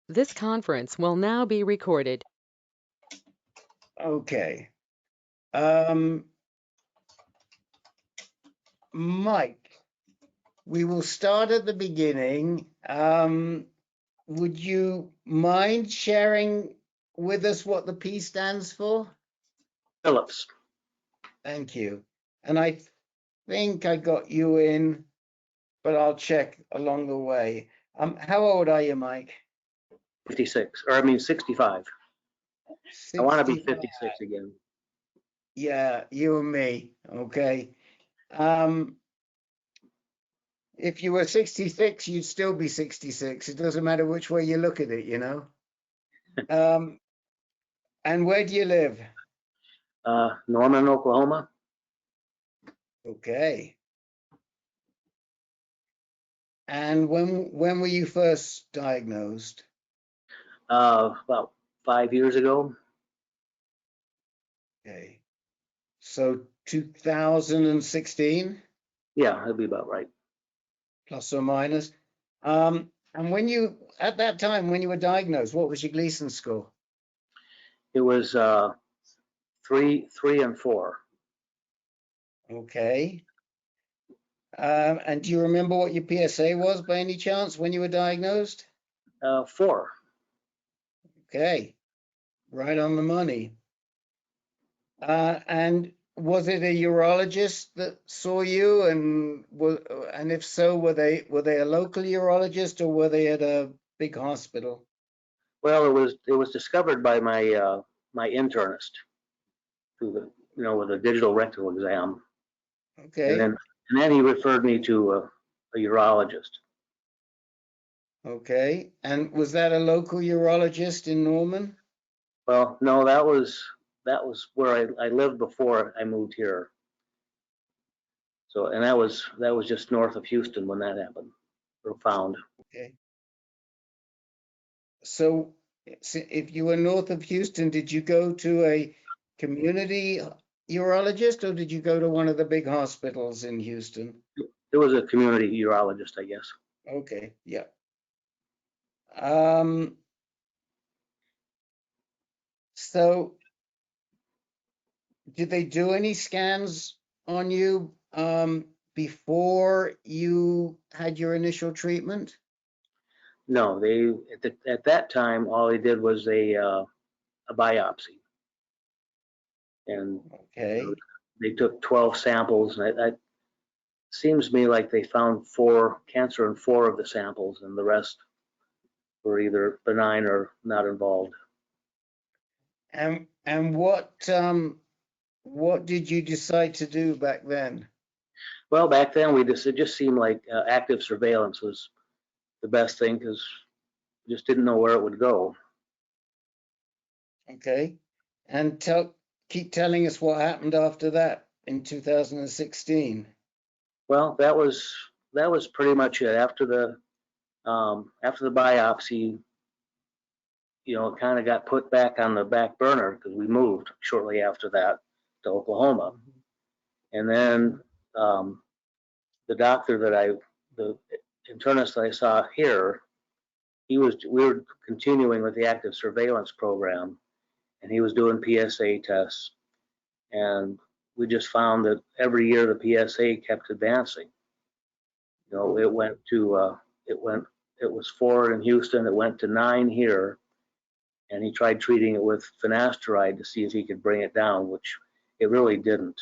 This conference will now be recorded. Okay. Mike, we will start at the beginning. Would you mind sharing with us what the P stands for? Phillips. Thank you. And I think I got you in, but I'll check along the way. How old are you, Mike? 56, or I mean 65. I want to be 65. 56 again. Yeah, you and me. Okay. If you were 66, you'd still be 66. It doesn't matter which way you look at it, you know. And where do you live? Norman, Oklahoma. Okay. And when were you first diagnosed? About 5 years ago. Okay. So 2016? Yeah, that'd be about right. Plus or minus. And when you, at that time, when you were diagnosed, what was your Gleason score? It was 3, and 4. Okay. And do you remember what your PSA was by any chance when you were diagnosed? 4. Okay. Right on the money. And was it a urologist that saw you? And if so, were they a local urologist or were they at a big hospital? Well, it was discovered by my my internist through the with a digital rectal exam, Okay. and then he referred me to a urologist. Okay. And was that a local urologist in Norman? Well, no, that was where I lived before I moved here. So, and that was just north of Houston when that happened, or found. Okay. So if you were north of Houston, did you go to a community urologist or did you go to one of the big hospitals in Houston? It was a community urologist, I guess. Okay, yeah. So did they do any scans on you before you had your initial treatment? No, they at that time all they did was a biopsy, and Okay. they took 12 samples, and it seems to me like they found cancer in 4 of the samples, and the rest were either benign or not involved. And what did you decide to do back then? Well, back then it just seemed like active surveillance was the best thing because we just didn't know where it would go. Okay. And keep telling us what happened after that in 2016. Well, that was pretty much it. After the biopsy, it kind of got put back on the back burner because we moved shortly after that to Oklahoma, and then the doctor the internist that I saw here, we were continuing with the active surveillance program, and he was doing PSA tests, and we just found that every year the PSA kept advancing. It went to it was 4 in Houston, it went to 9 here, and he tried treating it with finasteride to see if he could bring it down, which it really didn't.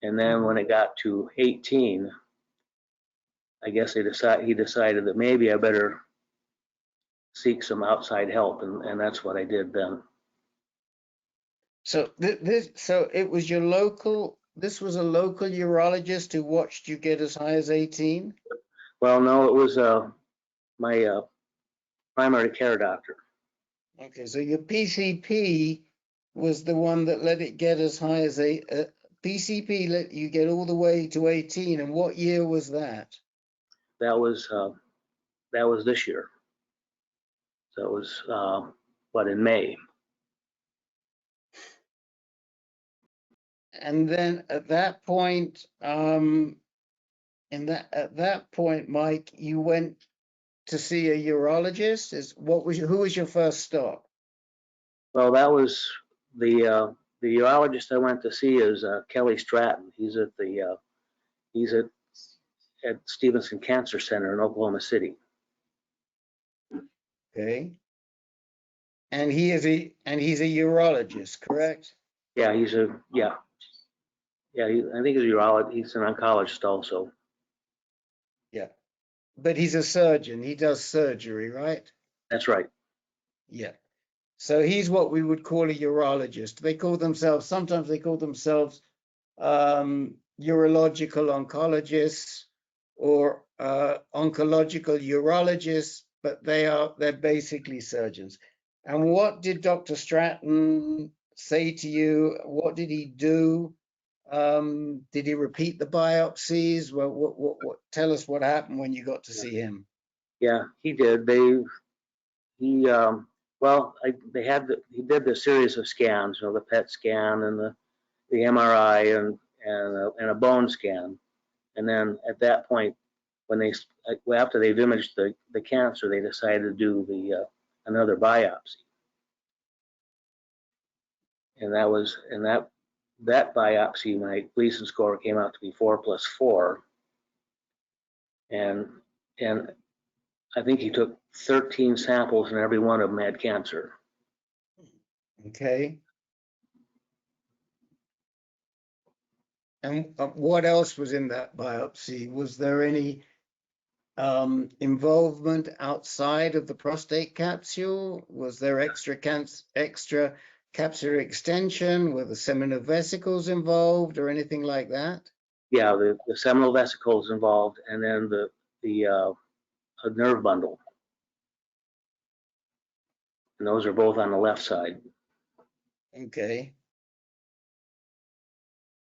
And then when it got to 18, I guess he decided that maybe I better seek some outside help, and that's what I did then. So it was this was a local urologist who watched you get as high as 18? Well, no, it was my primary care doctor. Okay, so your PCP was the one that let it get as high as PCP let you get all the way to 18, and what year was that? That was this year. So it was in May. And then at that point, Mike, you went to see a urologist? Who was your first stop? Well, that was the urologist I went to see is Kelly Stratton. He's at Stevenson Cancer Center in Oklahoma City. Okay. And he's a urologist, correct? Yeah, I think he's a urologist. He's an oncologist also. Yeah. But he's a surgeon. He does surgery, right? That's right. Yeah. So he's what we would call a urologist. Sometimes they call themselves urological oncologists or oncological urologists, but they're basically surgeons. And what did Dr. Stratton say to you? What did he do? Did he repeat the biopsies? What tell us what happened when you got to see him? Yeah, he did. He did the series of scans, the PET scan and the MRI and a bone scan. And then at that point, after they've imaged the cancer, they decided to do another biopsy. And that biopsy, my Gleason score came out to be 4+4. And I think he took 13 samples and every one of them had cancer. Okay. And what else was in that biopsy? Was there any involvement outside of the prostate capsule? Was there extra capsular extension? Were the seminal vesicles involved or anything like that? Yeah, the seminal vesicles involved, and then a nerve bundle. And those are both on the left side. Okay.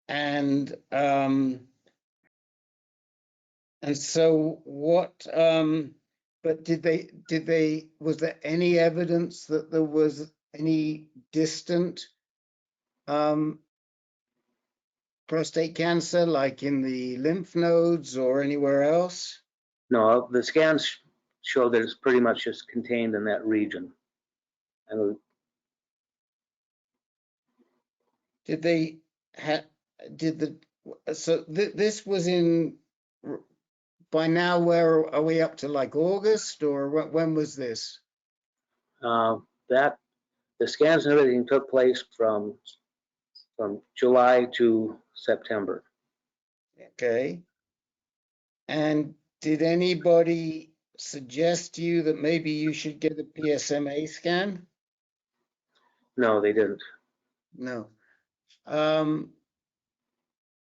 And so what, but was there any evidence that there was any distant prostate cancer, like in the lymph nodes or anywhere else? No, the scans show that it's pretty much just contained in that region. And this was in, by now, where are we up to, like August, or when was this? the scans and everything took place from July to September. Okay. And did anybody suggest to you that maybe you should get a PSMA scan? No, they didn't. No.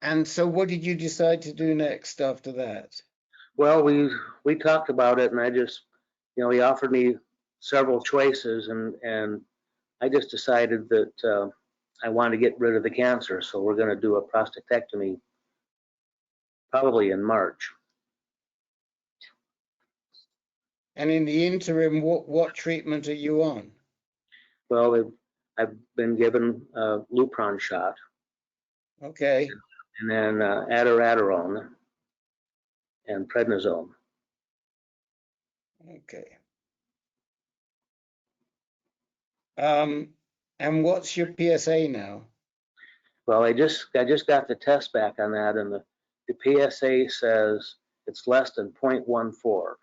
And so what did you decide to do next after that? Well, we talked about it, and I just, he offered me several choices, and I just decided that I wanted to get rid of the cancer, so we're going to do a prostatectomy probably in March. And in the interim, what treatment are you on? Well, I've been given a Lupron shot. Okay. And then abiraterone and prednisone. Okay. And what's your PSA now? Well, I just got the test back on that, and the PSA says it's less than 0.14.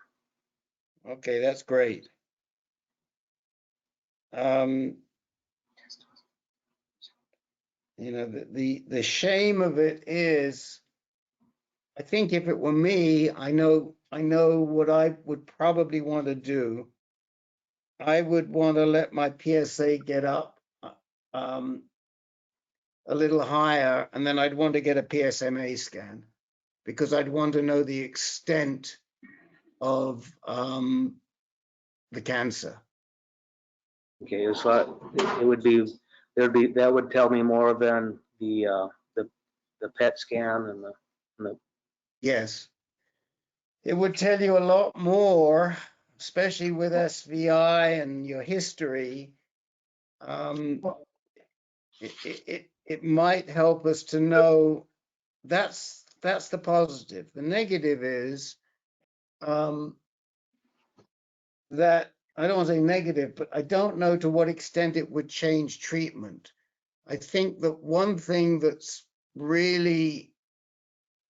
Okay, that's great. The shame of it is, I think if it were me, I know what I would probably want to do. I would want to let my PSA get up a little higher, and then I'd want to get a PSMA scan, because I'd want to know the extent of the cancer. Okay, so that would tell me more than the PET scan and the Yes, it would tell you a lot more, especially with SVI and your history. It might help us to know. That's the positive. The negative is that, I don't want to say negative, but I don't know to what extent it would change treatment. I think that one thing that's really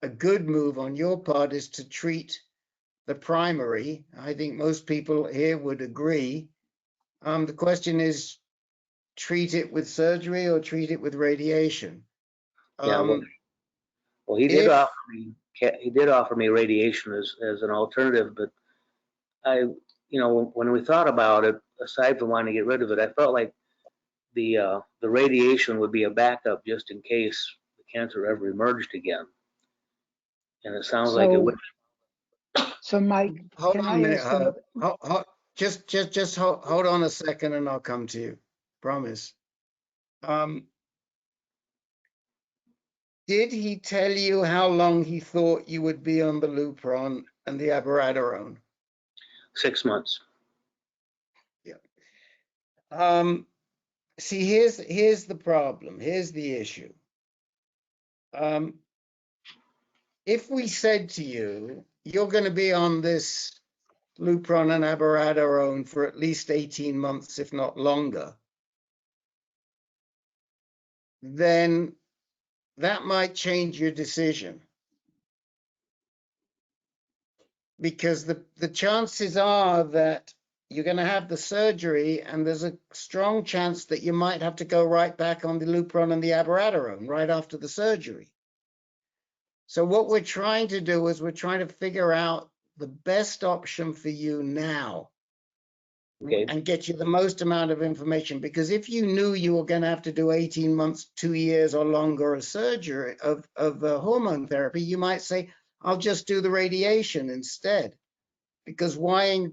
a good move on your part is to treat the primary. I think most people here would agree. The question is, treat it with surgery or treat it with radiation? Yeah, well, If he did offer me radiation as an alternative, but when we thought about it, aside from wanting to get rid of it, I felt like the radiation would be a backup just in case the cancer ever emerged again. And it sounds like it would. So Mike, hold can on a I minute, ask another? just hold on a second and I'll come to you. Promise. Did he tell you how long he thought you would be on the Lupron and the abiraterone? 6 months. See, here's the problem. Here's the issue. If we said to you, you're going to be on this Lupron and abiraterone for at least 18 months, if not longer, then that might change your decision. Because the chances are that you're going to have the surgery, and there's a strong chance that you might have to go right back on the Lupron and the abiraterone right after the surgery. So what we're trying to do is we're trying to figure out the best option for you now. Okay. And get you the most amount of information. Because if you knew you were going to have to do 18 months, 2 years or longer of surgery, of hormone therapy, you might say, I'll just do the radiation instead. Because why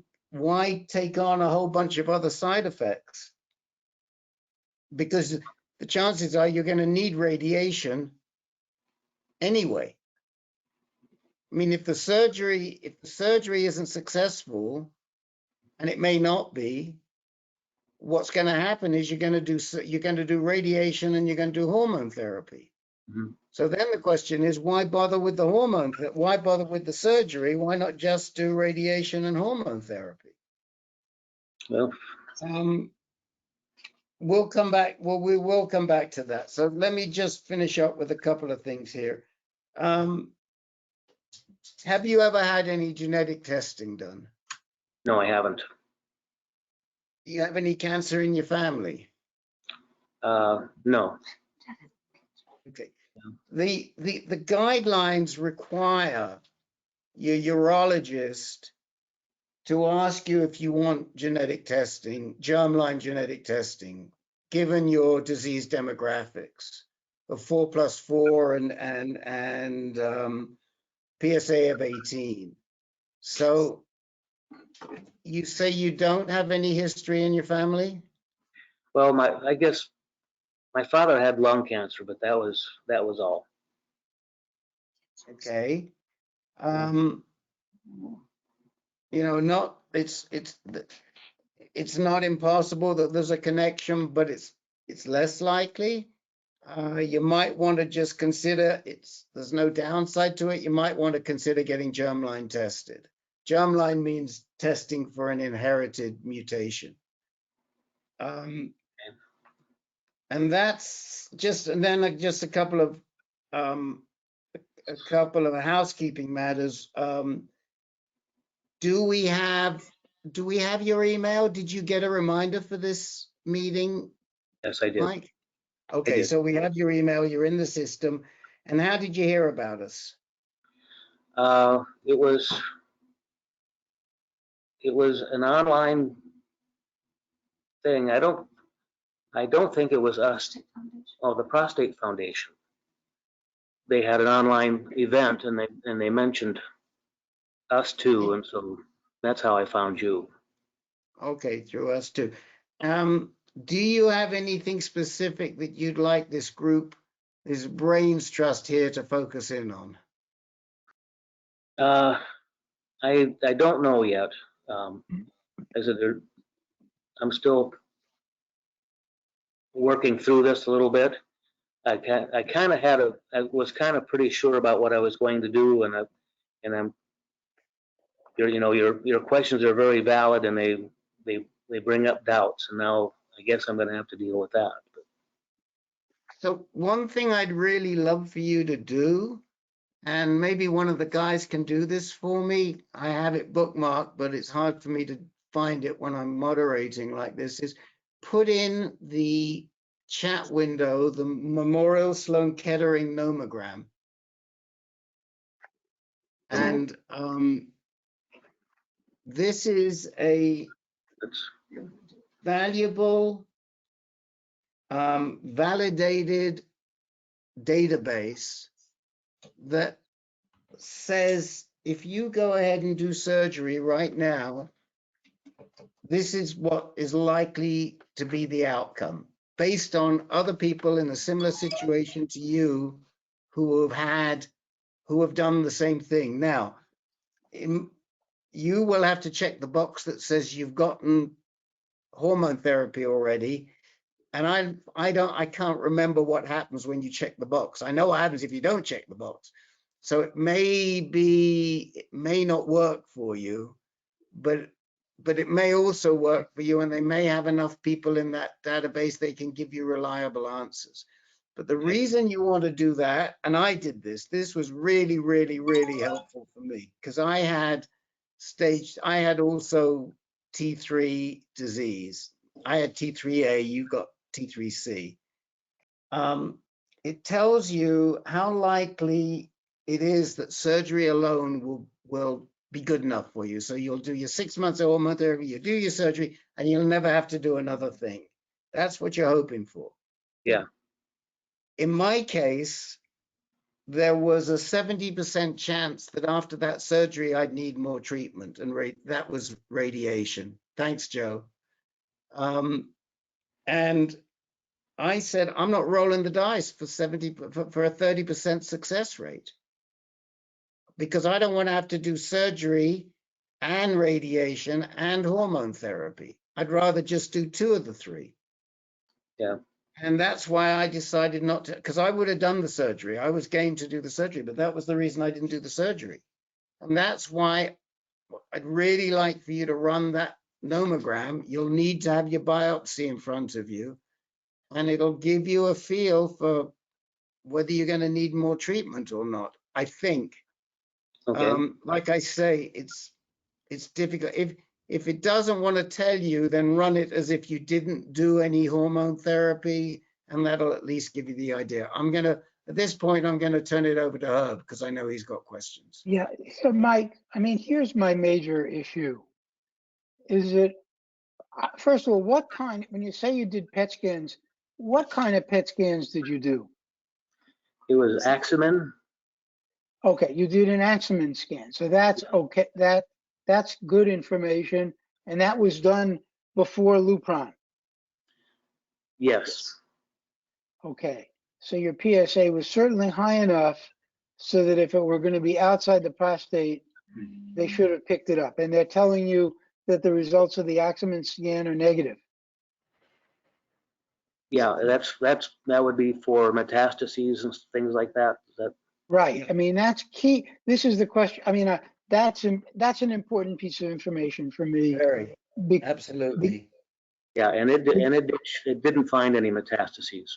take on a whole bunch of other side effects? Because the chances are you're going to need radiation anyway. I mean, if the surgery isn't successful, and it may not be, what's going to happen is you're going to do radiation and you're going to do hormone therapy. Mm-hmm. So then the question is, why bother with the hormone? Why bother with the surgery? Why not just do radiation and hormone therapy? Well, we'll come back. Well, we will come back to that. So let me just finish up with a couple of things here. Have you ever had any genetic testing done? no, I haven't. Do you have any cancer in your family? No. Okay. The guidelines require your urologist to ask you if you want genetic testing, germline genetic testing, given your disease demographics of 4+4 and PSA of 18. So you say you don't have any history in your family? Well, I guess my father had lung cancer, but that was all. Okay. It's not impossible that there's a connection, but it's less likely. You might want to just consider there's no downside to it. You might want to consider getting germline tested. Germline means testing for an inherited mutation. And that's just a couple of housekeeping matters. Do we have your email? Did you get a reminder for this meeting? Yes, I did. Mike? Okay, so we have your email, you're in the system. And how did you hear about us? It was an online thing. I don't think it was us. Oh, the Prostate Foundation. They had an online event, and they mentioned us too, and so that's how I found you. Okay, through us too. Do you have anything specific that you'd like this group, this Brains Trust here, to focus in on? I don't know yet. As I'm still working through this a little bit. I was kind of pretty sure about what I was going to do, and I'm your questions are very valid, and they bring up doubts, and now I guess I'm going to have to deal with that. So one thing I'd really love for you to do, and maybe one of the guys can do this for me. I have it bookmarked, but it's hard for me to find it when I'm moderating like this, is put in the chat window the Memorial Sloan Kettering nomogram. And this is a valuable, validated database that says if you go ahead and do surgery right now, this is what is likely to be the outcome based on other people in a similar situation to you who have done the same thing. Now, you will have to check the box that says you've gotten hormone therapy already. And I can't remember what happens when you check the box. I know what happens if you don't check the box. So it may not work for you, but it may also work for you, and they may have enough people in that database they can give you reliable answers. But the reason you want to do that, and I did this was really, really, really helpful for me, because I had also T3 disease. I had T3A, you got T3C. It tells you how likely it is that surgery alone will be good enough for you. So you'll do your 6 months of hormone therapy, you do your surgery, and you'll never have to do another thing. That's what you're hoping for. Yeah. In my case, there was a 70% chance that after that surgery, I'd need more treatment, and that was radiation. Thanks, Joe. And I said, I'm not rolling the dice for a 30% success rate, because I don't want to have to do surgery and radiation and hormone therapy. I'd rather just do 2 of the 3. Yeah. And that's why I decided not to, because I would have done the surgery. I was game to do the surgery, but that was the reason I didn't do the surgery. And that's why I'd really like for you to run that nomogram. You'll need to have your biopsy in front of you, and it'll give you a feel for whether you're going to need more treatment or not, I think. Okay. Like I say, it's difficult. If it doesn't want to tell you, then run it as if you didn't do any hormone therapy, and that'll at least give you the idea. At this point, I'm going to turn it over to Herb, because I know he's got questions. Yeah, so Mike, I mean, here's my major issue. Is it, first of all, when you say you did PET scans, what kind of PET scans did you do? It was Axeman. Okay, you did an Axeman scan. So that's okay. That's good information. And that was done before Lupron. Yes. Okay. So your PSA was certainly high enough so that if it were going to be outside the prostate, they should have picked it up. And they're telling you that the results of the Axeman scan are negative. Yeah, that would be for metastases and things like that. Right. I mean, that's key. This is the question. I mean, that's an important piece of information for me. Very, absolutely. Yeah, and it didn't find any metastases.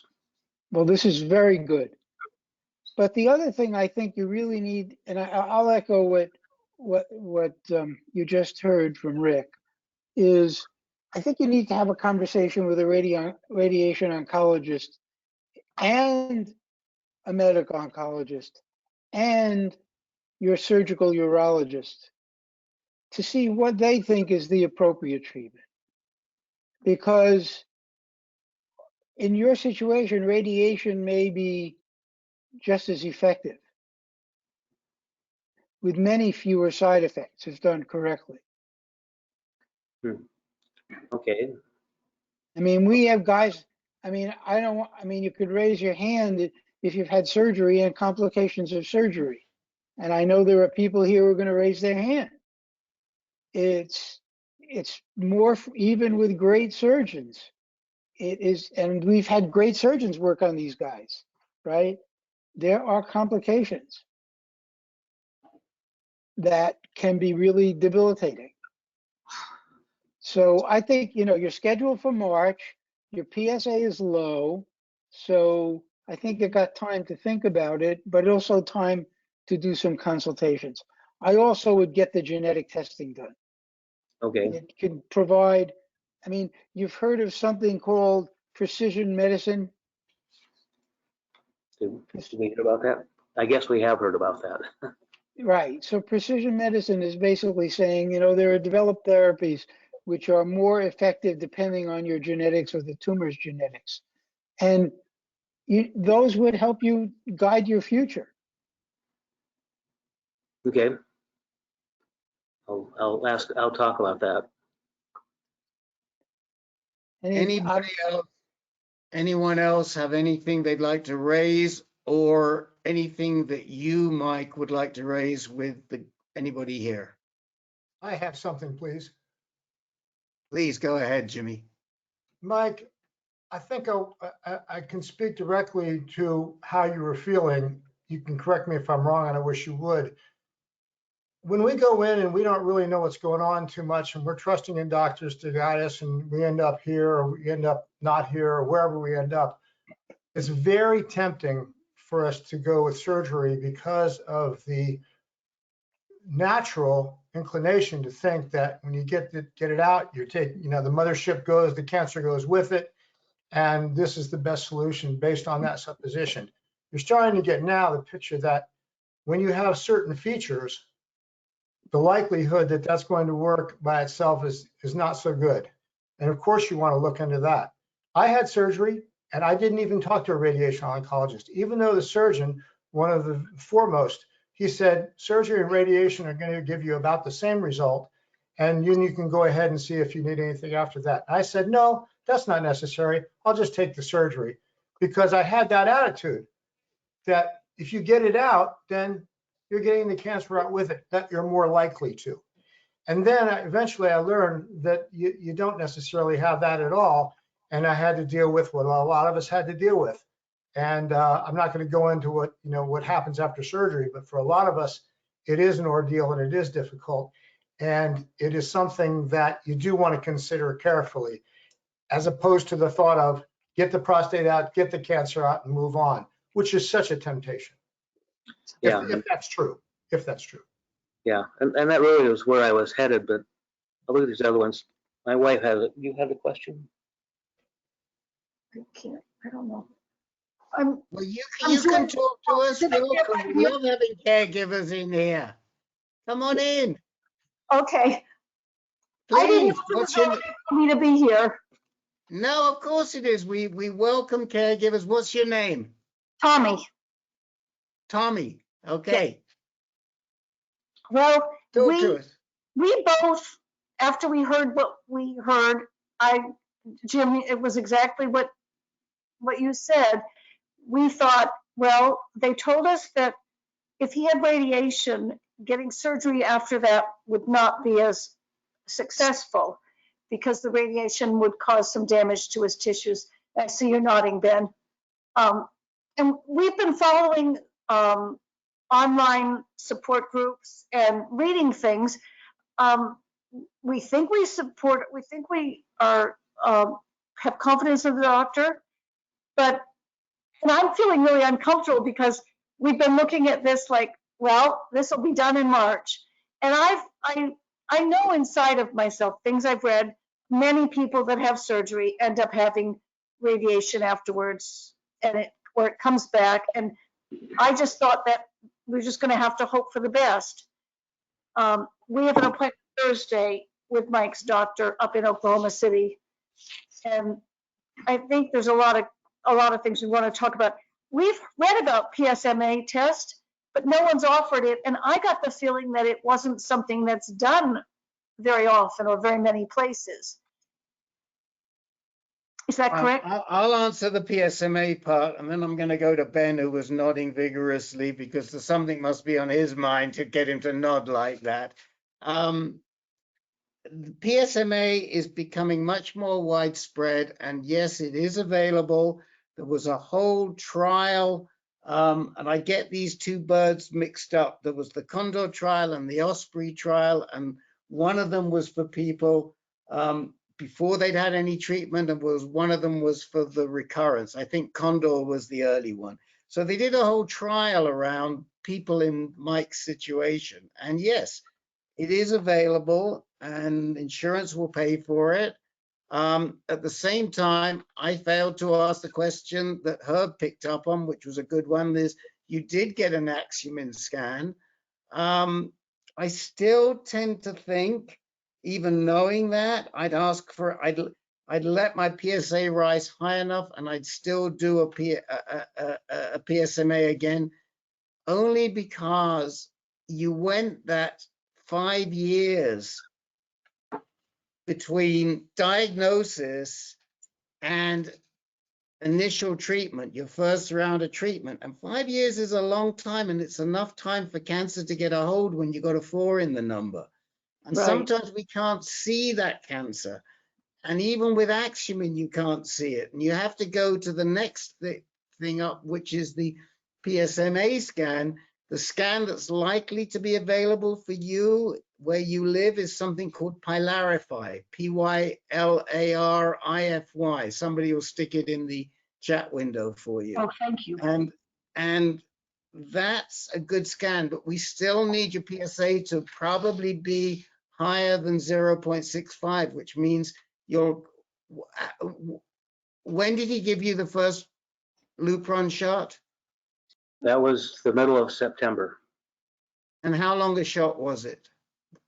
Well, this is very good. But the other thing I think you really need, and I'll echo what you just heard from Rick, is I think you need to have a conversation with a radiation oncologist and a medical oncologist and your surgical urologist to see what they think is the appropriate treatment. Because in your situation, radiation may be just as effective with many fewer side effects if done correctly. Okay. I mean, we have guys, I mean, you could raise your hand if you've had surgery and complications of surgery. And I know there are people here who are going to raise their hand. It's more, even with great surgeons, it is, and we've had great surgeons work on these guys, right? There are complications. that can be really debilitating. So I think, you know, you're scheduled for March, your PSA is low, so I think you've got time to think about it, but also time to do some consultations. I also would get the genetic testing done. Okay. It can provide, I mean, you've heard of something called precision medicine. Did we hear about that? I guess we have heard about that. Right. So precision medicine is basically saying, you know, there are developed therapies which are more effective depending on your genetics or the tumor's genetics. And those would help you guide your future. Okay. I'll talk about that. Anyone else have anything they'd like to raise, or anything that you, Mike, would like to raise with anybody here? I have something, please. Please go ahead, Jimmy. Mike, I think I can speak directly to how you were feeling. You can correct me if I'm wrong, and I wish you would. When we go in and we don't really know what's going on too much, and we're trusting in doctors to guide us, and we end up here, or we end up not here, or wherever we end up, it's very tempting for us to go with surgery because of the natural inclination to think that when you get it out, you know, the mothership goes, the cancer goes with it, and this is the best solution based on that supposition. You're starting to get now the picture that when you have certain features, the likelihood that that's going to work by itself is not so good. And of course you want to look into that. I had surgery and I didn't even talk to a radiation oncologist, even though the surgeon, one of the foremost, he said surgery and radiation are going to give you about the same result, and you can go ahead and see if you need anything after that. I said, no, that's not necessary. I'll just take the surgery, because I had that attitude that if you get it out, then you're getting the cancer out with it, that you're more likely to. And then eventually I learned that you don't necessarily have that at all. And I had to deal with what a lot of us had to deal with. And I'm not going to go into what happens after surgery, but for a lot of us, it is an ordeal and it is difficult. And it is something that you do want to consider carefully, as opposed to the thought of get the prostate out, get the cancer out, and move on, which is such a temptation. Yeah. If that's true. Yeah, and that really was where I was headed, but I'll look at these other ones. My wife has it. You have the question? I don't know. Well, you can talk to us. Welcome. We love having caregivers in here. Come on in. Okay. Please. I didn't want me to be here. No, of course it is. We welcome caregivers. What's your name? Tommy. Tommy. Okay. Well, Talk to us. we both, after we heard what we heard, Jim, it was exactly what you said. We thought, well, they told us that if he had radiation, getting surgery after that would not be as successful because the radiation would cause some damage to his tissues. I see you're nodding, Ben. And we've been following online support groups and reading things. We think we support, we think we are have confidence in the doctor, and I'm feeling really uncomfortable because we've been looking at this like, well, this will be done in March. And I know inside of myself, things I've read, many people that have surgery end up having radiation afterwards, and it comes back. And I just thought that we're just going to have to hope for the best. We have an appointment Thursday with Mike's doctor up in Oklahoma City, and I think there's a lot of things we want to talk about. We've read about PSMA test, but no one's offered it, and I got the feeling that it wasn't something that's done very often or very many places. Is that correct? I'll answer the PSMA part, and then I'm going to go to Ben, who was nodding vigorously because something must be on his mind to get him to nod like that. PSMA is becoming much more widespread, and yes, it is available. There was a whole trial And I get these two birds mixed up. There was the Condor trial and the Osprey trial, and one of them was for people before they'd had any treatment, and one of them was for the recurrence. I think Condor was the early one. So they did a whole trial around people in Mike's situation. And yes, it is available and insurance will pay for it. At the same time, I failed to ask the question that Herb picked up on, which was a good one. Is you did get an Axumin scan. I still tend to think, even knowing that, I'd let my PSA rise high enough, and I'd still do a PSMA again, only because you went that 5 years between diagnosis and initial treatment, your first round of treatment. And 5 years is a long time, and it's enough time for cancer to get a hold when you got a 4 in the number. And Right. sometimes we can't see that cancer. And even with Axumin, you can't see it. And you have to go to the next thing up, which is the PSMA scan. The scan that's likely to be available for you where you live is something called Pylarify, Pylarify. Somebody will stick it in the chat window for you. Oh, thank you. And that's a good scan, but we still need your PSA to probably be higher than 0.65, which means when did he give you the first Lupron shot? That was the middle of September. And how long a shot was it?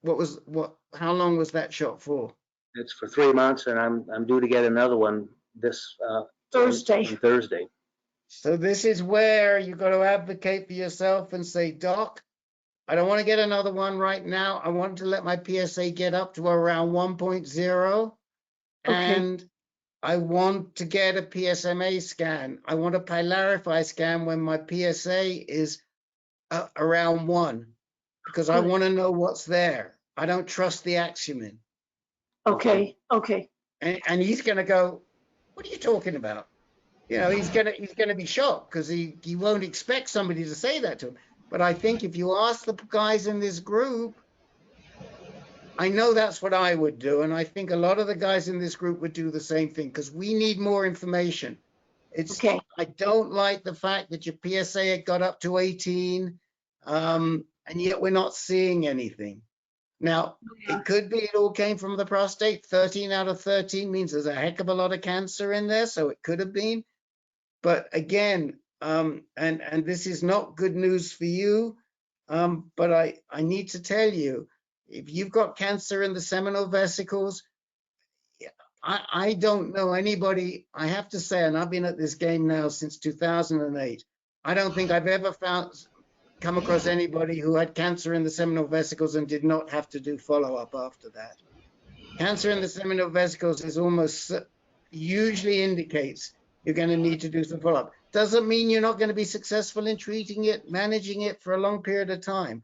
How long was that shot for? It's for 3 months, and I'm due to get another one this Thursday. on Thursday. So this is where you got to advocate for yourself and say, Doc, I don't want to get another one right now. I want to let my PSA get up to around 1.0. And I want to get a PSMA scan. I want a Pylarify scan when my PSA is around 1, because I want to know what's there. I don't trust the Axumin. Okay. And he's going to go, what are you talking about? You know, he's gonna be shocked because he won't expect somebody to say that to him. But I think if you ask the guys in this group, I know that's what I would do, and I think a lot of the guys in this group would do the same thing, because we need more information. I don't like the fact that your PSA got up to 18, and yet we're not seeing anything. Now, it could be it all came from the prostate. 13 out of 13 means there's a heck of a lot of cancer in there, so it could have been. But again, and this is not good news for you, but I need to tell you, if you've got cancer in the seminal vesicles, I don't know anybody, I have to say, and I've been at this game now since 2008, I don't think I've ever come across anybody who had cancer in the seminal vesicles and did not have to do follow-up after that. Cancer in the seminal vesicles is almost usually indicates you're going to need to do some follow-up. Doesn't mean you're not going to be successful in treating it, managing it for a long period of time,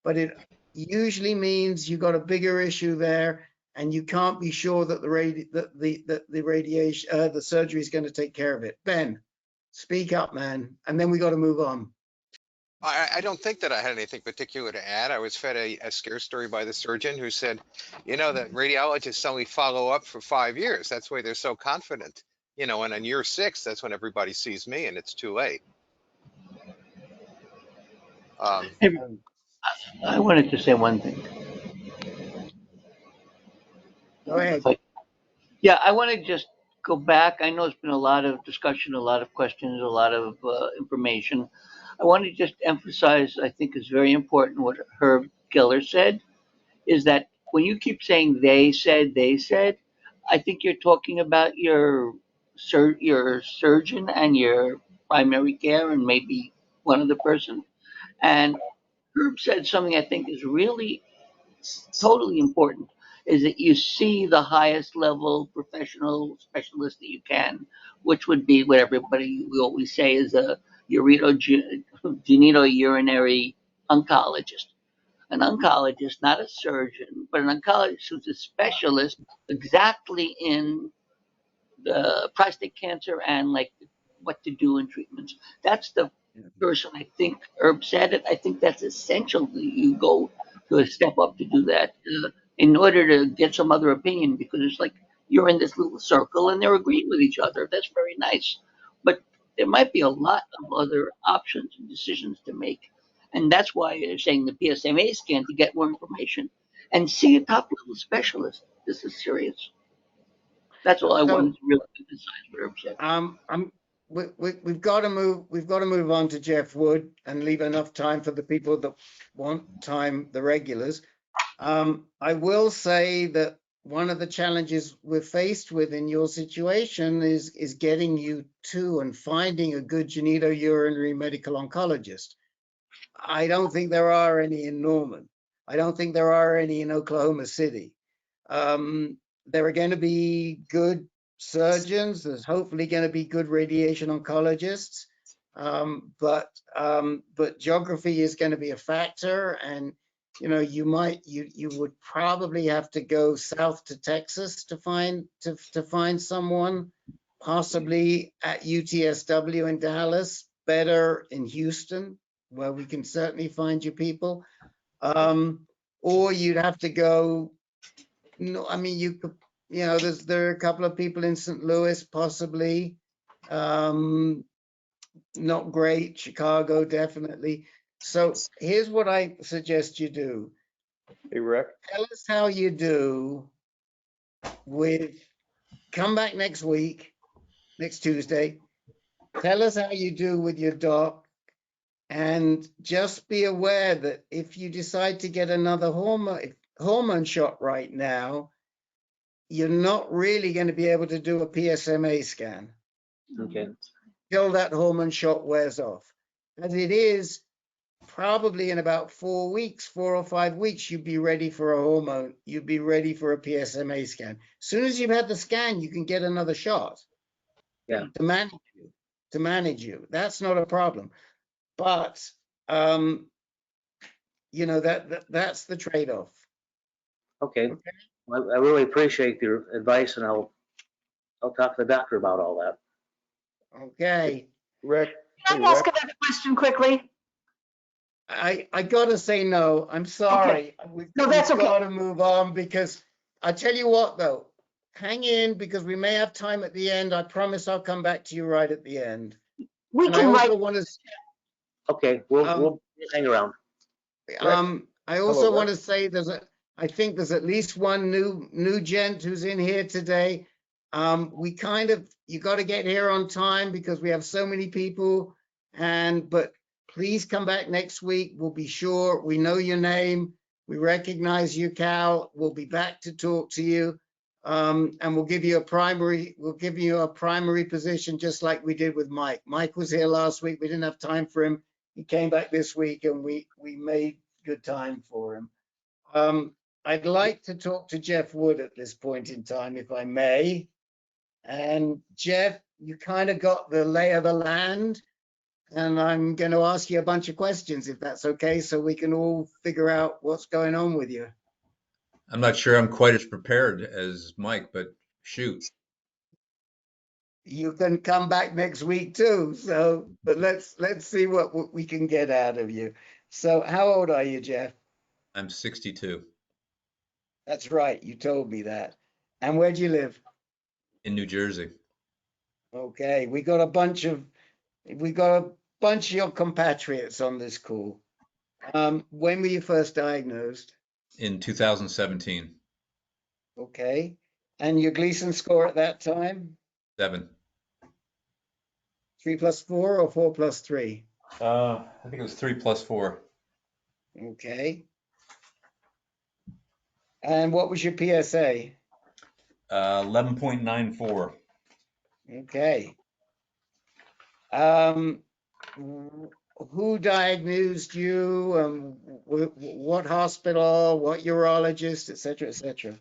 but it usually means you've got a bigger issue there, and you can't be sure that the surgery is going to take care of it. Ben, speak up, man, and then we got to move on. I don't think that I had anything particular to add. I was fed a scare story by the surgeon who said, you know, that radiologists only follow up for 5 years. That's why they're so confident. You know, and on year 6, that's when everybody sees me, and it's too late. I wanted to say one thing. Go ahead. Yeah, I want to just go back. I know it's been a lot of discussion, a lot of questions, a lot of information. I want to just emphasize, I think is very important, what Herb Geller said, is that when you keep saying they said, I think you're talking about your surgeon and your primary care and maybe one other person. And Herb said something I think is really totally important, is that you see the highest level professional specialist that you can, which would be what we always say is a genitourinary oncologist. An oncologist, not a surgeon, but an oncologist who's a specialist exactly in the prostate cancer and like what to do in treatments. That's the person. I think Herb said it. I think that's essential that you go to a step up to do that in order to get some other opinion, because it's like you're in this little circle and they're agreeing with each other. That's very nice. But there might be a lot of other options and decisions to make. And that's why they're saying the PSMA scan to get more information and see a top level specialist. This is serious. That's all I So wanted to really emphasize what Herb said. we've got to move. We've got to move on to Jeff Wood and leave enough time for the people that want time, the regulars. I will say that one of the challenges we're faced with in your situation is getting you to and finding a good genitourinary medical oncologist. I don't think there are any in Norman. I don't think there are any in Oklahoma City. There are going to be good surgeons. There's hopefully going to be good radiation oncologists. But geography is going to be a factor, and you would probably have to go south to Texas to find someone, possibly at UTSW in Dallas, better in Houston, where we can certainly find you people. Or you'd have to go. No, I mean, you could, there are a couple of people in St. Louis, possibly. Not great. Chicago, definitely. So here's what I suggest you do. Hey, Rick. Tell us how you do come back next week, next Tuesday. Tell us how you do with your doc. And just be aware that if you decide to get another hormone shot right now, you're not really going to be able to do a PSMA scan. Okay. Till that hormone shot wears off. As it is, probably in about 4 weeks, 4 or 5 weeks, you'd be ready for a hormone. You'd be ready for a PSMA scan. As soon as you've had the scan, you can get another shot. Yeah. To manage you. That's not a problem. But that's the trade-off. Okay. Well, I really appreciate your advice, and I'll talk to the doctor about all that. Okay. Rick. Can I ask another question quickly? I gotta say no. I'm sorry. We've that's okay. got to move on, because I tell you what, though, hang in, because we may have time at the end. I promise I'll come back to you right at the end. We And can I write. also want to. Okay, we'll hang around. I also want to say I think there's at least one new gent who's in here today. You got to get here on time because we have so many people. But please come back next week. We'll be sure. We know your name. We recognize you, Cal. We'll be back to talk to you. And we'll give you a primary position, just like we did with Mike. Mike was here last week. We didn't have time for him. He came back this week, and we made good time for him. I'd like to talk to Jeff Wood at this point in time, if I may. And Jeff, you kind of got the lay of the land, and I'm going to ask you a bunch of questions, if that's okay, so we can all figure out what's going on with you. I'm not sure I'm quite as prepared as Mike, but shoot. You can come back next week too. But let's see what we can get out of you. So how old are you, Jeff? I'm 62. That's right. You told me that. And where do you live? In New Jersey. Okay. We got a bunch of your compatriots on this call. When were you first diagnosed? In 2017. Okay. And your Gleason score at that time? 7. 3 + 4 or 4 + 3? I think it was 3 + 4. Okay. And what was your PSA? 11.94. Okay. Who diagnosed you? What hospital? What urologist, et cetera, et cetera?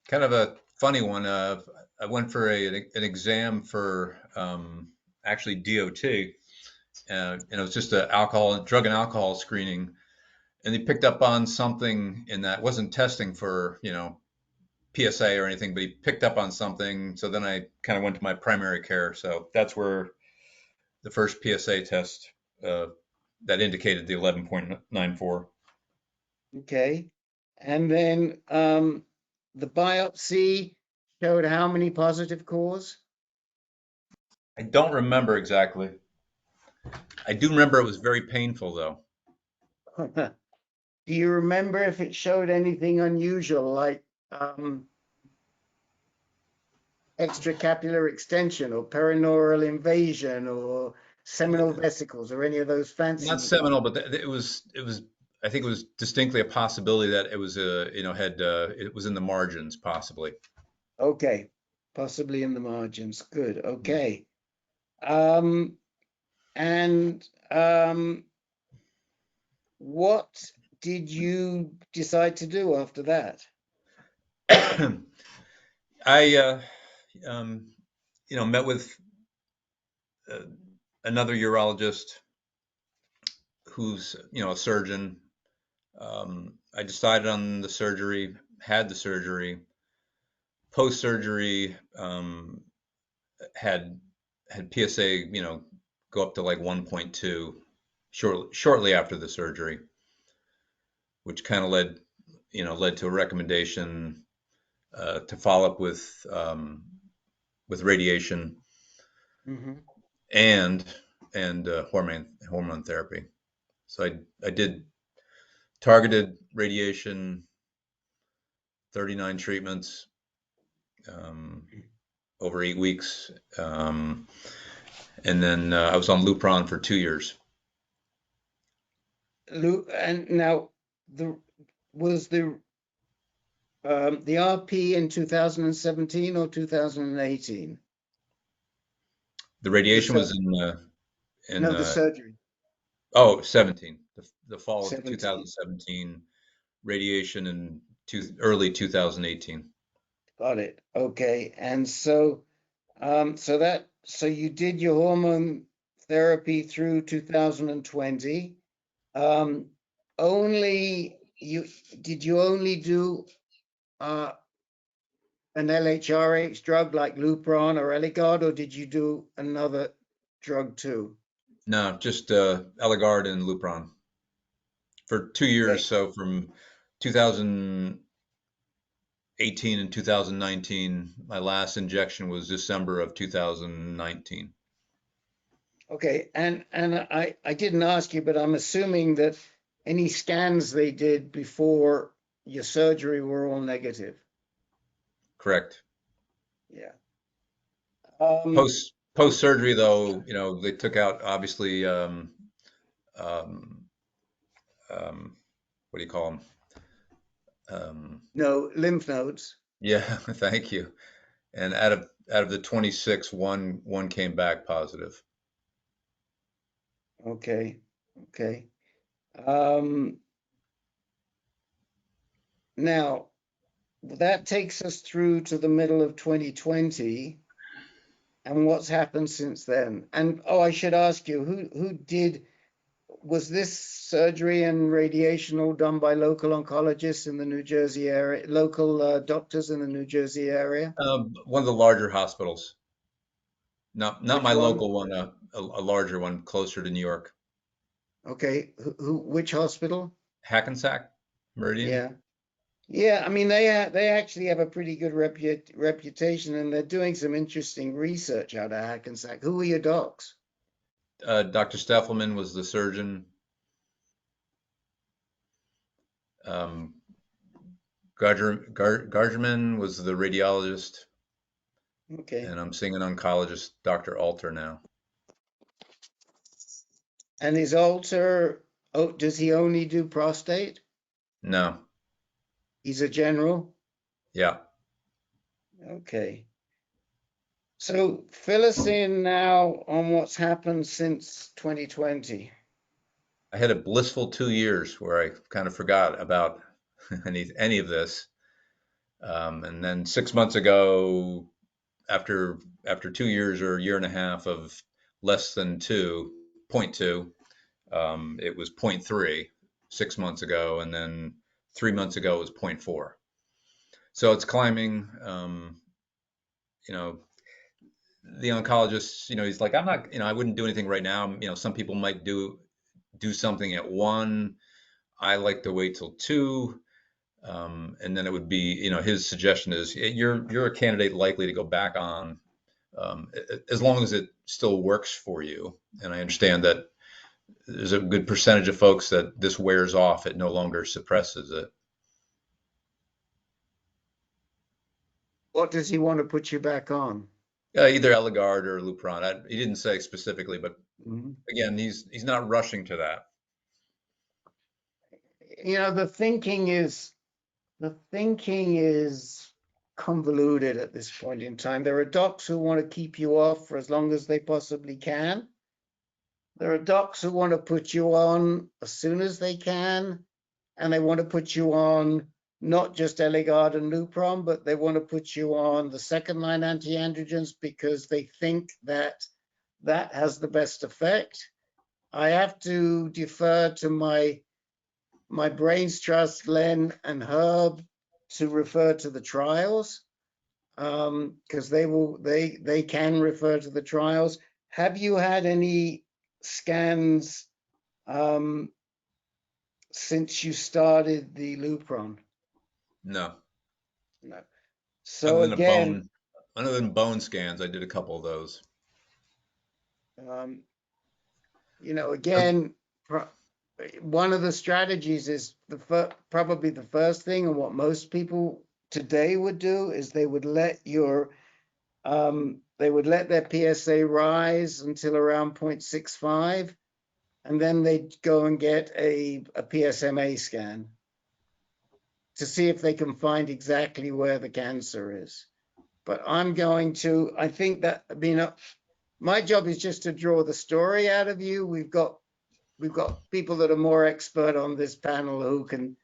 Kind of a funny one. I went for an exam for actually DOT. It was just a drug and alcohol screening, and they picked up on something in that. Wasn't testing for PSA or anything, but he picked up on something. So then I kind of went to my primary care. So that's where the first PSA test that indicated the 11.94. Okay. And then the biopsy showed how many positive cores? I don't remember exactly. I do remember it was very painful though. Do you remember if it showed anything unusual, like extracapillary extension or perineural invasion or seminal vesicles or any of those fancy? Not seminal, but it was. I think it was distinctly a possibility that it was it was in the margins possibly. Okay, possibly in the margins. Good. Okay. And what did you decide to do after that? I met with another urologist who's a surgeon. I decided on the surgery, had the surgery. Post surgery, had PSA, go up to like 1.2 shortly after the surgery, which kind of led to a recommendation to follow up with radiation and hormone therapy. So I did targeted radiation, 39 treatments over 8 weeks, and then I was on Lupron for 2 years. And now was the RP in 2017 or 2018? The radiation was in no, the surgery. 17, the fall of 17. 2017, radiation in early 2018. Got it. Okay. And so so you did your hormone therapy through 2020. Did you only do an LHRH drug like Lupron or Eligard, or did you do another drug too? No, just Eligard and Lupron for 2 years. Okay. So from 2018 and 2019, my last injection was December of 2019. Okay, and I didn't ask you, but I'm assuming that any scans they did before your surgery were all negative. Correct. Yeah. Post surgery, though, they took out obviously what do you call them? No, lymph nodes. Yeah, thank you. And out of the 26, one came back positive. Okay. Now that takes us through to the middle of 2020. And what's happened since then? And I should ask you, was this surgery and radiation all done by local oncologists in the New Jersey area, local doctors in the New Jersey area? One of the larger hospitals. Not Which my one? local one, a larger one closer to New York. Okay, which hospital? Hackensack, Meridian. Yeah. I mean, they actually have a pretty good reputation, and they're doing some interesting research out of Hackensack. Who are your docs? Dr. Steffelman was the surgeon. Gargerman was the radiologist. Okay. And I'm seeing an oncologist, Dr. Alter, now. And is Alter, does he only do prostate? No. He's a general? Yeah. Okay. So fill us in now on what's happened since 2020. I had a blissful 2 years where I kind of forgot about any of this. And then 6 months ago, after 2 years or a year and a half of less than 0.2, it was 0.3 6 months ago, and then 3 months ago it was 0.4. So it's climbing. the oncologist, he's like, I'm not, I wouldn't do anything right now. Some people might do something at 1. I like to wait till 2. And then it would be, his suggestion is you're a candidate likely to go back on, as long as it still works for you. And I understand that there's a good percentage of folks that this wears off. It no longer suppresses it. What does he want to put you back on? Either Eligard or Lupron. He didn't say specifically, but Mm-hmm. again, he's not rushing to that. The thinking is convoluted at this point in time. There are docs who want to keep you off for as long as they possibly can. There are docs who want to put you on as soon as they can, and they want to put you on not just Eligard and Lupron, but they want to put you on the second-line anti-androgens because they think that that has the best effect. I have to defer to my brains trust, Len and Herb, to refer to the trials, because they can refer to the trials. Have you had any scans since you started the Lupron? No. No. So other than bone scans, I did a couple of those. Again, one of the strategies is probably the first thing, and what most people today would do is they would let their PSA rise until around 0.65, and then they'd go and get a PSMA scan to see if they can find exactly where the cancer is. But I think that, my job is just to draw the story out of you. We've got people that are more expert on this panel who can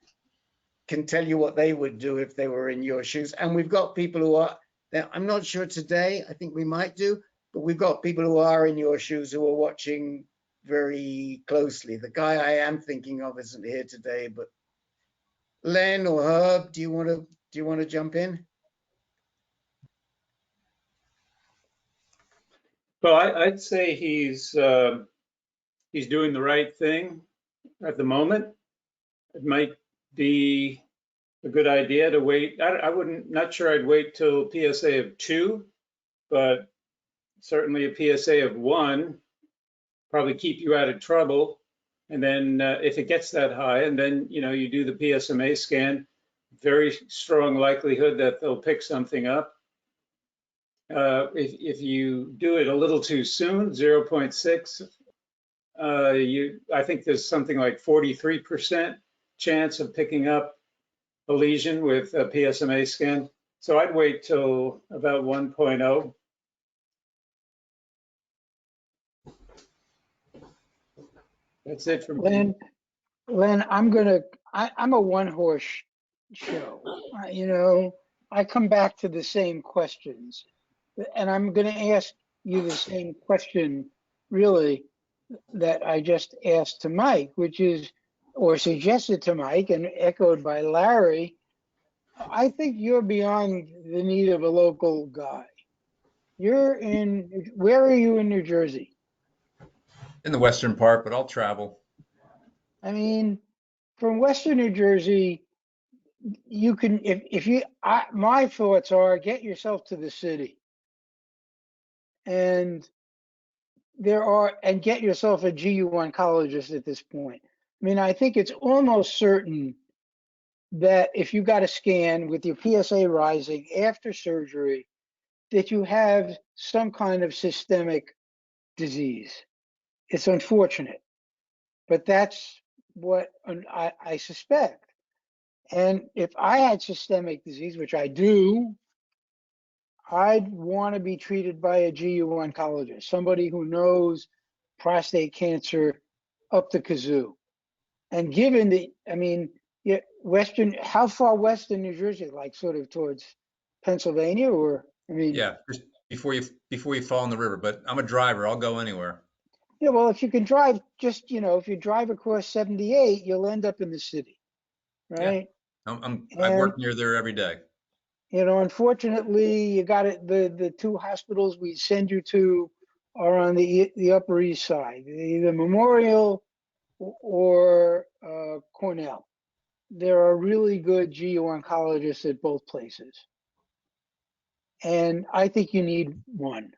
tell you what they would do if they were in your shoes. And we've got people who are, now I'm not sure today, I think we might do, but we've got people who are in your shoes who are watching very closely. The guy I am thinking of isn't here today, but Len or Herb, do you want to jump in? Well, I'd say he's doing the right thing at the moment. It might be a good idea to wait. Not sure I'd wait till PSA of 2, but certainly a PSA of 1 probably keep you out of trouble. And then if it gets that high, and then you do the PSMA scan, very strong likelihood that they'll pick something up. If you do it a little too soon, 0.6, I think there's something like 43% chance of picking up a lesion with a PSMA scan. So I'd wait till about 1.0. That's it from me. Len, I'm a one-horse show. I come back to the same questions, and I'm going to ask you the same question, really, that I just asked to Mike, which is, or suggested to Mike and echoed by Larry. I think you're beyond the need of a local guy. Where are you in New Jersey? In the western part, but I'll travel. I mean, from Western New Jersey, you can, my thoughts are get yourself to the city and get yourself a GU oncologist at this point. I mean, I think it's almost certain that if you got a scan with your PSA rising after surgery, that you have some kind of systemic disease. It's unfortunate, but that's what I suspect. And if I had systemic disease, which I do, I'd want to be treated by a GU oncologist, somebody who knows prostate cancer up the kazoo. And given how far west in New Jersey, like sort of towards Pennsylvania, or yeah, just before you fall in the river. But I'm a driver; I'll go anywhere. Yeah, well, if you can drive, if you drive across 78, you'll end up in the city, right? Yeah. I work near there every day. You know, unfortunately, you got it. The two hospitals we send you to are on the Upper East Side, either Memorial or Cornell. There are really good GU oncologists at both places, and I think you need one.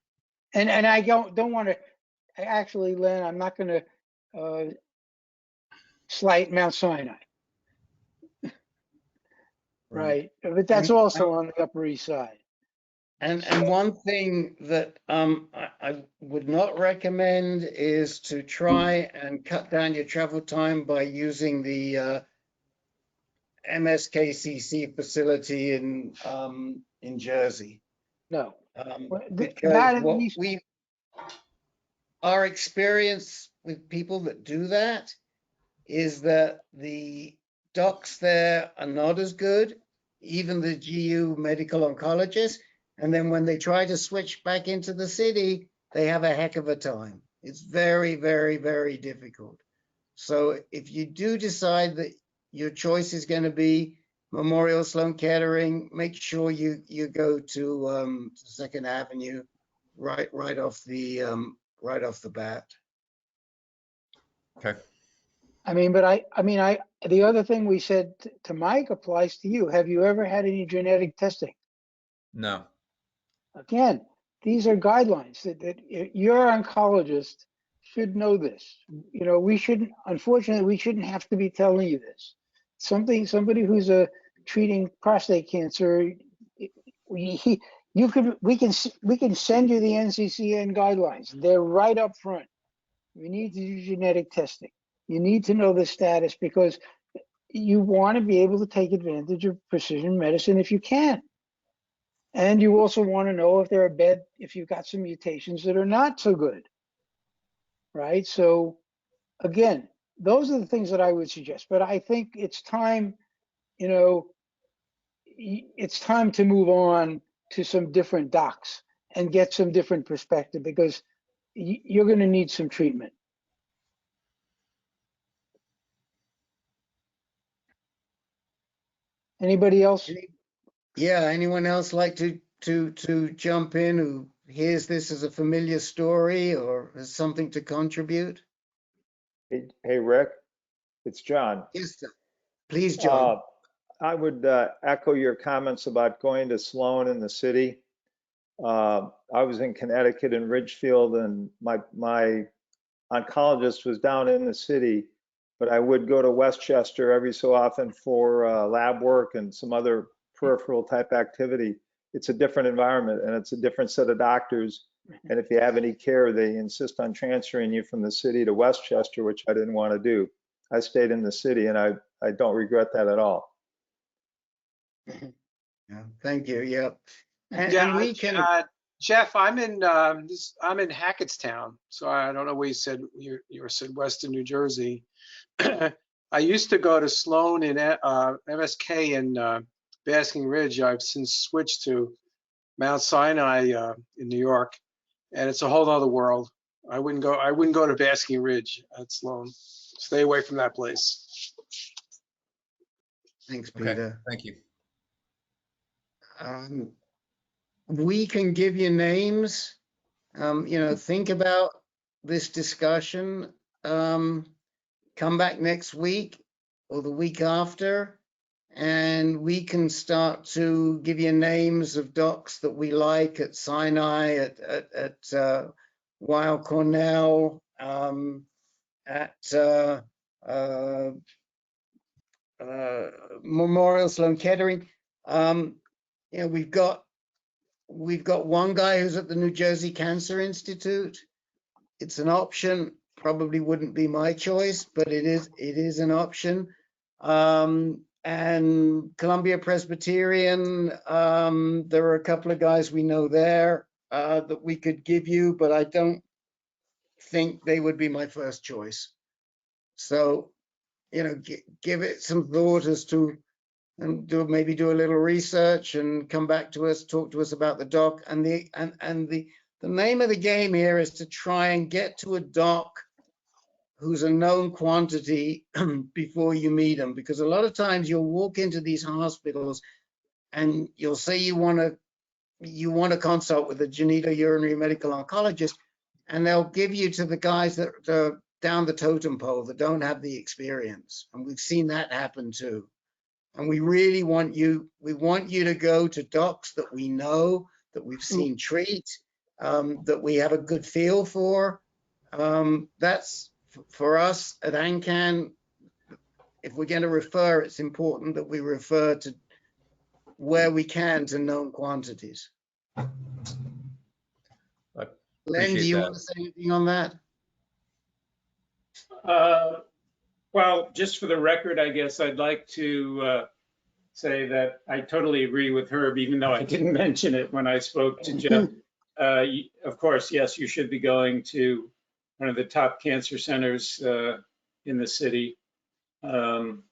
And I don't want to. Actually, Len, I'm not going to slight Mount Sinai, right? But that's also on the Upper East Side. And one thing that I would not recommend is to try and cut down your travel time by using the MSKCC facility in Jersey. No, Because that at what least our experience with people that do that is that the docs there are not as good, even the GU medical oncologists. And then when they try to switch back into the city, they have a heck of a time. It's very, very, very difficult. So if you do decide that your choice is going to be Memorial Sloan Kettering, make sure you go to Second Avenue right off the bat. Okay. I mean, the other thing we said to Mike applies to you. Have you ever had any genetic testing? No. Again, these are guidelines that your oncologist should know this. You know, unfortunately, we shouldn't have to be telling you this. Somebody who's treating prostate cancer, we can send you the NCCN guidelines. They're right up front. We need to do genetic testing. You need to know the status because you want to be able to take advantage of precision medicine if you can. And you also want to know if you've got some mutations that are not so good, right? So again, those are the things that I would suggest. But I think it's time, you know, it's time to move on to some different docs and get some different perspective because you're going to need some treatment. Anybody else? Yeah, anyone else like to jump in who hears this as a familiar story or has something to contribute? Hey, Rick, it's John. Yes, sir. Please, John. I would echo your comments about going to Sloan in the city. I was in Connecticut in Ridgefield, and my oncologist was down in the city, but I would go to Westchester every so often for lab work and some other peripheral type activity. It's a different environment and it's a different set of doctors. And if you have any care, they insist on transferring you from the city to Westchester, which I didn't want to do. I stayed in the city and I don't regret that at all. Yeah, thank you. Yep. Yeah, we can. Jeff, I'm in Hackettstown, so I don't know where you said you said Western New Jersey. I used to go to Sloan in MSK in Basking Ridge. I've since switched to Mount Sinai in New York, and it's a whole other world. I wouldn't go to Basking Ridge at Sloan. Stay away from that place. Thanks, Okay. Peter. Thank you. We can give you names. You know, think about this discussion. Come back next week or the week after, and we can start to give you names of docs that we like at Sinai, at Weill Cornell, at Memorial Sloan Kettering. You know, we've got one guy who's at the New Jersey Cancer Institute. It's an option. Probably wouldn't be my choice, but it is an option. And Columbia Presbyterian, there are a couple of guys we know there that we could give you, but I don't think they would be my first choice. So, you know, give it some thought as to, and maybe do a little research and come back to us, talk to us about the doc. And the name of the game here is to try and get to a doc who's a known quantity before you meet them, because a lot of times you'll walk into these hospitals and you'll say you want to consult with a genitourinary medical oncologist, and they'll give you to the guys that are down the totem pole that don't have the experience. And we've seen that happen too. And we really want you, to go to docs that we know, that we've seen treat, that we have a good feel for. That's for us at AnCan. If we're going to refer, it's important that we refer to where we can to known quantities. Len, do you want to say anything on that? Well, just for the record, I guess I'd like to say that I totally agree with Herb, even though I didn't mention it when I spoke to Jeff. Of course, yes, you should be going to one of the top cancer centers in the city. And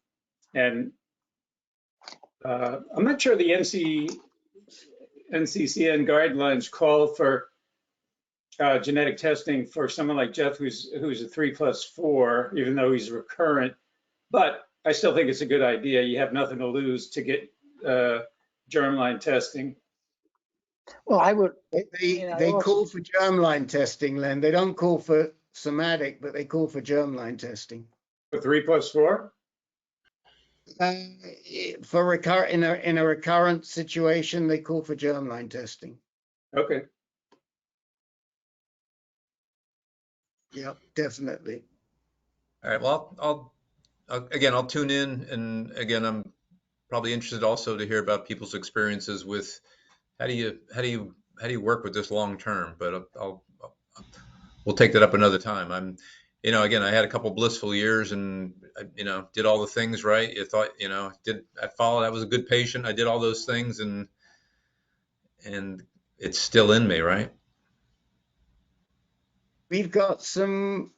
I'm not sure the NCCN guidelines call for genetic testing for someone like Jeff, who's a 3+4, even though he's recurrent. But I still think it's a good idea. You have nothing to lose to get germline testing. Well, I would. They call for germline testing, Len. They don't call for somatic, but they call for germline testing. For 3+4? For in a recurrent situation, they call for germline testing. Okay. Yep, definitely. All right. Well, I'll tune in, and again, I'm probably interested also to hear about people's experiences with how do you work with this long term. But we'll take that up another time. Again, I had a couple blissful years, and did all the things right. You thought, I followed. I was a good patient. I did all those things, and it's still in me, right? We've got some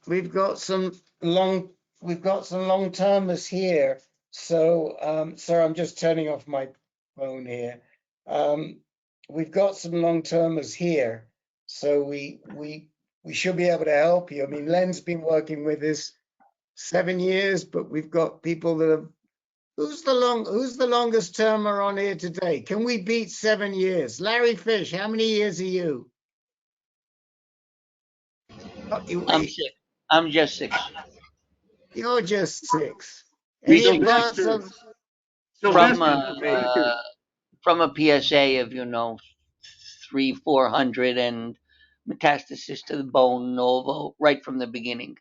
long-termers here. So, sorry, I'm just turning off my phone here. We've got some long-termers here, so we should be able to help you. I mean, Len's been working with us 7 years, but we've got people that have. Who's the longest termer on here today? Can we beat 7 years? Larry Fish, how many years are you? I'm 6. I'm just 6. You're just 6. Me Any too. advance of From a PSA of 300-400 and metastasis to the bone, novo, right from the beginning.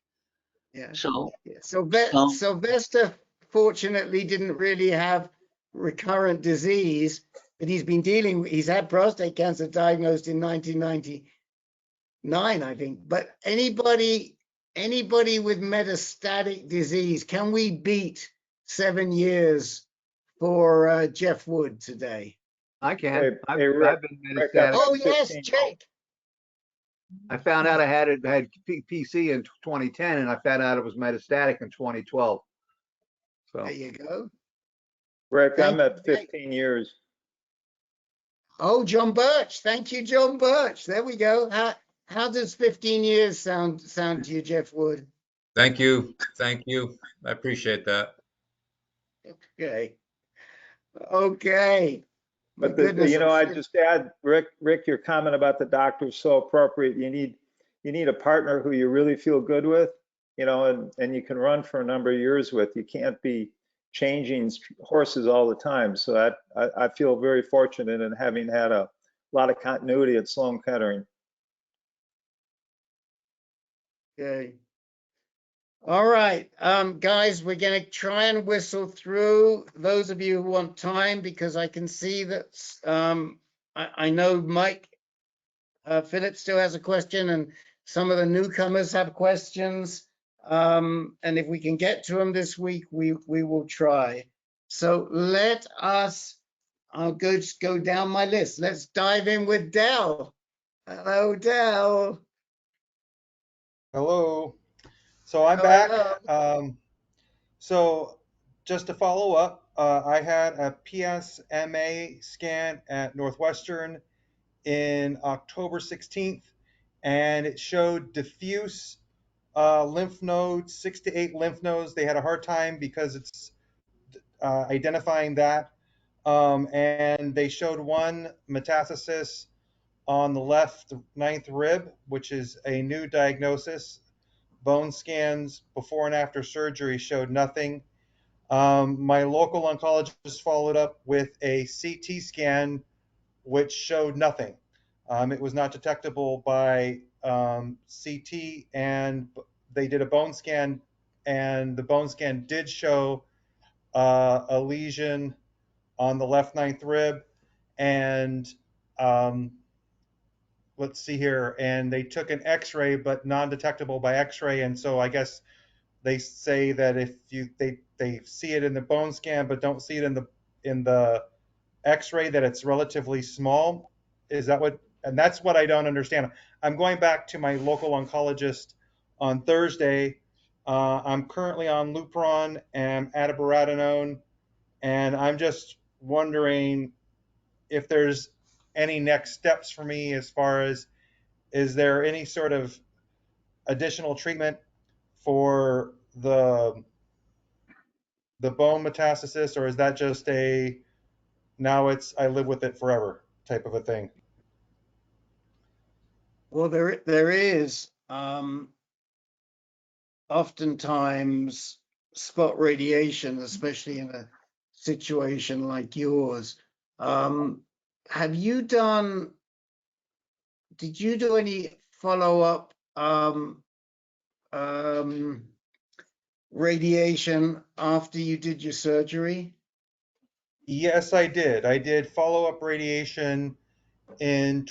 Yeah. So Sylvester fortunately didn't really have recurrent disease, but he's had prostate cancer diagnosed in 1999, I think. But anybody with metastatic disease, can we beat 7 years for Jeff Wood today? I can. I've been Rick, metastatic. Oh yes, Jake. I found out I had PC in 2010, and I found out it was metastatic in 2012. So There you go. Rick, I'm at 15 years. Oh, John Birch. Thank you, John Birch. There we go. How does 15 years sound to you, Jeff Wood? Thank you. I appreciate that. Okay. But I just add, Rick, your comment about the doctor is so appropriate. You need a partner who you really feel good with, and you can run for a number of years with. You can't be changing horses all the time. So I feel very fortunate in having had a lot of continuity at Sloan Kettering. Okay. All right, guys, we're going to try and whistle through those of you who want time, because I can see that I know Mike Phillips still has a question, and some of the newcomers have questions. And if we can get to them this week, we will try. So let us, I'll just go down my list. Let's dive in with Dell. Hello, Dell. Hello. So I'm back. So just to follow up, I had a PSMA scan at Northwestern in October 16th, and it showed diffuse lymph nodes, 6 to 8 lymph nodes. They had a hard time because it's identifying that. and they showed one metastasis on the left ninth rib, which is a new diagnosis. Bone scans before and after surgery showed nothing. My local oncologist followed up with a CT scan, which showed nothing. It was not detectable by CT, and they did a bone scan, and the bone scan did show a lesion on the left ninth rib, and let's see here, and they took an X-ray, but non-detectable by X-ray, and so I guess they say that if they see it in the bone scan but don't see it in the X-ray, that it's relatively small. Is that what? And that's what I don't understand. I'm going back to my local oncologist on Thursday. I'm currently on Lupron and abiraterone, and I'm just wondering if there's any next steps for me as far as, is there any sort of additional treatment for the bone metastasis, or is that just a now it's I live with it forever type of a thing? Well, there is oftentimes spot radiation, especially in a situation like yours. Have you done? Did you do any follow-up radiation after you did your surgery? Yes, I did. I did follow-up radiation in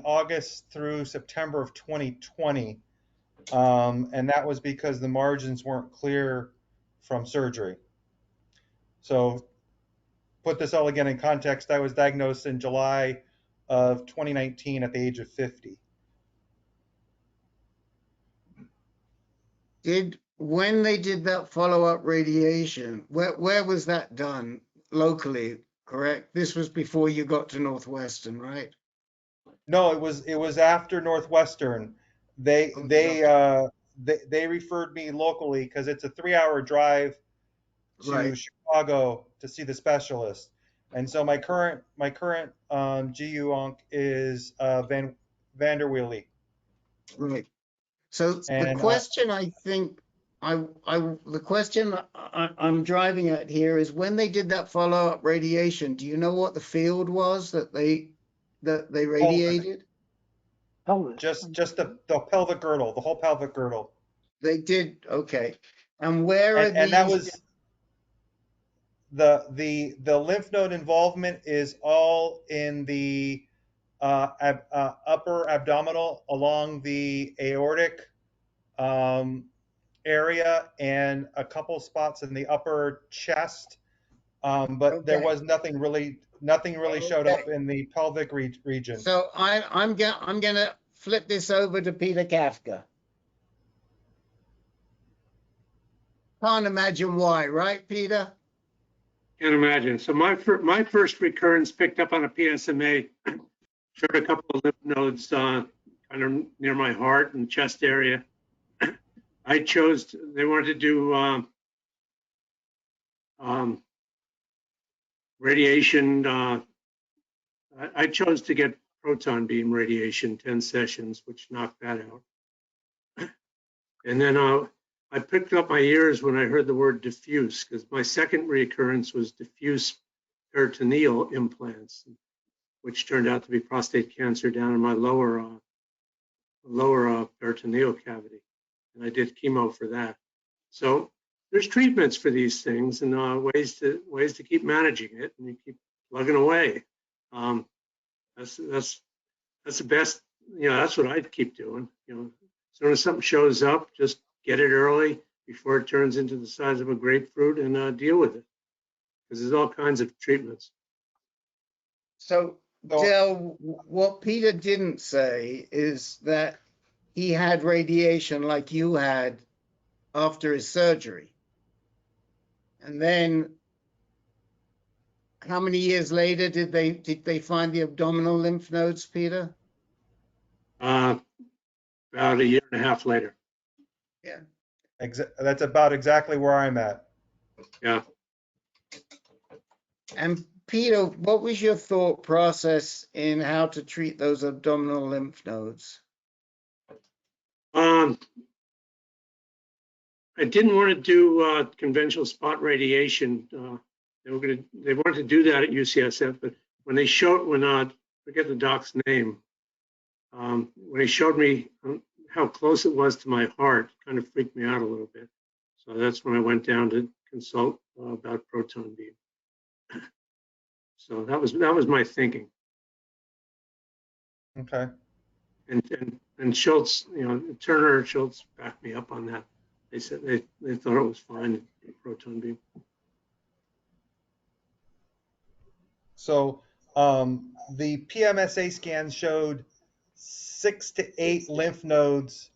August through September of 2020, and that was because the margins weren't clear from surgery. So, put this all again in context. I was diagnosed in July of 2019 at the age of 50. When they did that follow-up radiation, where was that done? Locally, correct? This was before you got to Northwestern, right? No, it was after Northwestern. They referred me locally because it's a 3-hour drive to Right. Chicago to see the specialist. And so my current GU onc is Vanderweely. Right. So the And question I think the question I'm driving at here is when they did that follow-up radiation, do you know what the field was that they radiated? Pelvis. just the pelvic girdle, the whole pelvic girdle. They did, okay. And where are And that these? was the lymph node involvement is all in the upper abdominal along the aortic area and a couple spots in the upper chest, but there Okay. was nothing really showed up in the pelvic region. So I'm gonna flip this over to Peter Kafka. Can't imagine why, right, Peter? Can't imagine. So my first recurrence picked up on a PSMA, showed a couple of lymph nodes kind of near my heart and chest area. They wanted to do radiation. I chose to get proton beam radiation, 10 sessions, which knocked that out. And then I picked up my ears when I heard the word diffuse, because my second recurrence was diffuse peritoneal implants, which turned out to be prostate cancer down in my lower peritoneal cavity. And I did chemo for that. So there's treatments for these things and ways to keep managing it, and you keep plugging away. That's the best. That's what I'd keep doing. As soon as something shows up, just get it early before it turns into the size of a grapefruit and deal with it. Because there's all kinds of treatments. So, Del, what Peter didn't say is that he had radiation like you had after his surgery. And then how many years later did they find the abdominal lymph nodes, Peter? About a year and a half later. Yeah. That's about exactly where I'm at. Yeah. And Peter, what was your thought process in how to treat those abdominal lymph nodes? I didn't want to do conventional spot radiation. They wanted to do that at UCSF, but when they showed, forget the doc's name, when he showed me how close it was to my heart, it kind of freaked me out a little bit. So that's when I went down to consult about proton beam. So that was my thinking. Okay. And Schultz, Turner and Schultz backed me up on that. They said they thought it was fine, proton beam. So the PSMA scan showed 6 to 8 lymph nodes,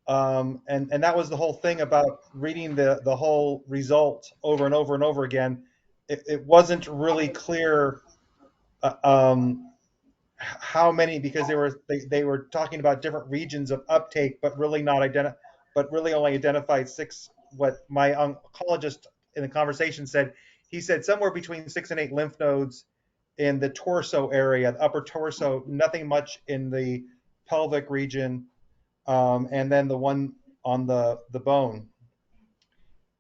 and that was the whole thing about reading the whole result over and over and over again. It wasn't really clear how many, because they were talking about different regions of uptake, but really only identified 6. What my oncologist in the conversation said, he said somewhere between 6 and 8 lymph nodes in the torso area, the upper torso, nothing much in the pelvic region, and then the one on the bone.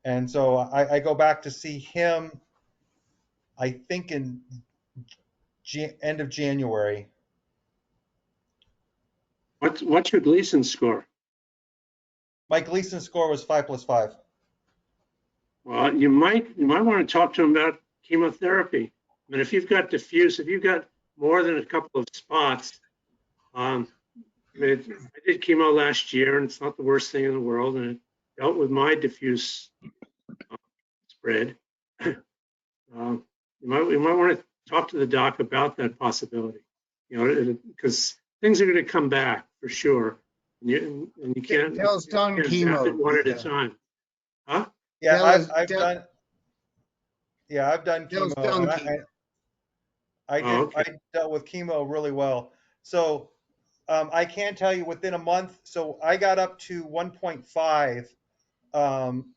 And so I go back to see him, I think in end of January. What's your Gleason score? My Gleason score was 5+5. Well, you might want to talk to him about chemotherapy. I mean, if you've got diffuse, if you've got more than a couple of spots, I did chemo last year, and it's not the worst thing in the world, and it dealt with my diffuse spread. You might want to talk to the doc about that possibility, because things are going to come back for sure, and you can't. Dell's done chemo one at a time, huh? Yeah, I've done. Yeah, I've done Dell's chemo. done And chemo. I dealt with chemo really well. So I can tell you within a month. So I got up to 1.5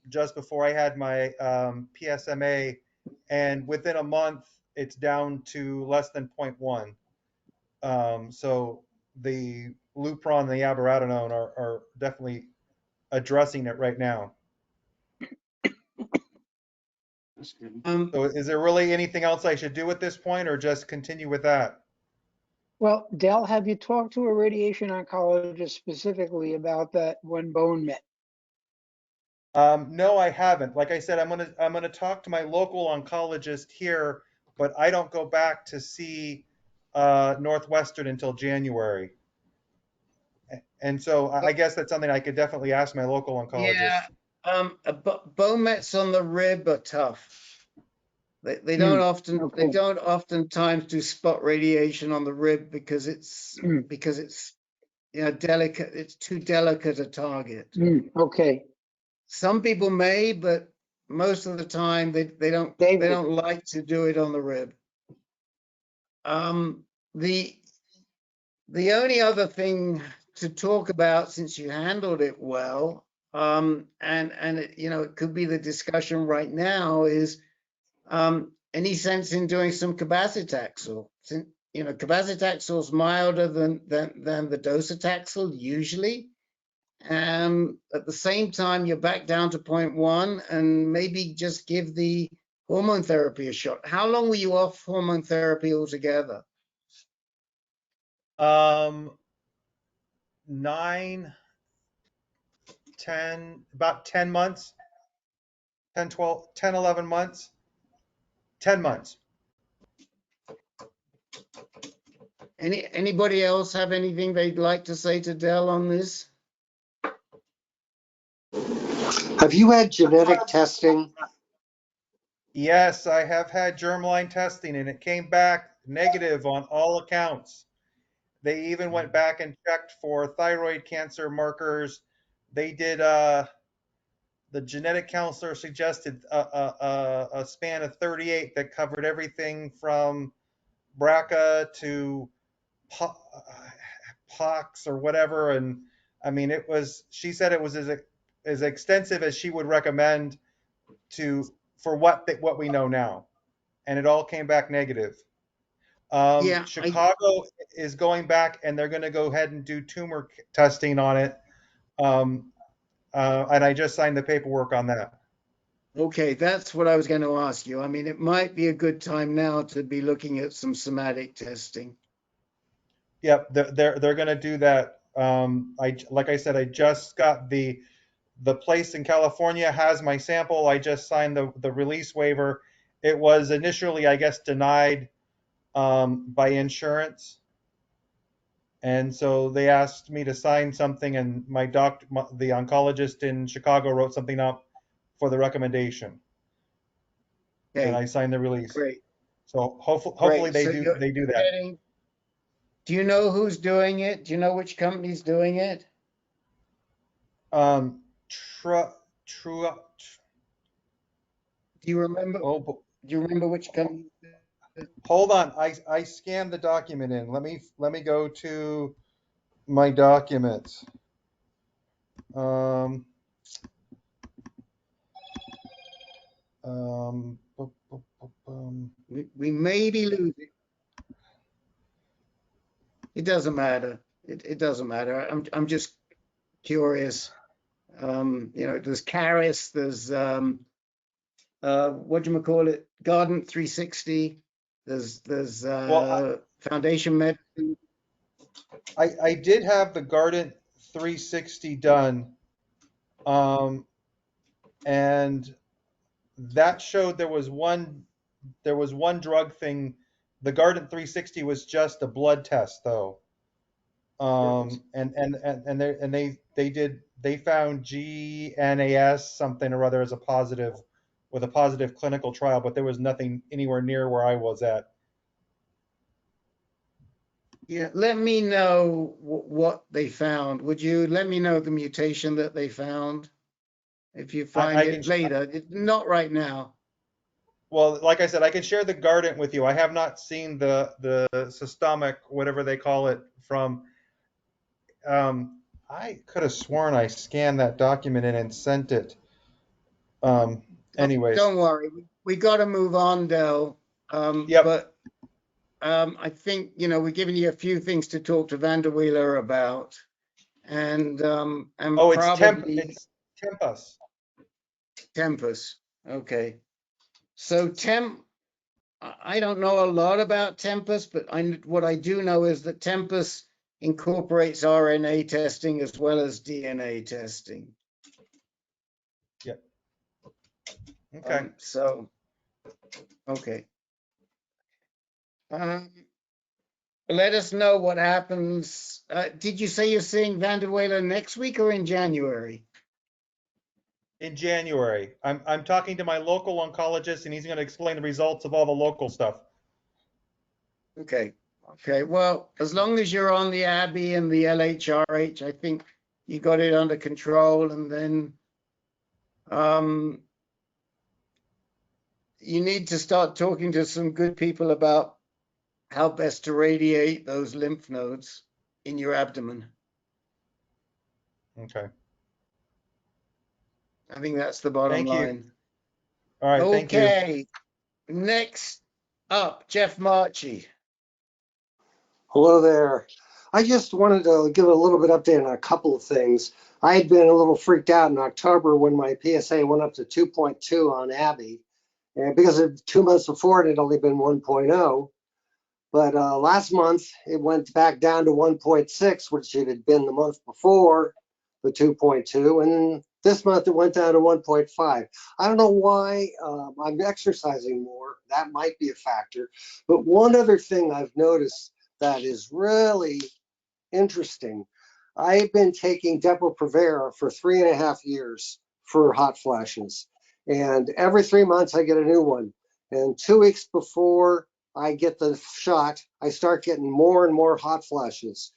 just before I had my PSMA, and within a month it's down to less than 0.1. So the Lupron and the abiraterone are definitely addressing it right now. So is there really anything else I should do at this point, or just continue with that? Well, Dell, have you talked to a radiation oncologist specifically about that one bone met? No, I haven't. Like I said, I'm gonna talk to my local oncologist here, but I don't go back to see Northwestern until January. And so I guess that's something I could definitely ask my local oncologist. Yeah, bone mets on the rib are tough. They don't oftentimes do spot radiation on the rib because it's delicate. It's too delicate a target. Okay. Some people may, but most of the time they don't like to do it on the rib. The only other thing to talk about, since you handled it well, and it could be the discussion right now, is any sense in doing some cabazitaxel? Cabazitaxel is milder than the docetaxel usually. At the same time, you're back down to 0.1, and maybe just give the hormone therapy a shot. How long were you off hormone therapy altogether? 9, 10, about 10 months, 10, 12, 10, 11 months, 10 months. Anybody else have anything they'd like to say to Dell on this? Have you had genetic testing? Yes, I have had germline testing, and it came back negative on all accounts. They even went back and checked for thyroid cancer markers. They did, the genetic counselor suggested a span of 38 that covered everything from BRCA to pox or whatever. And I mean, she said it was as extensive as she would recommend for what we know now. and it all came back negative. Yeah, Chicago is going back, and they're going to go ahead and do tumor testing on it. And I just signed the paperwork on that. Okay, that's what I was going to ask you. I mean, it might be a good time now to be looking at some somatic testing. Yep, they're going to do that. Like I said, I just got the place in California has my sample. I just signed the release waiver. It was initially, I guess, denied by insurance, and so they asked me to sign something, and the oncologist in Chicago, wrote something up for the recommendation, and I signed the release. Great. So hopefully they So do that. Do you know who's doing it? Do you know which company's doing it? Do you remember? Do you remember which company? Hold on, I scanned the document in. Let me go to my documents. We may be losing. It doesn't matter. It doesn't matter. I'm just curious. You know, there's Caris, there's what do you call it? Garden 360. There's Foundation Medicine. I did have the Guardant 360 done, and that showed there was one drug thing. The Guardant 360 was just a blood test, though. And they found GNAS something or other as a positive, with a positive clinical trial, but there was nothing anywhere near where I was at. Yeah, let me know what they found. Would you let me know the mutation that they found? If you find it later, not right now. Well, like I said, I can share the Guardant with you. I have not seen the systemic, whatever they call it, from. I could have sworn I scanned that document in and sent it. Anyways. Don't worry. We got to move on, Del. Yep. But I think, you know, we're giving you a few things to talk to Vanderwheeler about. And probably it's Tempus. Tempus. Okay. So I don't know a lot about Tempus, but what I do know is that Tempus incorporates RNA testing as well as DNA testing. Yep. Okay. Okay. Let us know what happens. Did you say you're seeing Vanderweiler next week or in January? In January. I'm talking to my local oncologist, and he's going to explain the results of all the local stuff. Okay. Okay. Well, as long as you're on the ABI and the LHRH, I think you got it under control. And then you need to start talking to some good people about how best to radiate those lymph nodes in your abdomen. Okay. I think that's the bottom line. All right, thank you. Okay. Next up, Jeff Marchi. Hello there. I just wanted to give a little bit update on a couple of things. I had been a little freaked out in October when my PSA went up to 2.2 on ABI, and because of 2 months before it had only been 1.0. But last month it went back down to 1.6, which it had been the month before the 2.2, and this month it went down to 1.5. I don't know why. I'm exercising more. That might be a factor. But one other thing I've noticed that is really interesting. I've been taking Depo-Provera for 3.5 years for hot flashes. And every 3 months I get a new one. And 2 weeks before I get the shot, I start getting more and more hot flashes.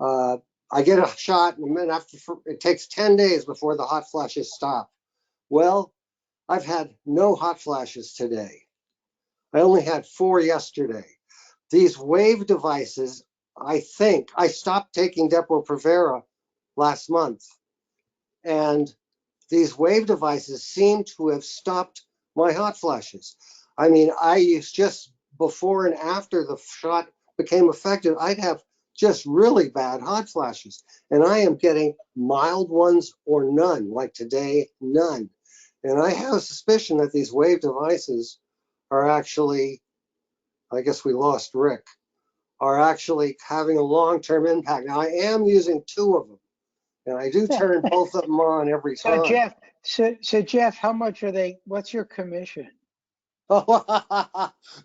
I get a shot, and then it takes 10 days before the hot flashes stop. Well, I've had no hot flashes today. I only had 4 yesterday. These wave devices, I think, I stopped taking Depo-Provera last month, and these wave devices seem to have stopped my hot flashes. I mean, I used just before and after the shot became effective, I'd have just really bad hot flashes. And I am getting mild ones or none, like today, none. And I have a suspicion that these wave devices are actually, I guess we lost Rick, are actually having a long-term impact. Now, I am using 2 of them, and I do turn both of them on every So time. Jeff, so Jeff, how much are they? What's your commission?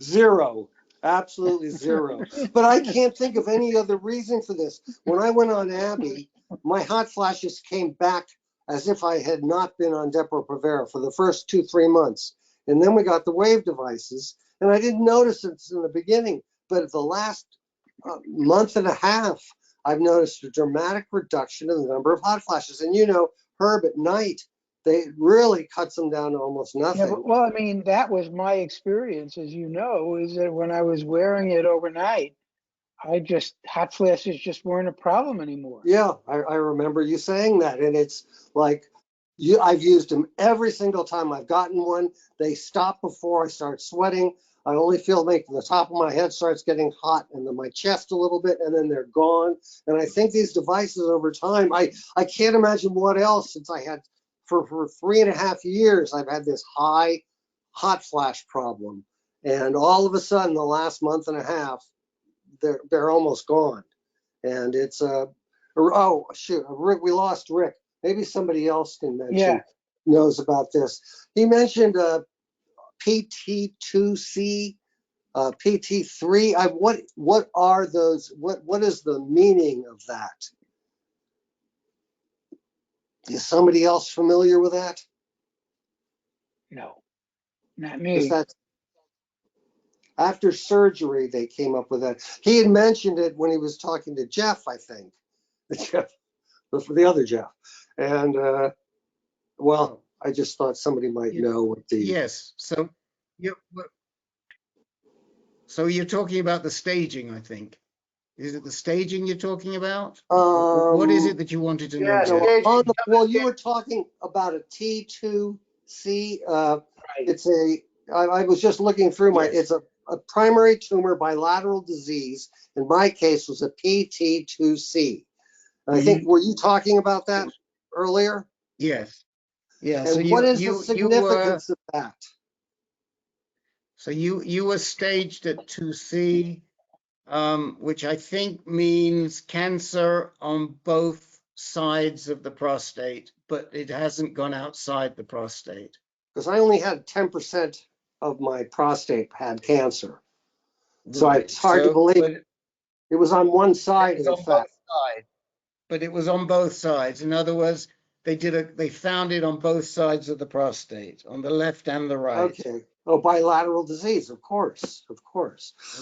0, absolutely 0. But I can't think of any other reason for this. When I went on Abby, my hot flashes came back as if I had not been on Depo-Provera for the first 2-3 months. And then we got the wave devices, and I didn't notice it in the beginning, but at the last month and a half, I've noticed a dramatic reduction in the number of hot flashes. And you know, Herb, at night, they really cuts them down to almost nothing. Yeah, well, I mean, that was my experience, as you know, is that when I was wearing it overnight, hot flashes just weren't a problem anymore. Yeah, I remember you saying that. And it's like, I've used them every single time I've gotten one. They stop before I start sweating. I only feel like the top of my head starts getting hot and then my chest a little bit, and then they're gone. And I think these devices over time, I can't imagine what else, since I had for 3.5 years, I've had this high hot flash problem. And all of a sudden, the last month and a half, they're almost gone. And it's oh shoot, Rick, we lost Rick. Maybe somebody else can mention, knows about this. He mentioned PT2C, PT3. What are those? What is the meaning of that? Is somebody else familiar with that? No, not me. That's after surgery they came up with that. He had mentioned it when he was talking to Jeff, I think. Jeff, the other Jeff. And well, I just thought somebody might know what the. Yes. So you're talking about the staging, I think. Is it the staging you're talking about? What is it that you wanted to know, Jeff? Well, you were talking about a T2C. It's I was just looking through it's a primary tumor bilateral disease. In my case, was a PT2C. I think, were you talking about that earlier? Yes. Yeah. And so what is the significance of that? So you were staged at 2C, which I think means cancer on both sides of the prostate, but it hasn't gone outside the prostate. Because I only had 10% of my prostate had cancer. So it's hard to believe it was on one side, in fact. But it was on both sides. In other words, they found it on both sides of the prostate, on the left and the right. Okay. Oh, bilateral disease, of course.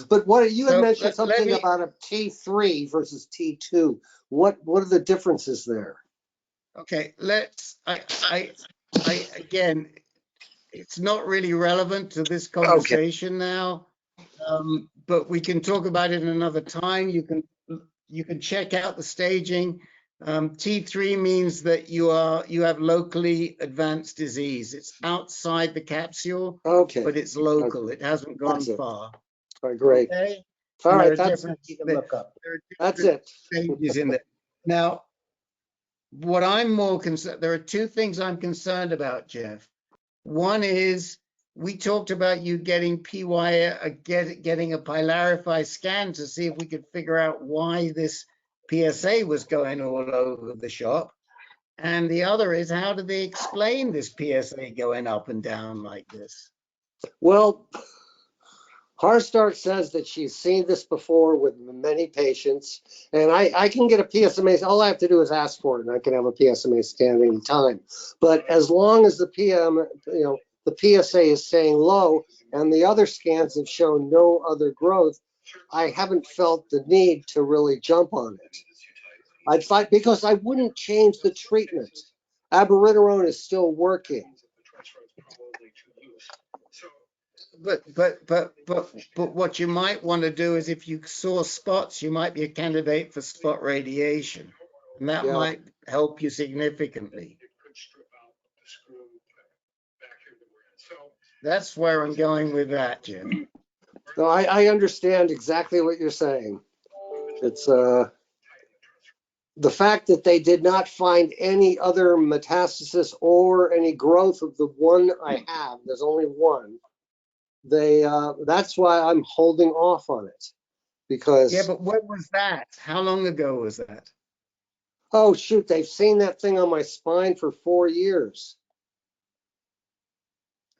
But what you had mentioned something about a T3 versus T2. What are the differences there? Okay, again, it's not really relevant to this conversation now, but we can talk about it another time. You can check out the staging. T3 means that you have locally advanced disease. It's outside the capsule, but it's local. It hasn't gone far. All right, great. Okay? All right, that's it. Stages in there. Now, what I'm more concerned, there are 2 things I'm concerned about, Jeff. One is we talked about you getting getting a Pylarify scan to see if we could figure out why this PSA was going all over the shop. And the other is, how do they explain this PSA going up and down like this? Well, Harstart says that she's seen this before with many patients, and I can get a PSMA. All I have to do is ask for it, and I can have a PSMA scan anytime. But as long as the the PSA is staying low, and the other scans have shown no other growth, I haven't felt the need to really jump on it. I'd fight because I wouldn't change the treatment. Abiraterone is still working. But what you might want to do is, if you saw spots, you might be a candidate for spot radiation, and that might help you significantly. That's where I'm going with that, Jim. No, I understand exactly what you're saying. It's the fact that they did not find any other metastasis or any growth of the one I have. There's only one. That's why I'm holding off on it, because Yeah, but when was that? How long ago was that? oh shoot, they've seen that thing on my spine for 4 years.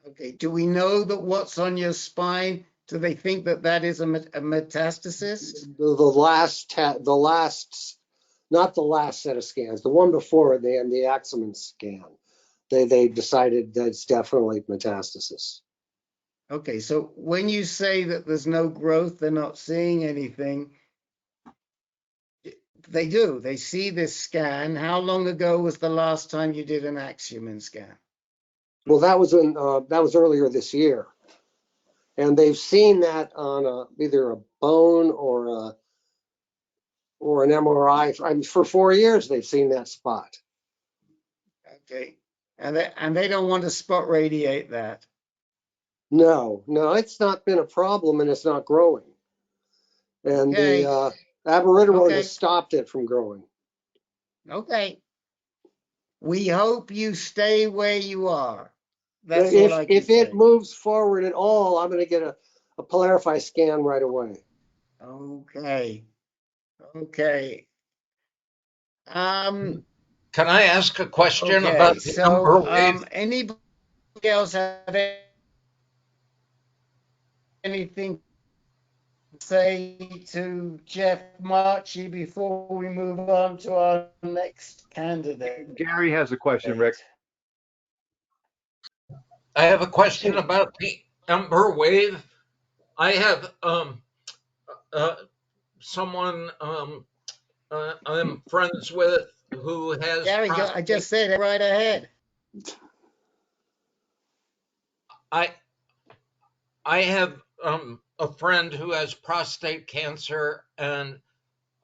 Okay, do we know that what's on your spine? Do they think that that is a metastasis? The last, not the last set of scans, the one before it, the Axelman scan, they decided that it's definitely metastasis. Okay, so when you say that there's no growth, they're not seeing anything. They do. They see this scan. How long ago was the last time you did an Axelman scan? Well, that was earlier this year, and they've seen that on either a bone or an MRI. I mean, for 4 years they've seen that spot. Okay, and they don't want to spot radiate that. No, it's not been a problem, and it's not growing. And Okay. the abiraterone Okay. has stopped it from growing. Okay. We hope you stay where you are. That's all I can If say. it moves forward at all, I'm going to get a Pylarify scan right away. Okay. Okay. Can I ask a question Okay, about the so wave? anybody else have anything to say to Jeff Marchi before we move on to our next candidate? Gary has a question, Rick. I have a question about the Ember wave. I have someone I'm friends with who has Gary, I just said it right ahead. I have a friend who has prostate cancer and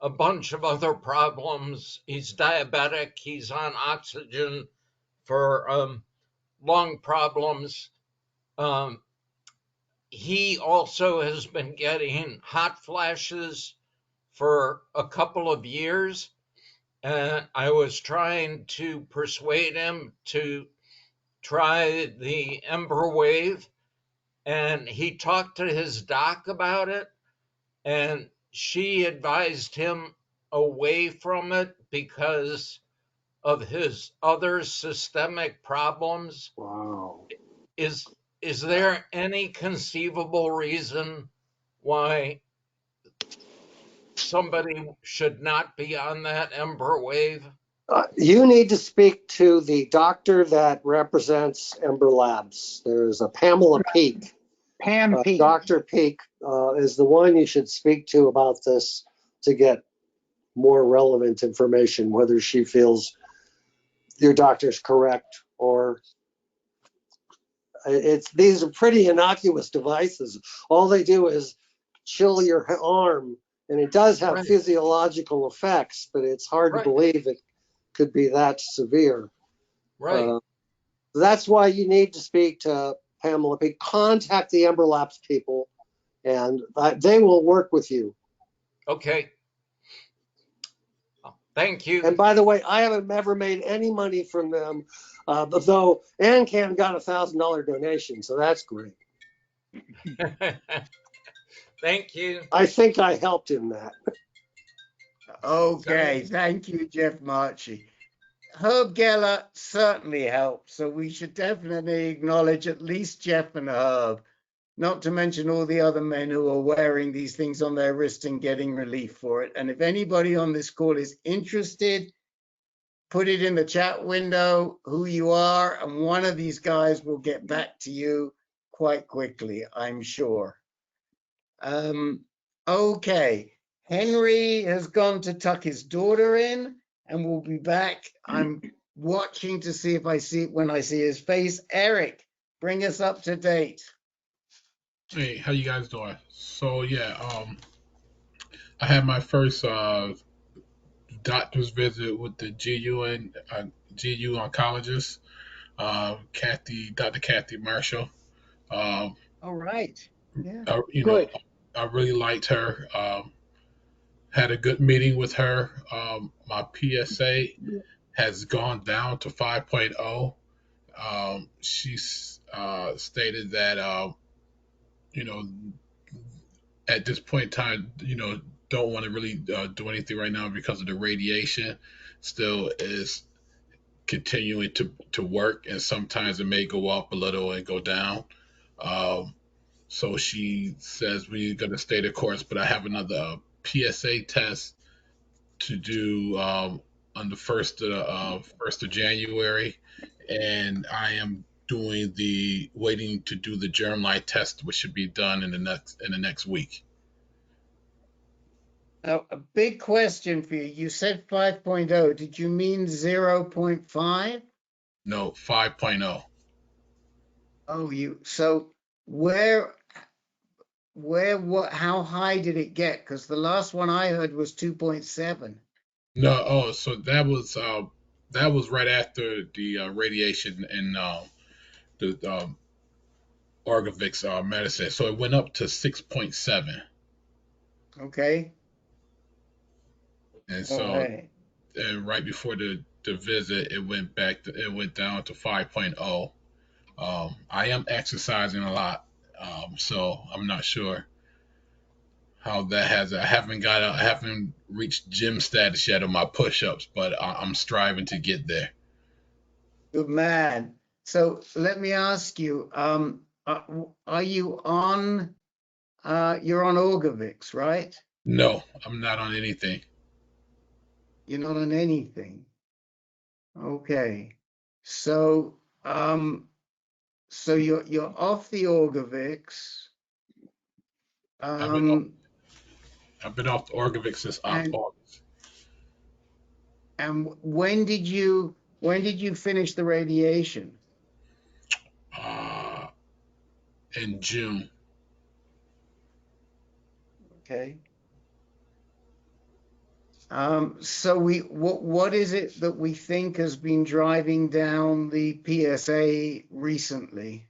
a bunch of other problems. He's diabetic. He's on oxygen for lung problems. He also has been getting hot flashes for a couple of years. And I was trying to persuade him to try the Ember wave. And he talked to his doc about it. And she advised him away from it because of his other systemic problems. Wow. Is there any conceivable reason why somebody should not be on that Ember wave? You need to speak to the doctor that represents Ember Labs. There's a Pamela Peak. Pam Peak. Dr. Peak is the one you should speak to about this to get more relevant information, whether she feels your doctor's correct or these are pretty innocuous devices. All they do is chill your arm, and it does have physiological effects, but it's hard to believe it could be that severe. Right. That's why you need to speak to Pamela Peak. Contact the Ember Labs people, and they will work with you. Okay. Thank you. And by the way, I haven't ever made any money from them, though AnCan got $1,000 donation, so that's great. Thank you. I think I helped in that. Okay, thank you, Jeff Marchi. Herb Geller certainly helped, so we should definitely acknowledge at least Jeff and Herb, not to mention all the other men who are wearing these things on their wrist and getting relief for it. And if anybody on this call is interested, put it in the chat window who you are, and one of these guys will get back to you quite quickly, I'm sure. Okay, Henry has gone to tuck his daughter in, and we'll be back. I'm watching to see if I see when I see his face. Eric, bring us up to date. Hey, how you guys doing? So yeah, I had my first doctor's visit with the GU oncologist, Dr. Kathy Marshall. All right. Yeah. You know, Good. I really liked her. Had a good meeting with her. My PSA has gone down to 5.0. She's stated that, you know, at this point in time, don't want to really do anything right now because of the radiation. Still is continuing to work, and sometimes it may go up a little and go down. Um, so she says we're going to stay the course, but I have another PSA test to do on the first of January, and I am waiting to do the germline test, which should be done in the next week. Now, a big question for you. You said 5.0. Did you mean 0.5? No, 5.0. Oh, so what, how high did it get? Because the last one I heard was 2.7. No, so that was right after the radiation and the Orgovix medicine. So it went up to 6.7, Okay. and All so right. and right before the visit, it went down to 5.0. I am exercising a lot, so I'm not sure how that has. I haven't reached gym status yet on my push-ups, but I'm striving to get there. Good man. So let me ask you, are you on, you're on Orgovix, right? No, I'm not on anything. You're not on anything. Okay. So, so you're off the Orgovix. I've been off the Orgovix since August. And when did you finish the radiation? In June. Okay. So what is it that we think has been driving down the PSA recently?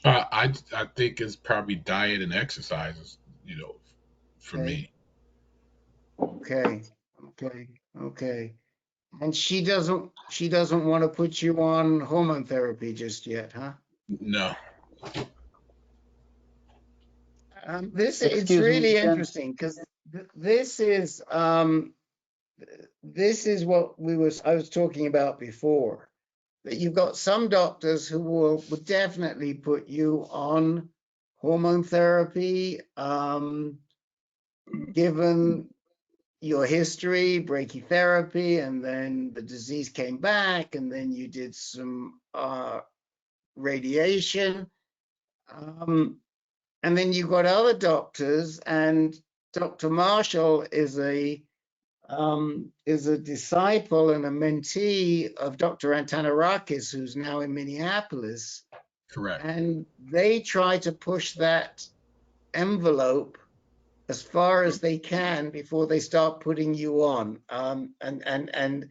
I think it's probably diet and exercises, for me. Okay. And she doesn't want to put you on hormone therapy just yet, huh? No. It's Excuse me, really Jen. interesting because this is what I was talking about before. That you've got some doctors who would definitely put you on hormone therapy, given your history, brachytherapy, and then the disease came back, and then you did some radiation. And then you've got other doctors, and Dr. Marshall is a disciple and a mentee of Dr. Antanarakis, who's now in Minneapolis. Correct. And they try to push that envelope as far as they can before they start putting you on. And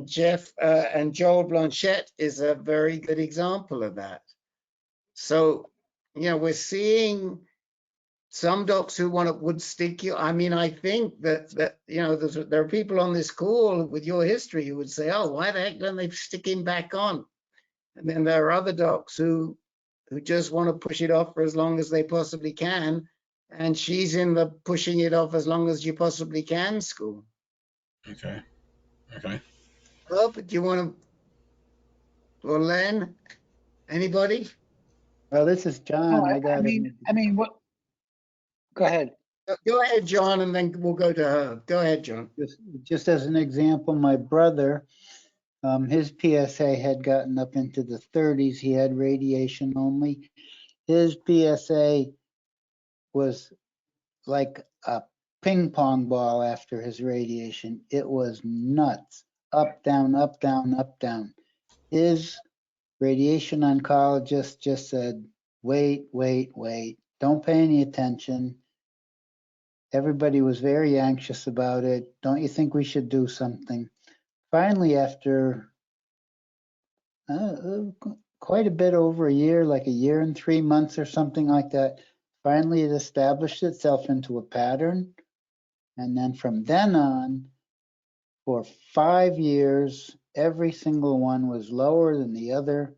Jeff and Joel Blanchette is a very good example of that. So, we're seeing some docs who would stick you. I mean, I think that there are people on this call with your history who would say, "Oh, why the heck don't they stick him back on?" And then there are other docs who just want to push it off for as long as they possibly can. And she's in the pushing it off as long as you possibly can school. Okay. Well, but do you want to, or Len? Anybody? Well, this is John. No, I mean, what? Go ahead. Go ahead, John, and then we'll go to her. Go ahead, John. Just as an example, my brother, his PSA had gotten up into the 30s. He had radiation only. His PSA was like a ping pong ball after his radiation. It was nuts. Up, down, up, down, up, down. His radiation oncologist just said, wait. Don't pay any attention. Everybody was very anxious about it. Don't you think we should do something? Finally, after quite a bit over a year, like a year and 3 months or something like that. Finally, it established itself into a pattern. And then from then on, for 5 years, every single one was lower than the other.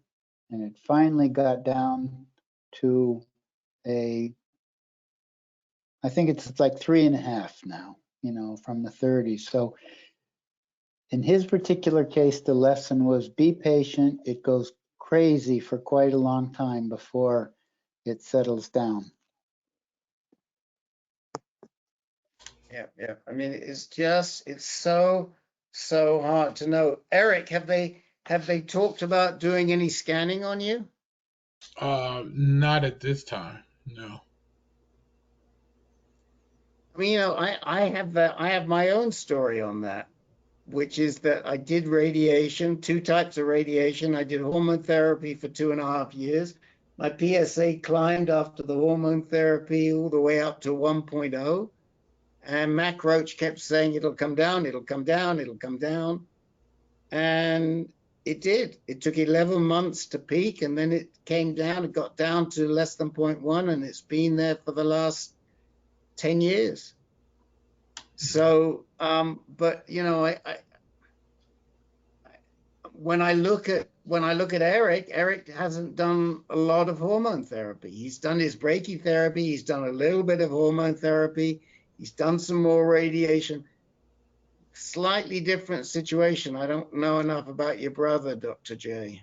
And it finally got down to I think it's like 3.5 now, from the 30s. So in his particular case, the lesson was be patient. It goes crazy for quite a long time before it settles down. Yeah, yeah. I mean, it's so hard to know. Eric, have they talked about doing any scanning on you? Not at this time, no. I mean, I have my own story on that, which is that I did radiation, 2 types of radiation. I did hormone therapy for 2.5 years. My PSA climbed after the hormone therapy all the way up to 1.0. And Mac Roach kept saying, it'll come down, it'll come down, it'll come down. And it did. It took 11 months to peak, and then it came down. It got down to less than 0.1, and it's been there for the last 10 years. So, but when I look at Eric hasn't done a lot of hormone therapy. He's done his brachytherapy. He's done a little bit of hormone therapy. He's done some more radiation. Slightly different situation. I don't know enough about your brother, Dr. J.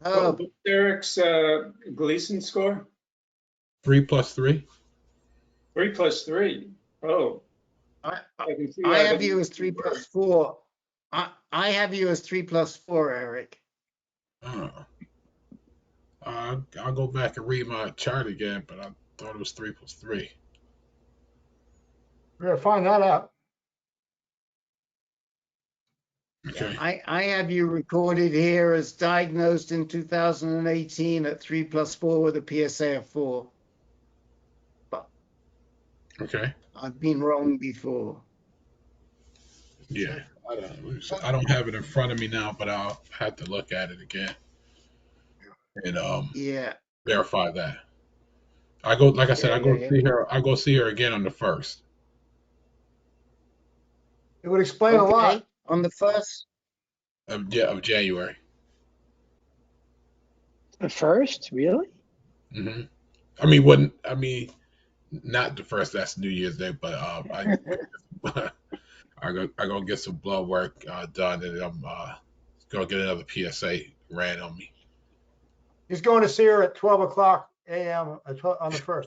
What's Eric's Gleason score? 3 + 3. 3 + 3. Oh. I have you as 3 + 4. I have you as 3 + 4, Eric. I'll go back and read my chart again, but I thought it was 3 + 3. We're gonna find that out. Okay. I have you recorded here as diagnosed in 2018 at 3 + 4 with a PSA of 4. But Okay. I've been wrong before. Yeah. I don't have it in front of me now, but I'll have to look at it again and yeah, verify that. I go, like I said, Yeah. see her. I go see her again on the 1st. It would explain a lot. On the 1st? Of January. The 1st, really? Mm-hmm. I mean, not the 1st. That's New Year's Day, but I go get some blood work done, and I'm gonna get another PSA ran on me. He's going to see her at 12 o'clock a.m. on the 1st.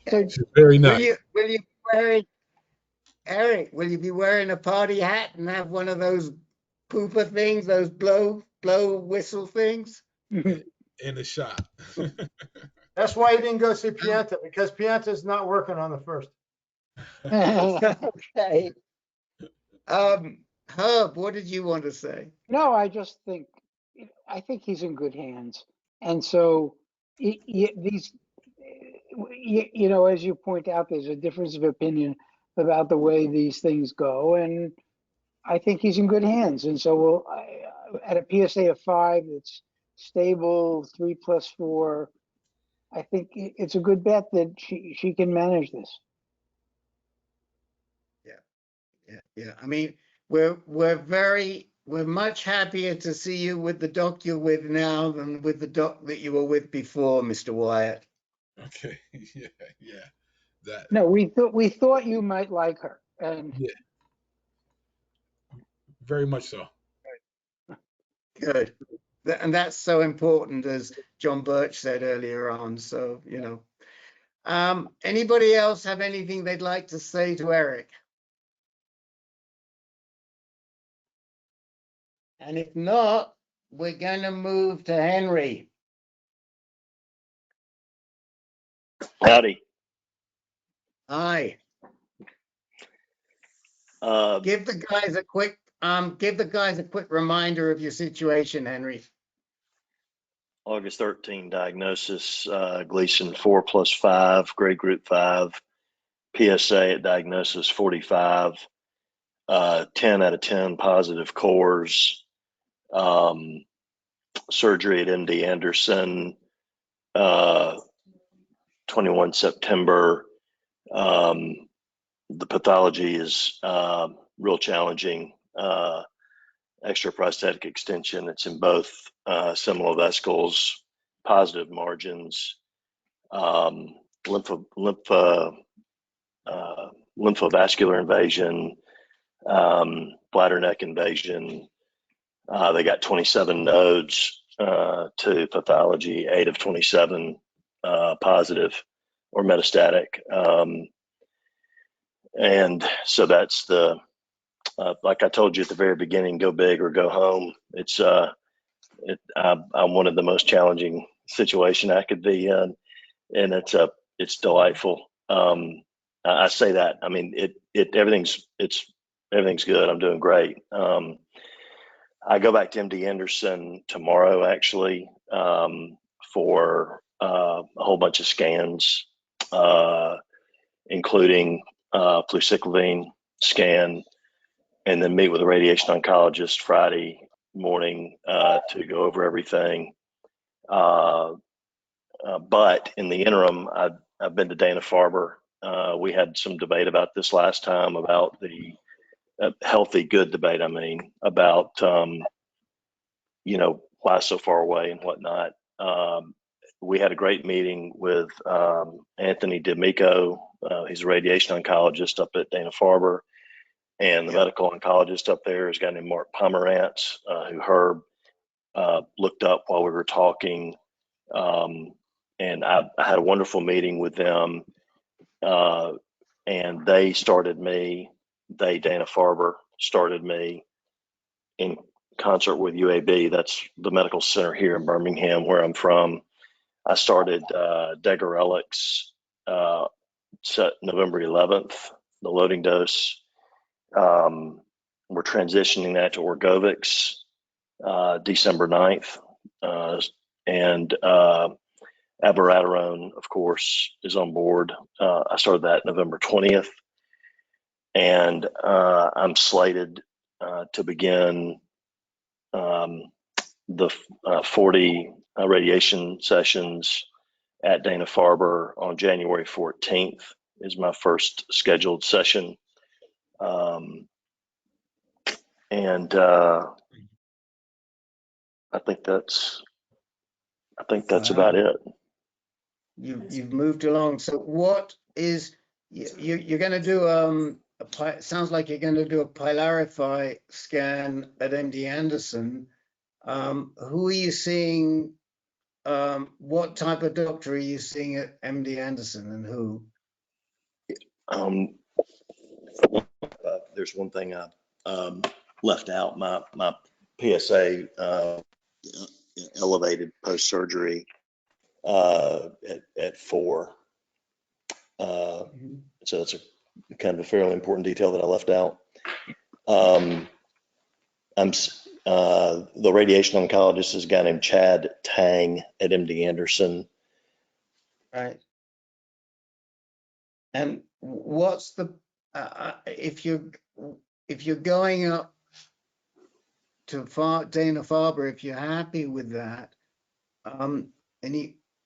She's very nice. Will you wear Eric, will you be wearing a party hat and have one of those pooper things, those blow whistle things? In the shop. That's why he didn't go see Pianta, because Pianta's not working on the 1st. Okay. Herb, what did you want to say? No, I think he's in good hands. And so these, as you point out, there's a difference of opinion about the way these things go. And I think he's in good hands. And so at a PSA of 5, it's stable, 3 + 4. I think it's a good bet that she can manage this. Yeah. I mean, we're much happier to see you with the doc you're with now than with the doc that you were with before, Mr. Wyatt. Okay. Yeah. That. No, we thought you might like her, and yeah, very much so. Good. And that's so important, as John Birch said earlier on. So, anybody else have anything they'd like to say to Eric? And if not, we're going to move to Henry. Howdy. Hi. Give the guys a quick reminder of your situation, Henry. August 13 diagnosis, Gleason 4 + 5, grade group 5, PSA at diagnosis 45. 10 out of 10 positive cores. Surgery at MD Anderson, 21 September. The pathology is real challenging. Extraprostatic extension. It's in both seminal vesicles, positive margins, lymphovascular invasion, bladder neck invasion. They got 27 nodes to pathology, 8 of 27 positive or metastatic. And so that's the, like I told you at the very beginning, go big or go home. It's I wanted the most challenging situation I could be in, and it's delightful. I say that. I mean, everything's good. I'm doing great. I go back to MD Anderson tomorrow, actually, for a whole bunch of scans, including fluciclovine scan, and then meet with a radiation oncologist Friday morning to go over everything. But in the interim, I've been to Dana-Farber. We had some debate about this last time, about the healthy, good debate, I mean, about, why so far away and whatnot. We had a great meeting with Anthony D'Amico. He's a radiation oncologist up at Dana-Farber. And the medical oncologist up there is a guy named Mark Pomerantz, who Herb looked up while we were talking. And I had a wonderful meeting with them. And they started me, Dana-Farber started me in concert with UAB. That's the medical center here in Birmingham, where I'm from. I started Degarelix November 11th, the loading dose. We're transitioning that to Orgovix December 9th. And abiraterone, of course, is on board. I started that November 20th. And I'm slated to begin the 40 radiation sessions at Dana-Farber on January 14th is my first scheduled session. And I think that's about it. You've moved along. So what is you're going to do? Sounds like you're going to do a Pylarify scan at MD Anderson. Who are you seeing? What type of doctor are you seeing at MD Anderson, and who? There's one thing I left out. My PSA elevated post surgery at 4. So that's a kind of a fairly important detail that I left out. The radiation oncologist is a guy named Chad Tang at MD Anderson. Right. And what's the if you're going up to Dana-Farber, if you're happy with that,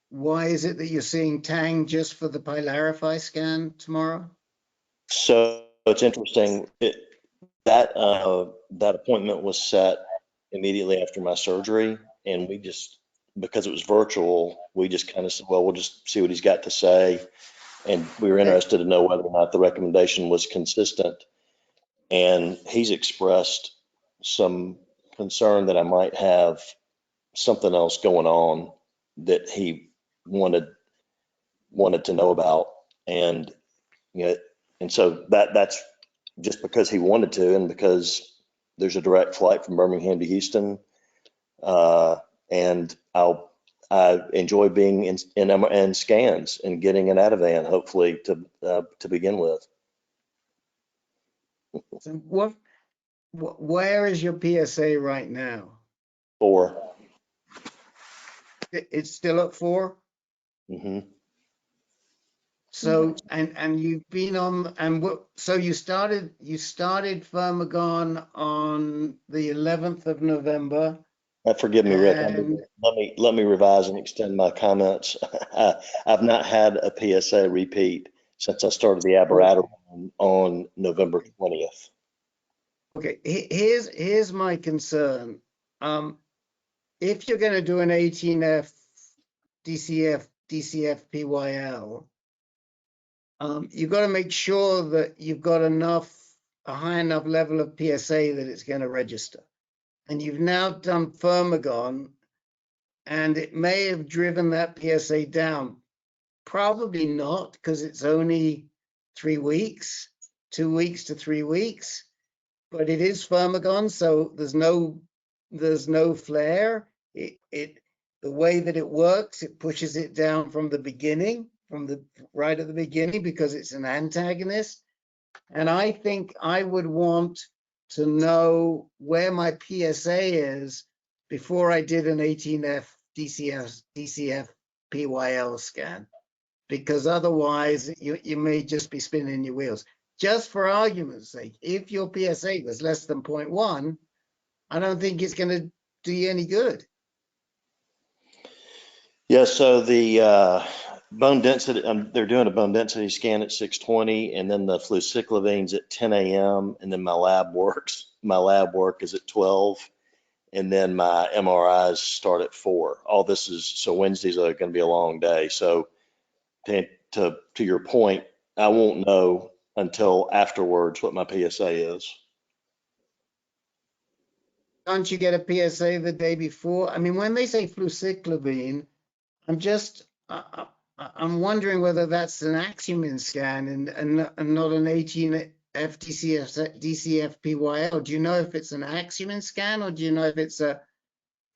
why is it that you're seeing Tang just for the Pylarify scan tomorrow? So it's interesting. That appointment was set immediately after my surgery, and we just, because it was virtual, we just kind of said, well, we'll just see what he's got to say. And we were interested to know whether or not the recommendation was consistent. And he's expressed some concern that I might have something else going on that he wanted to know about. And and so that's just because he wanted to, and because there's a direct flight from Birmingham to Houston. And I enjoy being in scans and getting an Ativan, hopefully, to begin with. So where is your PSA right now? 4. It's still at 4? Mm-hmm. So, and you've been on, and so you started Firmagon on the 11th of November. Forgive me, Rick. And Let me revise and extend my comments. I've not had a PSA repeat since I started the abiraterone on November 20th. okay, here's my concern. If you're going to do an 18F DCF PYL, you've got to make sure that you've got a high enough level of PSA that it's going to register. And you've now done Firmagon, and it may have driven that PSA down. Probably not, because it's only 3 weeks, 2 weeks to 3 weeks, but it is Firmagon, so there's no flare. The way that it works, it pushes it down from the beginning, right at the beginning, because it's an antagonist. And I think I would want to know where my PSA is before I did an 18F DCF PYL scan, because otherwise you may just be spinning your wheels. Just for argument's sake, if your PSA was less than 0.1, I don't think it's going to do you any good. Yeah, so the bone density, they're doing a bone density scan at 6:20, and then the fluciclovine's at 10 a.m., and then my lab work is at 12, and then my MRIs start at 4. All this is, so Wednesday's going to be a long day. So to your point, I won't know until afterwards what my PSA is. Can't you get a PSA the day before? I mean, when they say fluciclovine, I'm wondering whether that's an Axumin scan and not an 18F DCF PYL. Do you know if it's an Axumin scan, or do you know if it's a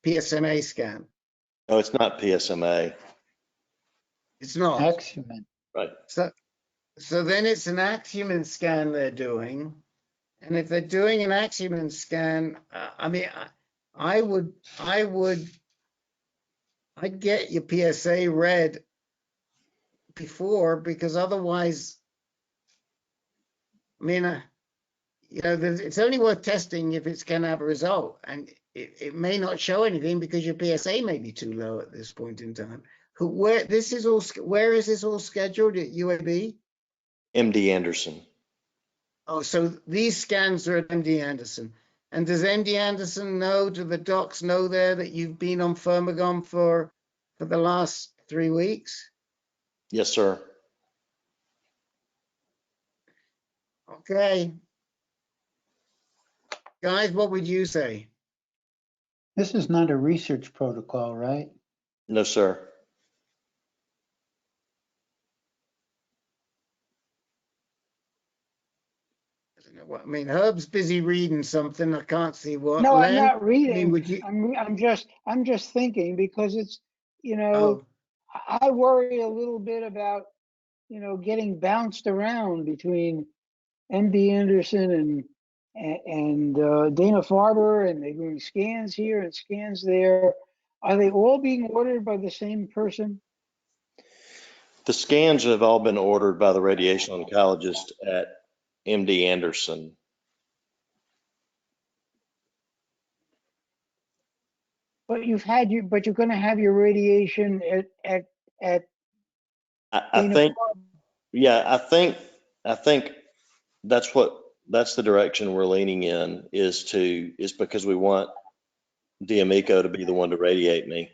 PSMA scan? No, it's not PSMA. It's not. Axumin. Right. So then it's an Axumin scan they're doing. And if they're doing an Axumin scan, I mean, I'd get your PSA read before, because otherwise, I mean, it's only worth testing if it's going to have a result, and it may not show anything because your PSA may be too low at this point in time. Where is this all scheduled at UAB? MD Anderson. Oh, so these scans are at MD Anderson. And does MD Anderson do the docs know there that you've been on Firmagon for the last 3 weeks? Yes, sir. Okay. Guys, what would you say? This is not a research protocol, right? No, sir. I mean, Herb's busy reading something. I can't see what. No, Len, I'm not reading. I mean, I'm just thinking, because it's, I worry a little bit about, getting bounced around between MD Anderson and Dana-Farber, and they're doing scans here and scans there. Are they all being ordered by the same person? The scans have all been ordered by the radiation oncologist at MD Anderson. But you're going to have your radiation at I think, yeah, I think that's the direction we're leaning in, is because we want D'Amico to be the one to radiate me.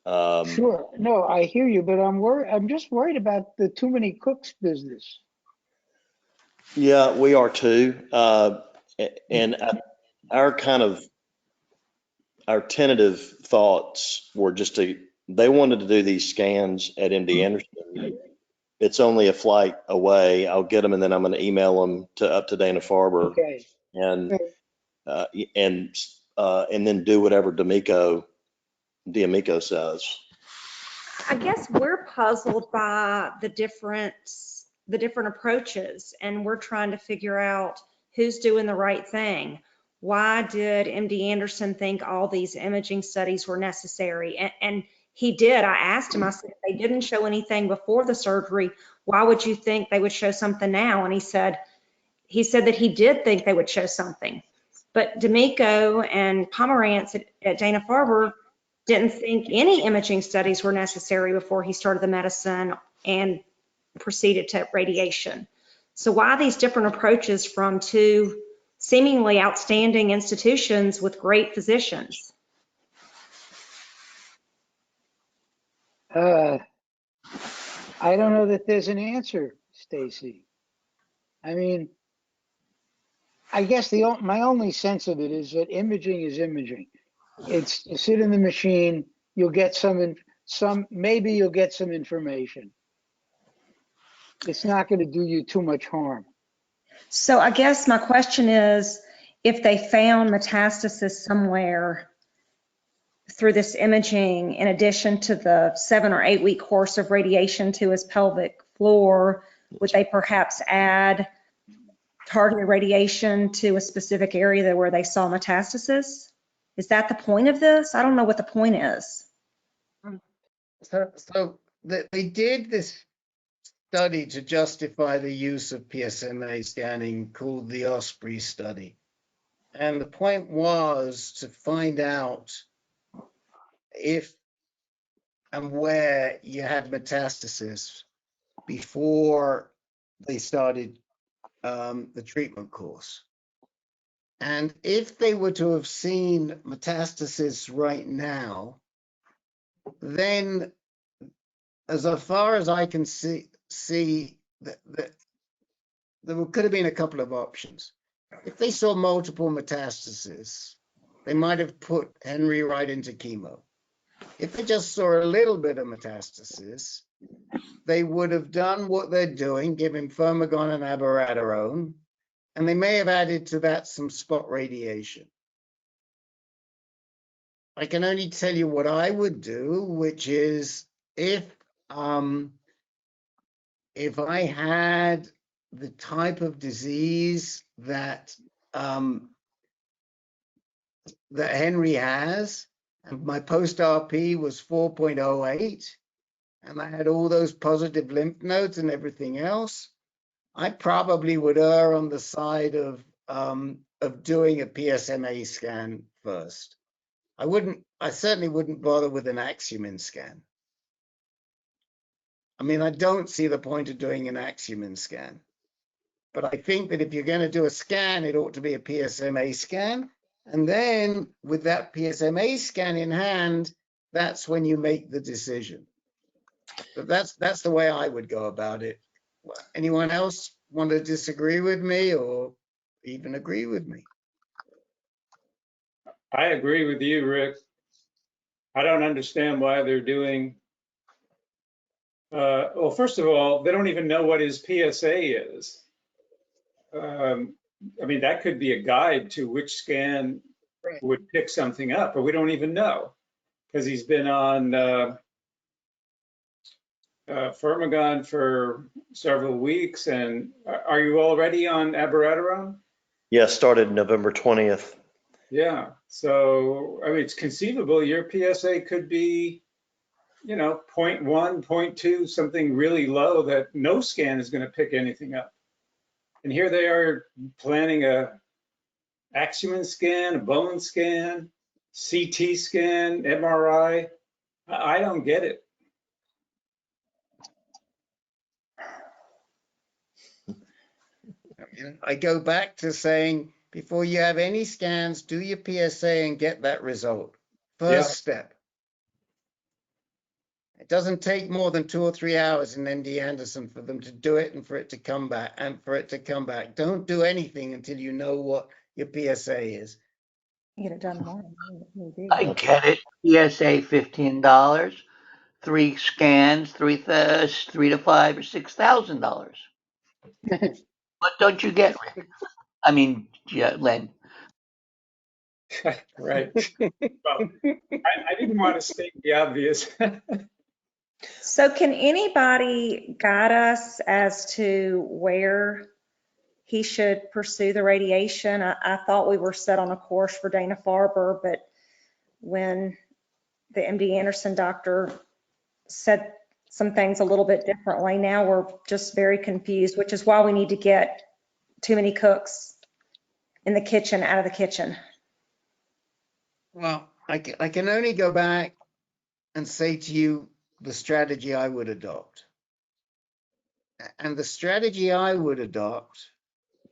Sure. No, I hear you, but I'm just worried about the too many cooks business. Yeah, we are too. And our tentative thoughts were they wanted to do these scans at MD Anderson. It's only a flight away. I'll get them, and then I'm going to email them up to Dana-Farber. Okay. And then do whatever D'Amico says. I guess we're puzzled by the different approaches, and we're trying to figure out who's doing the right thing. Why did MD Anderson think all these imaging studies were necessary? And he did. I asked him, I said, if they didn't show anything before the surgery, why would you think they would show something now? And he said that he did think they would show something. But D'Amico and Pomerantz at Dana-Farber didn't think any imaging studies were necessary before he started the medicine and proceeded to radiation. So why these different approaches from two seemingly outstanding institutions with great physicians? I don't know that there's an answer, Stacy. I mean, I guess my only sense of it is that imaging is imaging. It's you sit in the machine, you'll get maybe you'll get some information. It's not going to do you too much harm. So I guess my question is, if they found metastasis somewhere through this imaging, in addition to the 7 or 8 week course of radiation to his pelvic floor, would they perhaps add targeted radiation to a specific area where they saw metastasis? Is that the point of this? I don't know what the point is. So they did this study to justify the use of PSMA scanning called the Osprey study. And the point was to find out if and where you had metastasis before they started the treatment course. And if they were to have seen metastasis right now, then as far as I can see that there could have been a couple of options. If they saw multiple metastases, they might have put Henry right into chemo. If they just saw a little bit of metastasis, they would have done what they're doing, give him Firmagon and abiraterone, and they may have added to that some spot radiation. I can only tell you what I would do, which is if I had the type of disease that that Henry has, and my post-RP was 4.08, and I had all those positive lymph nodes and everything else, I probably would err on the side of doing a PSMA scan first. I certainly wouldn't bother with an Axumin scan. I mean, I don't see the point of doing an Axumin scan. But I think that if you're going to do a scan, it ought to be a PSMA scan. And then with that PSMA scan in hand, that's when you make the decision. But that's the way I would go about it. Anyone else want to disagree with me or even agree with me? I agree with you, Rick. I don't understand why they're doing, well, first of all, they don't even know what his PSA is. I mean, that could be a guide to which scan would pick something up, but we don't even know because he's been on Firmagon for several weeks. And are you already on abiraterone? Yeah, started November 20th. Yeah. So, I mean, it's conceivable your PSA could be, you know, 0.1, 0.2, something really low that no scan is going to pick anything up. And here they are planning a Axumin scan, a bone scan, CT scan, MRI. I don't get it. I go back to saying, before you have any scans, do your PSA and get that result. First step. It doesn't take more than 2 or 3 hours in MD Anderson for them to do it and for it to come back Don't do anything until you know what your PSA is. Get it done tomorrow. I get it. PSA $15, 3 scans, $3 to $5 or $6,000. What don't you get, Rick? I mean, Len. Right. Well, I didn't want to state the obvious. So can anybody guide us as to where he should pursue the radiation? I thought we were set on a course for Dana-Farber, but when the MD Anderson doctor said some things a little bit differently. Now we're just very confused, which is why we need to get too many cooks in the kitchen, out of the kitchen. Well, I can only go back and say to you the strategy I would adopt. And the strategy I would adopt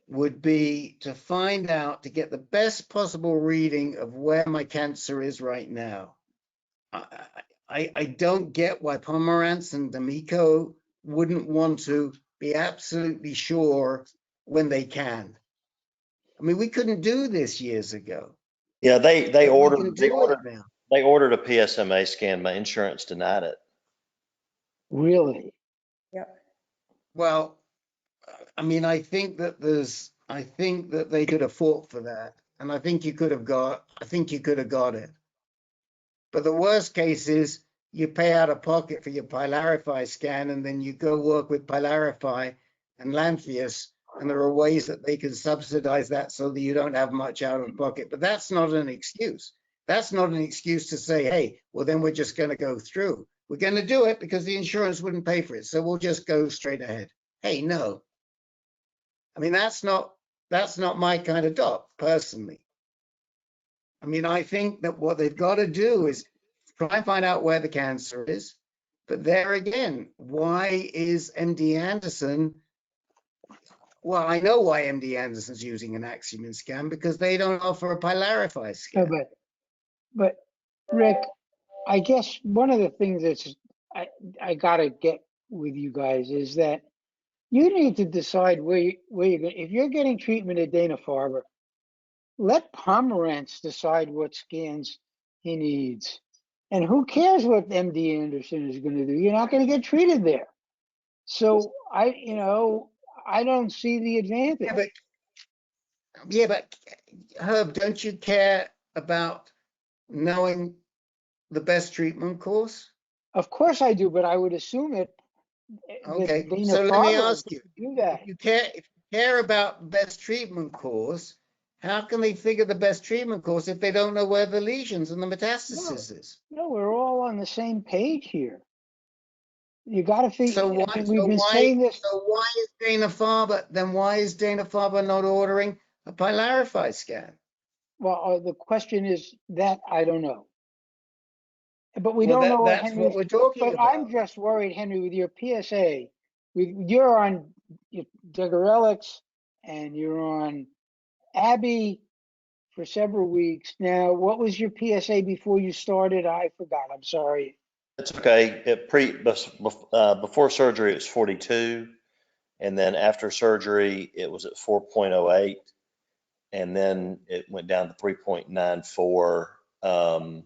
would be to find out, to get the best possible reading of where my cancer is right now. I don't get why Pomerantz and D'Amico wouldn't want to be absolutely sure when they can. I mean, we couldn't do this years ago. Yeah, they But we ordered can they do ordered it now. they ordered a PSMA scan. My insurance denied it. Really? Yep. Well, I mean, I think that they could have fought for that, and I think you could have got it. But the worst case is you pay out of pocket for your Pylarify scan, and then you go work with Pylarify and Lantheus, and there are ways that they can subsidize that so that you don't have much out of pocket. But that's not an excuse. That's not an excuse to say, hey, well, then we're just going to go through. We're going to do it because the insurance wouldn't pay for it, so we'll just go straight ahead. Hey, no. I mean, that's not my kind of doc, personally. I mean, I think that what they've got to do is try and find out where the cancer is. But there again, why is MD Anderson? Well, I know why MD Anderson's using an Axiom scan, because they don't offer a Pylarify scan. No, but Rick, I guess one of the things that's I gotta get with you guys is that you need to decide where you're going. If you're getting treatment at Dana-Farber, let Pomerantz decide what scans he needs. And who cares what MD Anderson is going to do? You're not going to get treated there. So I don't see the advantage. Yeah, but Herb, don't you care about knowing the best treatment course? Of course I do, but I would assume it. Okay, that so let me Dana-Farber ask you, do that. if you care about best treatment course, how can they figure the best treatment course if they don't know where the lesions and the metastasis is? No, we're all on the same page here. You got to figure. So why, I mean, we've been saying this. So why is Dana-Farber not ordering a Pylarify scan? Well, the question is that I don't know. But we Well, don't know what that's Henry's. what we're talking but about. I'm just worried, Henry, with your PSA. You're on Degarelix and you're on Abby for several weeks. Now, what was your PSA before you started? I forgot. I'm sorry. It's okay. Before surgery, it was 42. And then after surgery, it was at 4.08. And then it went down to 3.94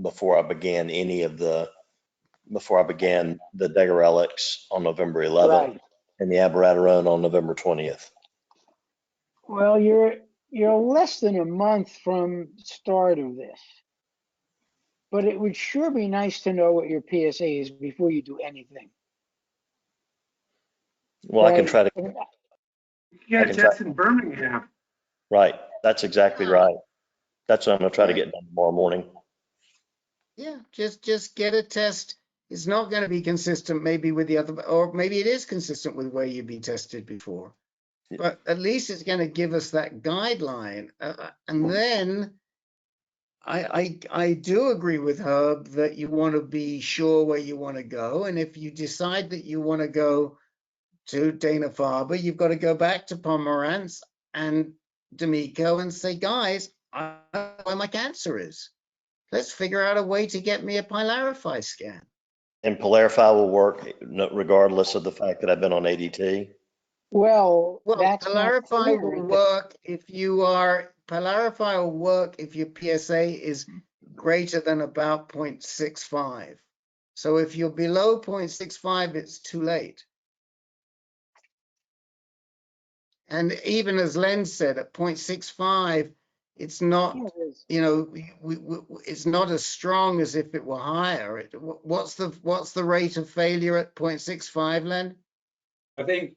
before I began the Degarelix on November 11th Right. and the abiraterone on November 20th. Well, you're less than a month from start of this. But it would sure be nice to know what your PSA is before you do anything. Well, I can try to. You got a test in Birmingham. Right. That's exactly right. That's what I'm going to try to get done tomorrow morning. Yeah, just get a test. It's not going to be consistent maybe with the other, or maybe it is consistent with where you've been tested before. But at least it's going to give us that guideline. And then I do agree with Herb that you want to be sure where you want to go. And if you decide that you want to go to Dana-Farber, you've got to go back to Pomerantz and D'Amico and say, guys, I know where my cancer is. Let's figure out a way to get me a Pylarify scan. And Pylarify will work regardless of the fact that I've been on ADT. Well, that's Pylarify will work if you are. Pylarify will work if your PSA is greater than about 0.65. So if you're below 0.65, it's too late. And even as Len said, at 0.65, it's not, it's not as strong as if it were higher. What's the rate of failure at 0.65, Len? I think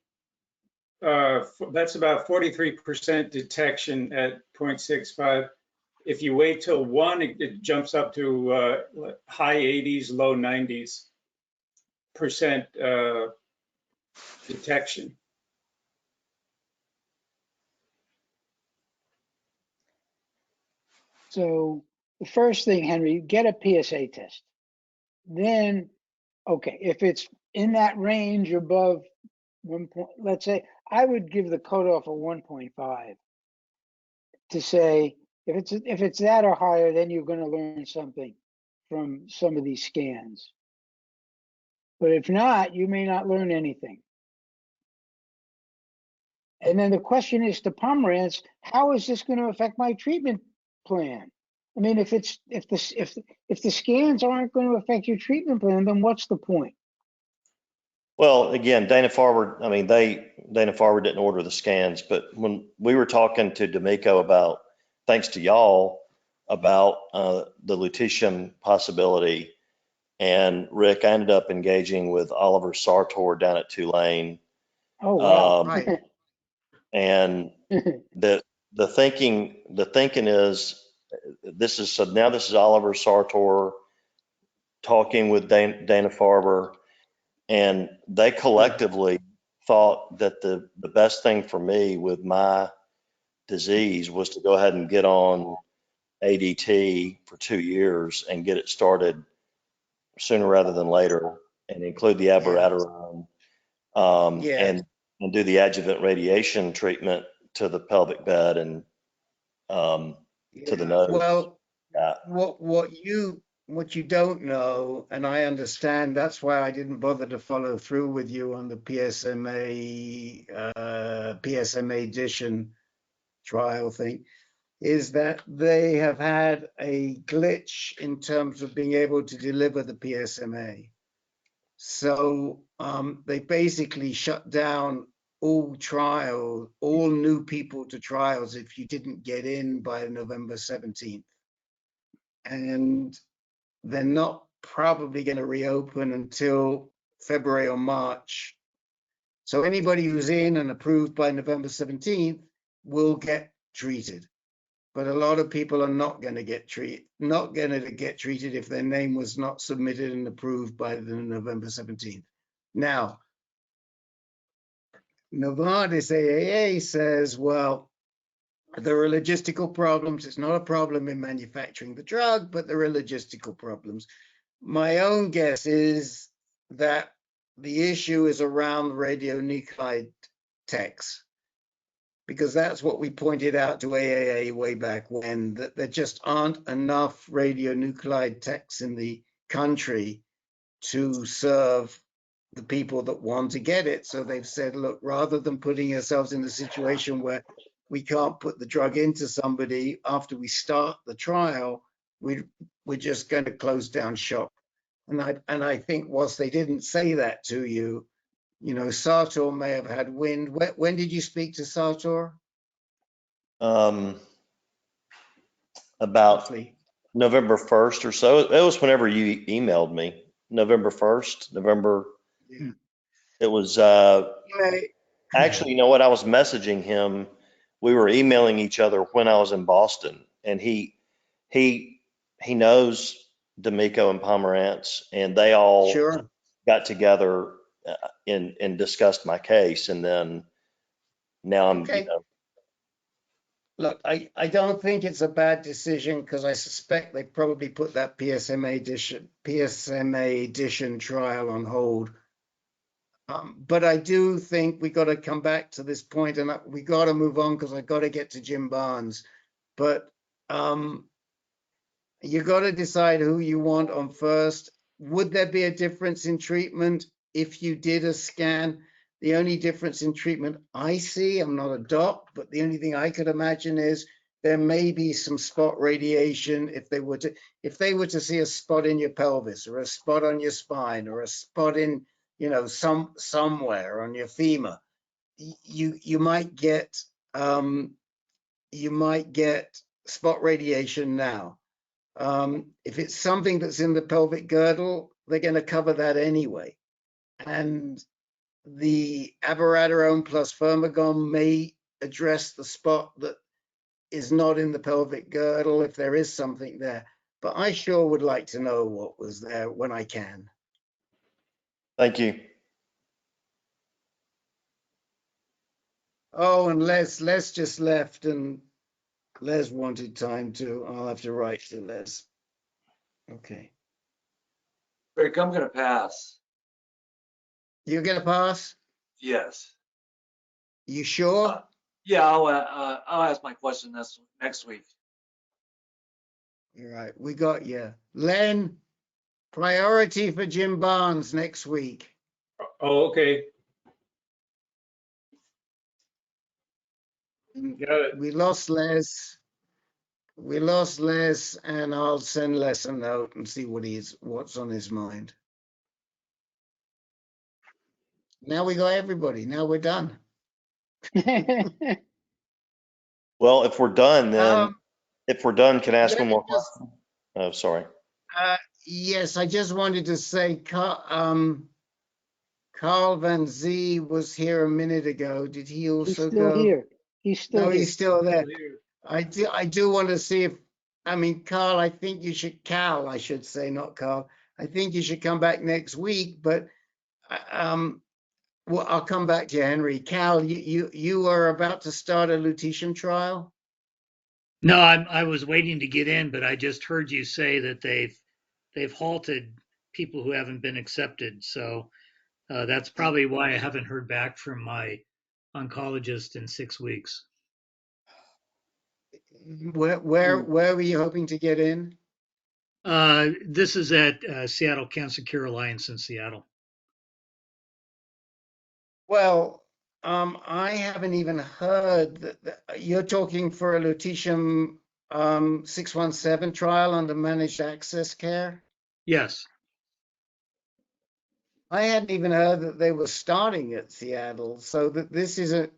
that's about 43% detection at 0.65. If you wait till 1, it jumps up to high 80s, low 90s. detection. So the first thing, Henry, get a PSA test. Then, okay, if it's in that range above 1 point, let's say, I would give the cutoff a 1.5 to say, if it's that or higher, then you're going to learn something from some of these scans. But if not, you may not learn anything. And then the question is to Pomerantz, how is this going to affect my treatment plan? I mean, if the scans aren't going to affect your treatment plan, then what's the point? Well, again, Dana-Farber didn't order the scans, but when we were talking to D'Amico about, thanks to y'all, about the lutetium possibility, and Rick, I ended up engaging with Oliver Sartor down at Tulane. Oh, wow. Right. And the thinking is, this is Oliver Sartor talking with Dana-Farber, and they collectively thought that the best thing for me with my disease was to go ahead and get on ADT for 2 years and get it started sooner rather than later, and include the abiraterone, and do the adjuvant radiation treatment to the pelvic bed and to the nose. Well, what you don't know, and I understand, that's why I didn't bother to follow through with you on the PSMA addition trial thing, is that they have had a glitch in terms of being able to deliver the PSMA. So they basically shut down all trials, all new people to trials if you didn't get in by November 17th. And they're not probably going to reopen until February or March. So anybody who's in and approved by November 17th will get treated. But a lot of people are not going to get treated if their name was not submitted and approved by the November 17th. Now, Novartis AAA says, well, there are logistical problems. It's not a problem in manufacturing the drug, but there are logistical problems. My own guess is that the issue is around radionuclide techs, because that's what we pointed out to AAA way back when, that there just aren't enough radionuclide techs in the country to serve the people that want to get it. So they've said, look, rather than putting ourselves in a situation where we can't put the drug into somebody after we start the trial, we're just going to close down shop. And I think whilst they didn't say that to you, you know, Sartor may have had wind. When did you speak to Sartor? About Roughly. November 1st or so. It was whenever you emailed me. November 1st, Yeah. It was Yeah. actually, you know what? I was messaging him. We were emailing each other when I was in Boston, and he knows D'Amico and Pomerantz, and they all Sure. got together and discussed my case, and then now I'm, Okay. Look, I don't think it's a bad decision, because I suspect they probably put that PSMA addition trial on hold. But I do think we got to come back to this point, and we got to move on, because I got to get to Jim Barnes. But you got to decide who you want on first. Would there be a difference in treatment if you did a scan? The only difference in treatment I see, I'm not a doc, but the only thing I could imagine is there may be some spot radiation if they were to see a spot in your pelvis, or a spot on your spine, or a spot in, you know, somewhere on your femur. You might get spot radiation now. If it's something that's in the pelvic girdle, they're going to cover that anyway. And the abiraterone plus Firmagon may address the spot that is not in the pelvic girdle if there is something there. But I sure would like to know what was there when I can. Thank you. Oh, and Les just left, and Les wanted time too. I'll have to write to Les. Okay. Rick, I'm gonna pass. You're gonna pass? Yes. You sure? Yeah, I'll ask my question next week. All right, we got you. Len, priority for Jim Barnes next week. Oh, okay. Got it. We lost Les. We lost Les, and I'll send Les a note and see what's on his mind. Now we got everybody. Now we're done. Well, if we're done, then can I ask let one me more just- question? Oh, sorry. Yes, I just wanted to say, Carl Van Zee was here a minute ago. Did he He's also still go? here. He's still No, here. he's still there. I do want to see if, I mean, Carl, I think you should, Cal, I should say, not Carl. I think you should come back next week, but well, I'll come back to you, Henry. Cal, you are about to start a lutetium trial? No, I was waiting to get in, but I just heard you say that they've halted people who haven't been accepted. So that's probably why I haven't heard back from my oncologist in 6 weeks. Where were you hoping to get in? This is at Seattle Cancer Care Alliance in Seattle. Well, I haven't even heard that you're talking for a lutetium 617 trial under managed access care. Yes. I hadn't even heard that they were starting at Seattle, so that this is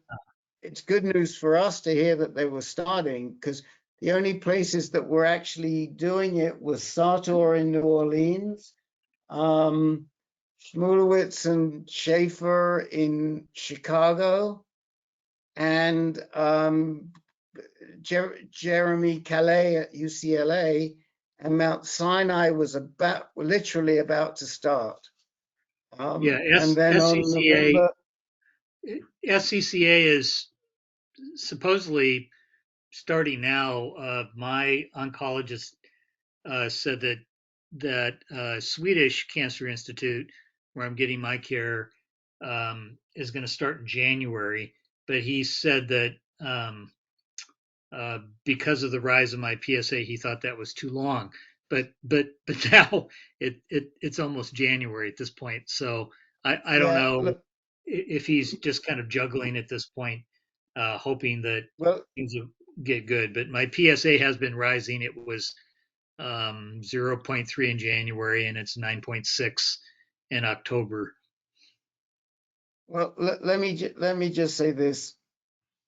it's good news for us to hear that they were starting, because the only places that were actually doing it was Sartor in New Orleans, Schmulowitz and Schaefer in Chicago, and Jeremy Calais at UCLA, and Mount Sinai was literally about to start. And then on November, SCCA is supposedly starting now. My oncologist said that Swedish Cancer Institute, where I'm getting my care, is going to start in January. But he said that because of the rise of my PSA, he thought that was too long. But now it's almost January at this point. So I don't know look, if he's just kind of juggling at this point, hoping that things will get good. But my PSA has been rising. It was 0.3 in January, and it's 9.6 in October. well, let me just say this: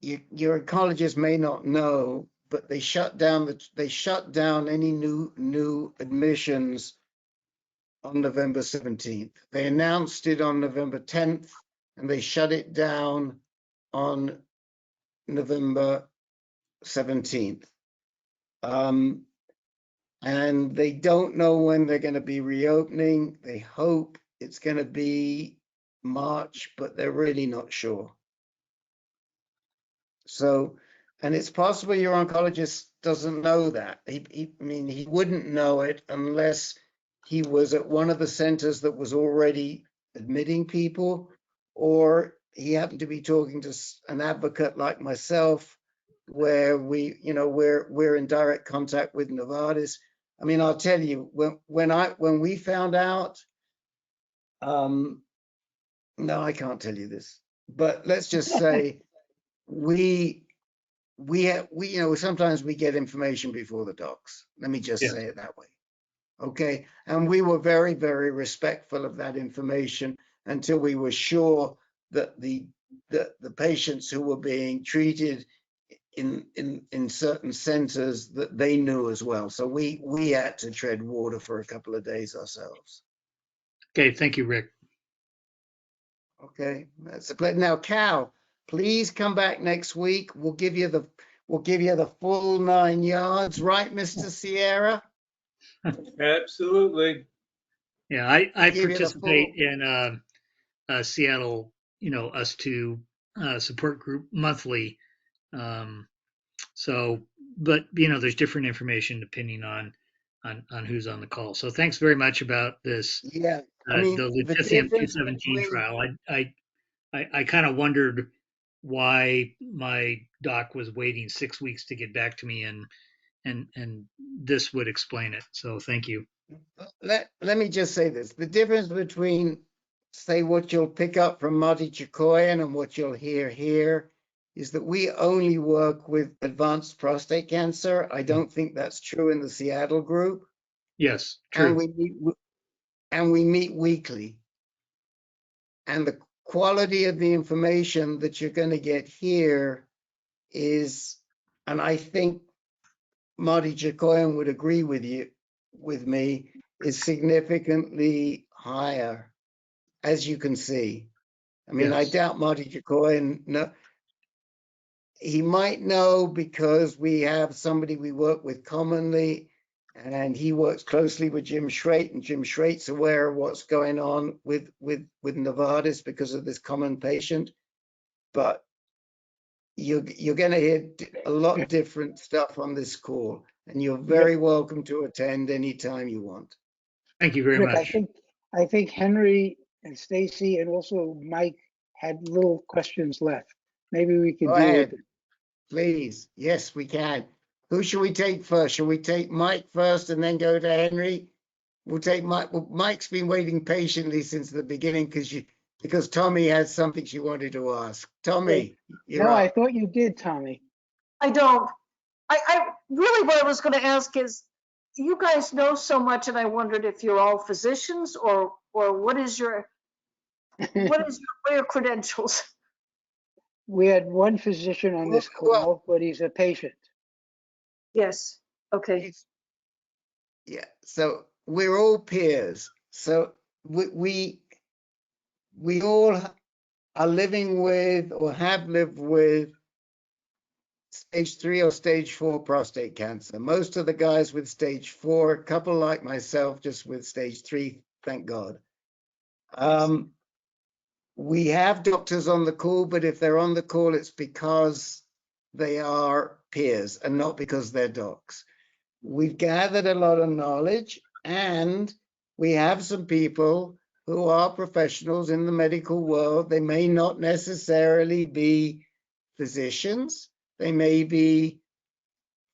your oncologist may not know, but they shut down any new admissions on November 17th. They announced it on November 10th, and they shut it down on November 17th. And they don't know when they're going to be reopening. They hope it's going to be March, but they're really not sure. So, and it's possible your oncologist doesn't know that. I mean, he wouldn't know it unless he was at one of the centers that was already admitting people, or he happened to be talking to an advocate like myself, where we're in direct contact with Novartis. I mean, I'll tell you, when we found out, no, I can't tell you this, but let's just say we sometimes we get information before the docs. Let me just say it that way. Okay. And we were very, very respectful of that information until we were sure that the patients who were being treated in certain centers, that they knew as well. So we had to tread water for a couple of days ourselves. Okay, thank you, Rick. Okay, that's a pleasure. Now, Cal, please come back next week. We'll give you the full 9 yards, right, Mr. Sierra? Absolutely. Yeah, I give you the participate full. in Seattle, us two support group monthly. So, but there's different information depending on who's on the call. So thanks very much about this. Yeah, I The mean, the lutetium difference 217 between, trial. I kind of wondered why my doc was waiting 6 weeks to get back to me, and this would explain it. So thank you. let me just say this. The difference between, say, what you'll pick up from Marty Chakoyan and what you'll hear here is that we only work with advanced prostate cancer. I don't think that's true in the Seattle group. Yes, And true. we meet weekly. And the quality of the information that you're going to get here is, and I think Marty Chakoyan would agree with me, is significantly higher, as you can see. I mean, I Yes. doubt Marty Chakoyan, no, he might know because we have somebody we work with commonly, and he works closely with Jim Schraet, and Jim Schraet's aware of what's going on with Novartis because of this common patient. But you're going to hear a lot different stuff on this call, and you're very welcome to attend anytime you want. Thank you very Rick, much. I think Henry and Stacy and also Mike had little questions left. Maybe we could Go deal with ahead, them. please. Yes, we can. Who should we take first? Should we take Mike first and then go to Henry? We'll take Mike. Well, Mike's been waiting patiently since the beginning because Tommy had something she wanted to ask. Tommy, you're No, I up. thought you did, Tommy. I don't. I really what I was going to ask is, you guys know so much, and I wondered if you're all physicians or what are your credentials? We had one physician on this Well, call, but he's a patient. Yes. Okay. Yeah. So we're all peers. So we all are living with or have lived with stage 3 or stage 4 prostate cancer. Most of the guys with stage 4, a couple like myself, just with stage 3, thank God. We have doctors on the call, but if they're on the call, it's because they are peers and not because they're docs. We've gathered a lot of knowledge, and we have some people who are professionals in the medical world. They may not necessarily be physicians. They may be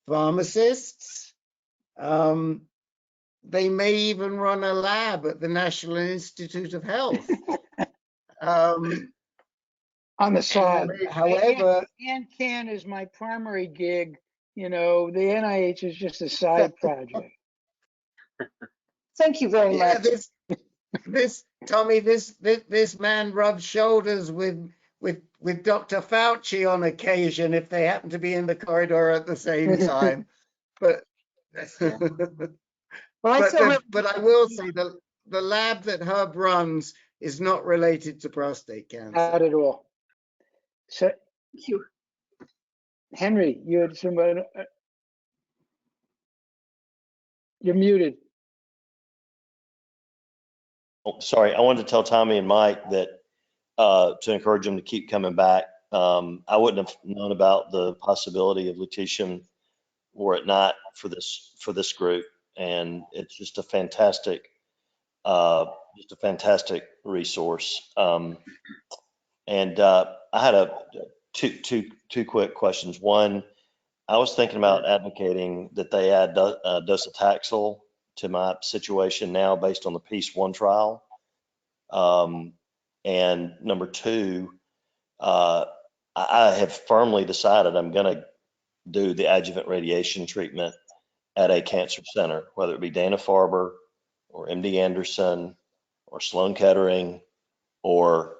pharmacists. They may even run a lab at the National Institute of Health. On the side. However, AnCan is my primary gig. The NIH is just a side project. Thank you very much. Tommy, this man rubs shoulders with Dr. Fauci on occasion if they happen to be in the corridor at the same time. But but I will say the lab that Herb runs is not related to prostate cancer. Not at all. So, Henry, you had somebody. You're muted. Oh, sorry, I wanted to tell Tommy and Mike that to encourage them to keep coming back. I wouldn't have known about the possibility of lutetium were it not for this group, and it's just a fantastic resource. And I had two quick questions. One, I was thinking about advocating that they add docetaxel to my situation now based on the PEACE-1 trial. And number two, I have firmly decided I'm going to do the adjuvant radiation treatment at a cancer center, whether it be Dana-Farber or MD Anderson or Sloan Kettering or,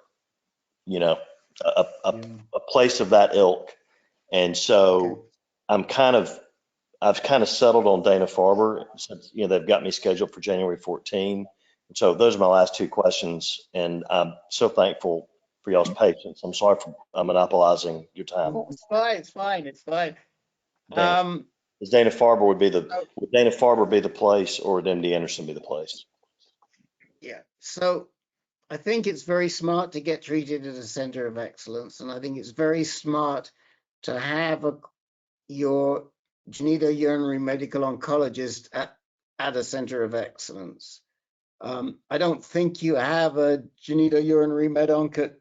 a place of that ilk. And so I've kind of settled on Dana-Farber since, they've got me scheduled for January 14. So those are my last two questions. And I'm so thankful for y'all's patience. I'm sorry for monopolizing your time. It's fine. Is Dana-Farber would Dana-Farber be the place, or would MD Anderson be the place? So I think it's very smart to get treated at a center of excellence. And I think it's very smart to have your genitourinary medical oncologist at a center of excellence. I don't think you have a genitourinary med onc at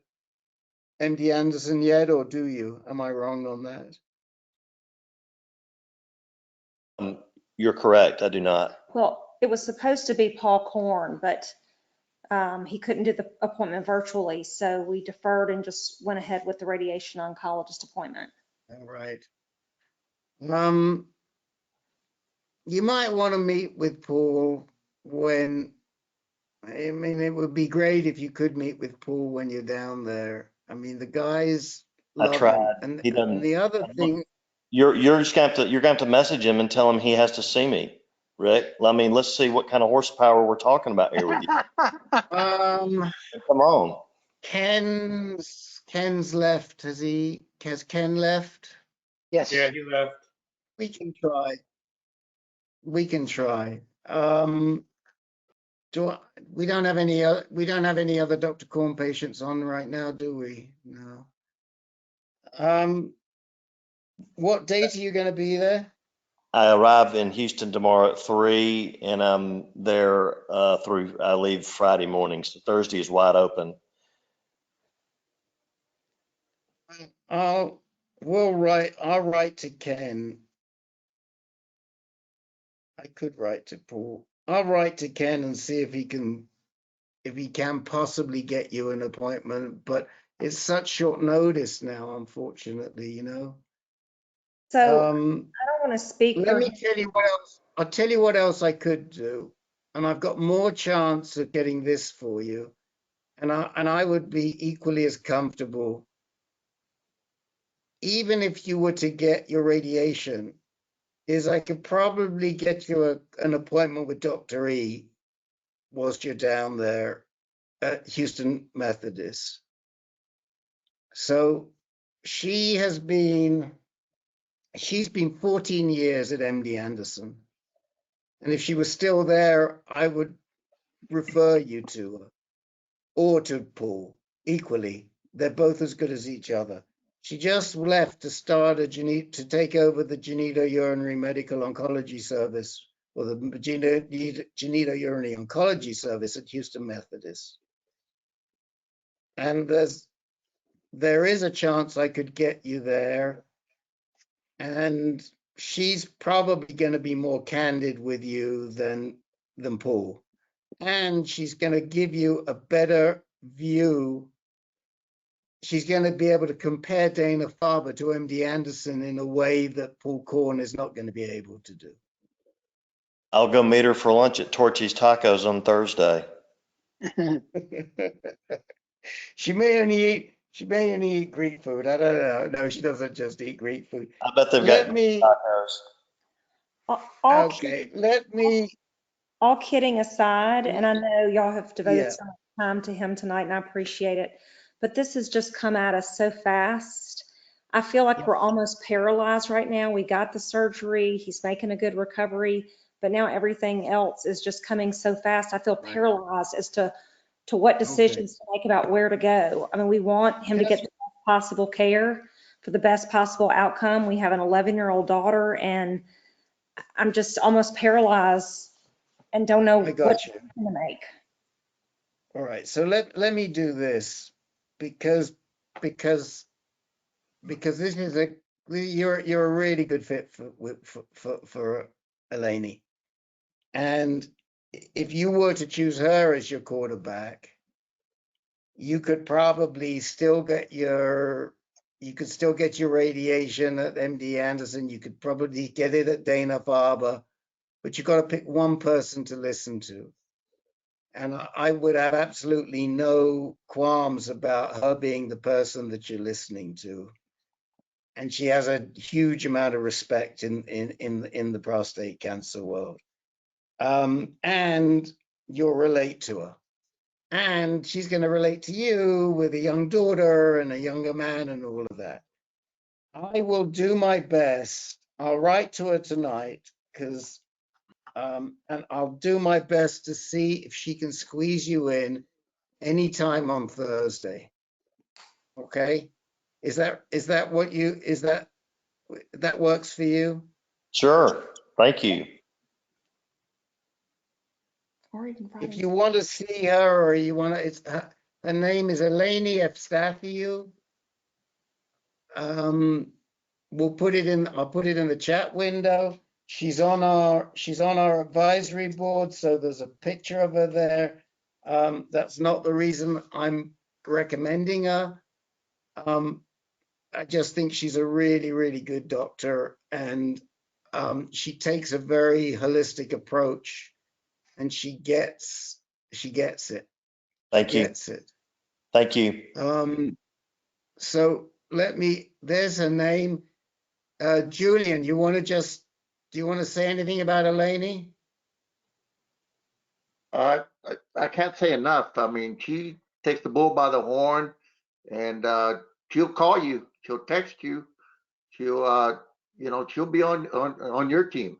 MD Anderson yet, or do you? Am I wrong on that? You're correct. I do not. Well, it was supposed to be Paul Korn, but he couldn't do the appointment virtually, so we deferred and just went ahead with the radiation oncologist appointment. All right. You might want to meet with Paul when, I mean, it would be great if you could meet with Paul when you're down there. I mean, the guy's I lovely. tried. And, He doesn't. and the other thing, You're just gonna have to message him and tell him he has to see me, Rick. I mean, let's see what kind of horsepower we're talking about here with you. Come on. Ken's left. Has Ken left? Yes. Yeah, he left. We can try. We can try. We don't have any other Dr. Korn patients on right now, do we? No. What date are you going to be there? I arrive in Houston tomorrow at 3, and I'm there I leave Friday morning. So Thursday is wide open. I'll write to Ken. I could write to Paul. I'll write to Ken and see if he can possibly get you an appointment, but it's such short notice now, unfortunately, you know. So I don't want to speak. Let me tell you what else. I'll tell you what else I could do, and I've got more chance of getting this for you, and I would be equally as comfortable, even if you were to get your radiation. Is I could probably get you an appointment with Dr. E whilst you're down there at Houston Methodist. So she's been 14 years at MD Anderson. And if she was still there, I would refer you to her or to Paul equally. They're both as good as each other. She just left to start to take over the genitourinary medical oncology service, or the genitourinary oncology service at Houston Methodist. And there is a chance I could get you there. And she's probably going to be more candid with you than Paul. And she's going to give you a better view. She's going to be able to compare Dana-Farber to MD Anderson in a way that Paul Korn is not going to be able to do. I'll go meet her for lunch at Torchy's Tacos on Thursday. She may only eat Greek food. I don't know. No, she doesn't just eat Greek food. I bet they've got tacos. All kidding aside, and I know y'all have devoted so much time to him tonight, and I appreciate it, but this has just come at us so fast. I feel like we're almost paralyzed right now. We got the surgery. He's making a good recovery, but now everything else is just coming so fast. I feel paralyzed as to what decisions to make about where to go. I mean, we want him to get the best possible care for the best possible outcome. We have an 11-year-old daughter, and I'm just almost paralyzed and don't know what to make. All right, so let me do this because this is you're a really good fit for Eleni, and if you were to choose her as your quarterback, you could probably still get your radiation at MD Anderson. You could probably get it at Dana-Farber, but you've got to pick one person to listen to. And I would have absolutely no qualms about her being the person that you're listening to. And she has a huge amount of respect in the prostate cancer world. And you'll relate to her. And she's going to relate to you with a young daughter and a younger man and all of that. I will do my best. I'll write to her tonight because And I'll do my best to see if she can squeeze you in anytime on Thursday. Okay? Is that what you, that works for you? Sure. Thank you. Or even Friday. If you want to see her, or you want to, it's her name is Eleni Efstathiou. We'll put it in. I'll put it in the chat window. She's on our advisory board, so there's a picture of her there. That's not the reason I'm recommending her. I just think she's a really, really good doctor, and she takes a very holistic approach, and she gets it. Thank you. Gets it. Thank you. So there's her name. Julian, do you want to say anything about Eleni? I can't say enough. I mean, she takes the bull by the horn, and she'll call you, she'll text you, she'll she'll be on your team.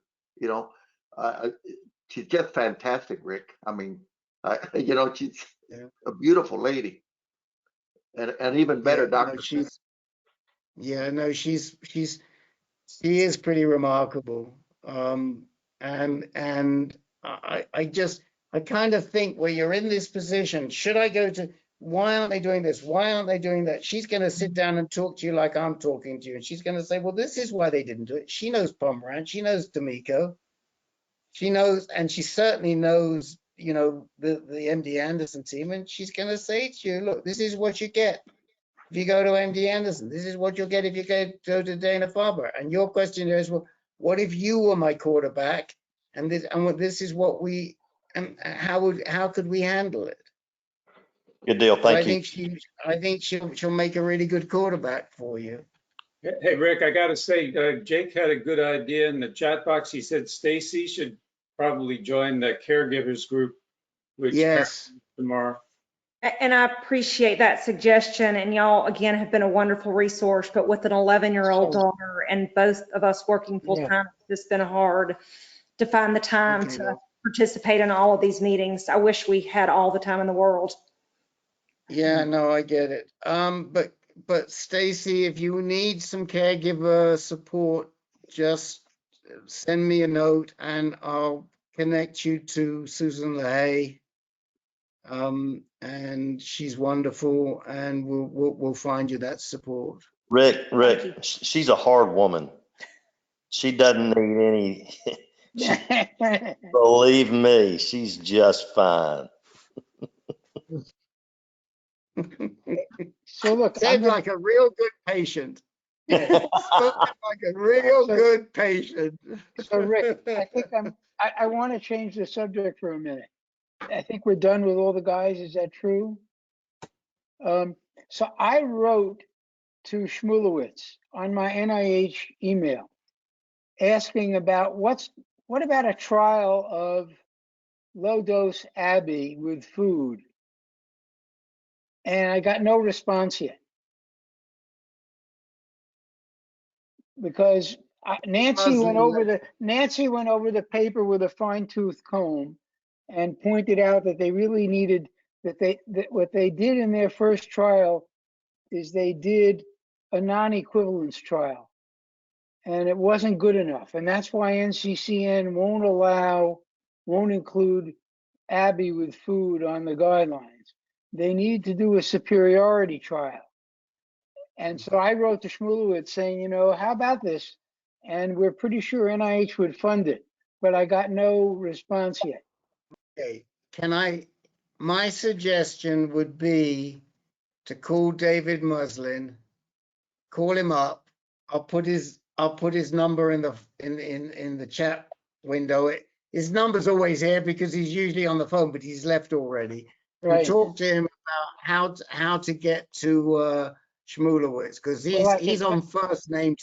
She's just fantastic, Rick. I mean, she's a beautiful lady, and even better doctor. She is pretty remarkable. And I kind of think, when you're in this position, should I go to, why aren't they doing this? Why aren't they doing that? She's going to sit down and talk to you like I'm talking to you. And she's going to say, well, this is why they didn't do it. She knows Pomerantz. She knows D'Amico. She knows, and she certainly knows, the MD Anderson team. And she's going to say to you, look, this is what you get if you go to MD Anderson. This is what you'll get if you go to Dana-Farber. And your question is, well, what if you were my quarterback? And this is what and how could we handle it? Good deal. Thank you. I think she'll make a really good quarterback for you. Hey, Rick, I got to say, Jake had a good idea in the chat box. He said Stacy should probably join the caregivers group, which yes, tomorrow. And I appreciate that suggestion. And y'all, again, have been a wonderful resource. But with an 11-year-old daughter and both of us working full time, it's been hard to find the time to participate in all of these meetings. I wish we had all the time in the world. Yeah, no, I get it. But Stacy, if you need some caregiver support, just send me a note and I'll connect you to Susan LaHaye. And she's wonderful, and we'll find you that support. Rick, she's a hard woman. She doesn't need any. Believe me, she's just fine. So look, said like a real good patient. Spoken like a real good patient. So Rick, I think I want to change the subject for a minute. I think we're done with all the guys. Is that true? So I wrote to Shmulewicz on my NIH email asking about what about a trial of low dose Abby with food? And I got no response yet. Because Nancy went over the paper with a fine-tooth comb and pointed out that they really needed that what they did in their first trial is they did a non-equivalence trial, and it wasn't good enough, and that's why NCCN won't include Abby with food on the guidelines. They need to do a superiority trial. And so I wrote to Shmulewicz saying, how about this? And we're pretty sure NIH would fund it, but I got no response yet. Okay, my suggestion would be to call David Muslin, call him up. I'll put his number in the chat window. His number's always here because he's usually on the phone, but he's left already. Right. Talk to him about how to get to Shmulewicz, because he's on first name.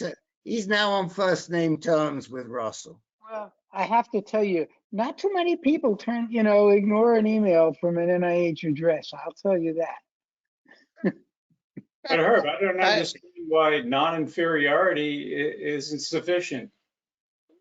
He's now on first name terms with Russell. Well, I have to tell you, not too many people ignore an email from an NIH address. I'll tell you that. But Herb, I don't understand why non-inferiority isn't sufficient.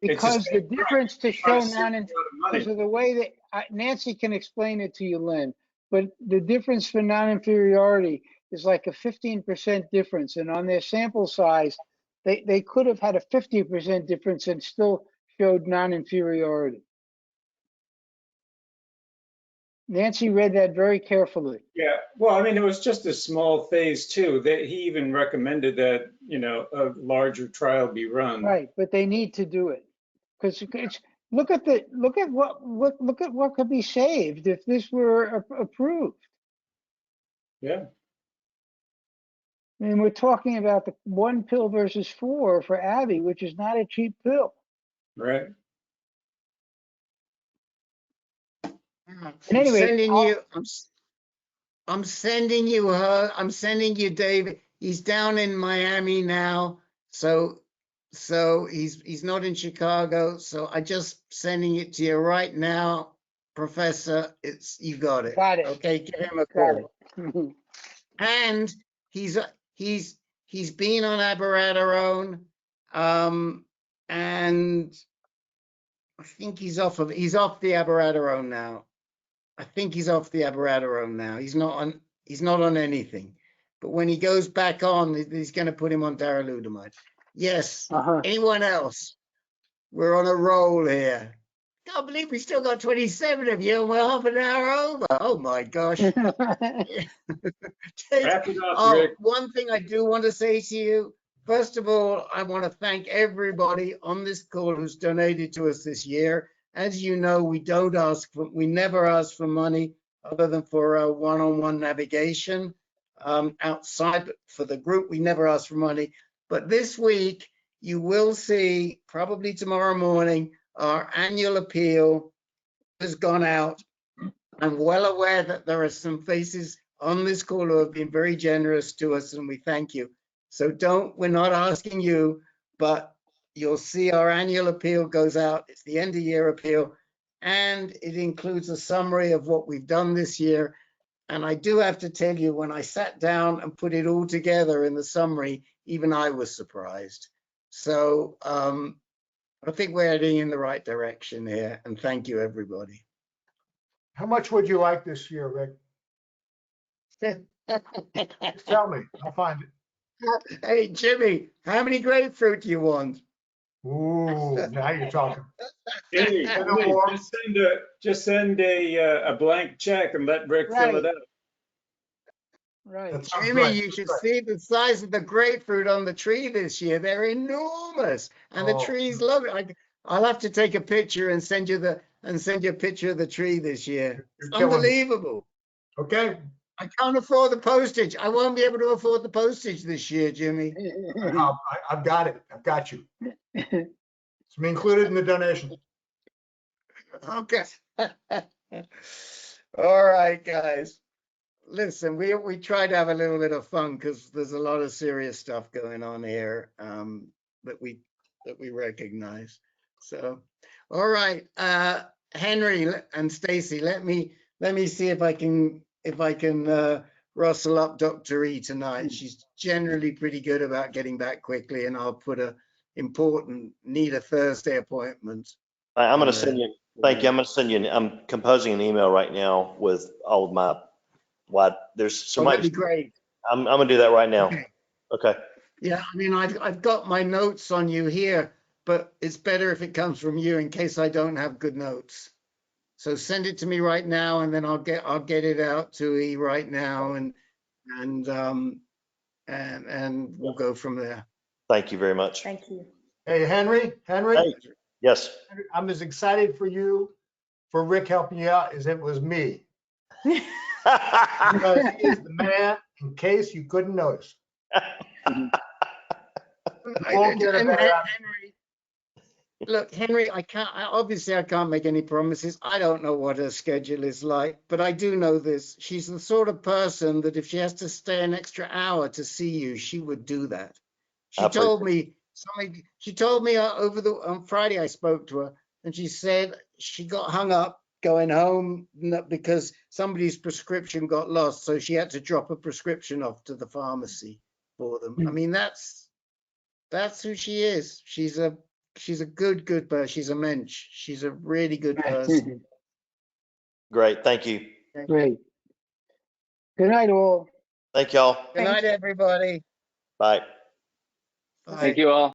Because the difference to show non, because money. of the way that Nancy can explain it to you, Lynn, but the difference for non-inferiority is like a 15% difference. And on their sample size, they could have had a 50% difference and still showed non-inferiority. Nancy read that very carefully. Yeah, well, I mean, it was just a small phase two. That he even recommended that, you know, a larger trial be run. Right, but they need to do it because it's look at what could be saved if this were approved. Yeah. I mean, we're talking about the 1 pill versus 4 for Abby, which is not a cheap pill. Right. And anyway, I'm sending you her. I'm sending you David. He's down in Miami now, so he's not in Chicago. So I just sending it to you right now, Professor. You got it. Got it. Okay, give him a Got call. it. And he's been on abiraterone, and I think he's off the abiraterone now. I think he's off the abiraterone now. He's not on anything. But when he goes back on, he's going to put him on darolutamide. Yes. Anyone else? We're on a roll here. Can't believe we still got 27 of you and we're half an hour over. Oh my gosh. Wrap it up, Rick. One thing I do want to say to you, first of all, I want to thank everybody on this call who's donated to us this year. As you know, we never ask for money other than for one-on-one navigation. Outside for the group, we never ask for money. But this week, you will see, probably tomorrow morning, our annual appeal has gone out. I'm well aware that there are some faces on this call who have been very generous to us, and we thank you. So we're not asking you, but you'll see our annual appeal goes out. It's the end of year appeal, and it includes a summary of what we've done this year. And I do have to tell you, when I sat down and put it all together in the summary, even I was surprised. So I think we're heading in the right direction here, and thank you, everybody. How much would you like this year, Rick? Tell me, I'll find it. Hey, Jimmy, how many grapefruit do you want? Ooh, now you're talking. Jimmy, just send a blank check and let Rick fill it out. Right. Jimmy, you should see the size of the grapefruit on the tree this year. They're enormous, and the trees love it. I'll have to take a picture and send you a picture of the tree this year. It's unbelievable. Okay. I can't afford the postage. I won't be able to afford the postage this year, Jimmy. I've got it. I've got you. It's included in the donation. Okay. All right, guys. Listen, we try to have a little bit of fun because there's a lot of serious stuff going on here that we recognize. So, all right, Henry and Stacy, let me see if I can rustle up Dr. E tonight. She's generally pretty good about getting back quickly, and I'll put need a Thursday appointment. I'm going to send you. Thank you. I'm going to send you. I'm composing an email right now with all of my. There's so much. That'd be great. I'm going to do that right now. Okay. Yeah, I mean, I've got my notes on you here, but it's better if it comes from you in case I don't have good notes. So send it to me right now, and then I'll get it out to E right now, and we'll go from there. Thank you very much. Thank you. Hey, Henry. Hey. Yes. I'm as excited for Rick helping you out as it was me. Because he is the man, in case you couldn't notice. Look, Henry, I can't make any promises. I don't know what her schedule is like, but I do know this. She's the sort of person that if she has to stay an extra hour to see you, she would do that. She told me on Friday I spoke to her, and she said she got hung up going home because somebody's prescription got lost, so she had to drop a prescription off to the pharmacy for them. I mean, that's who she is. She's a she's a good person. She's a mensch. She's a really good person. Great. Thank you. Great. Good night, all. Thank y'all. Good night, everybody. Bye. Bye. Thank you all.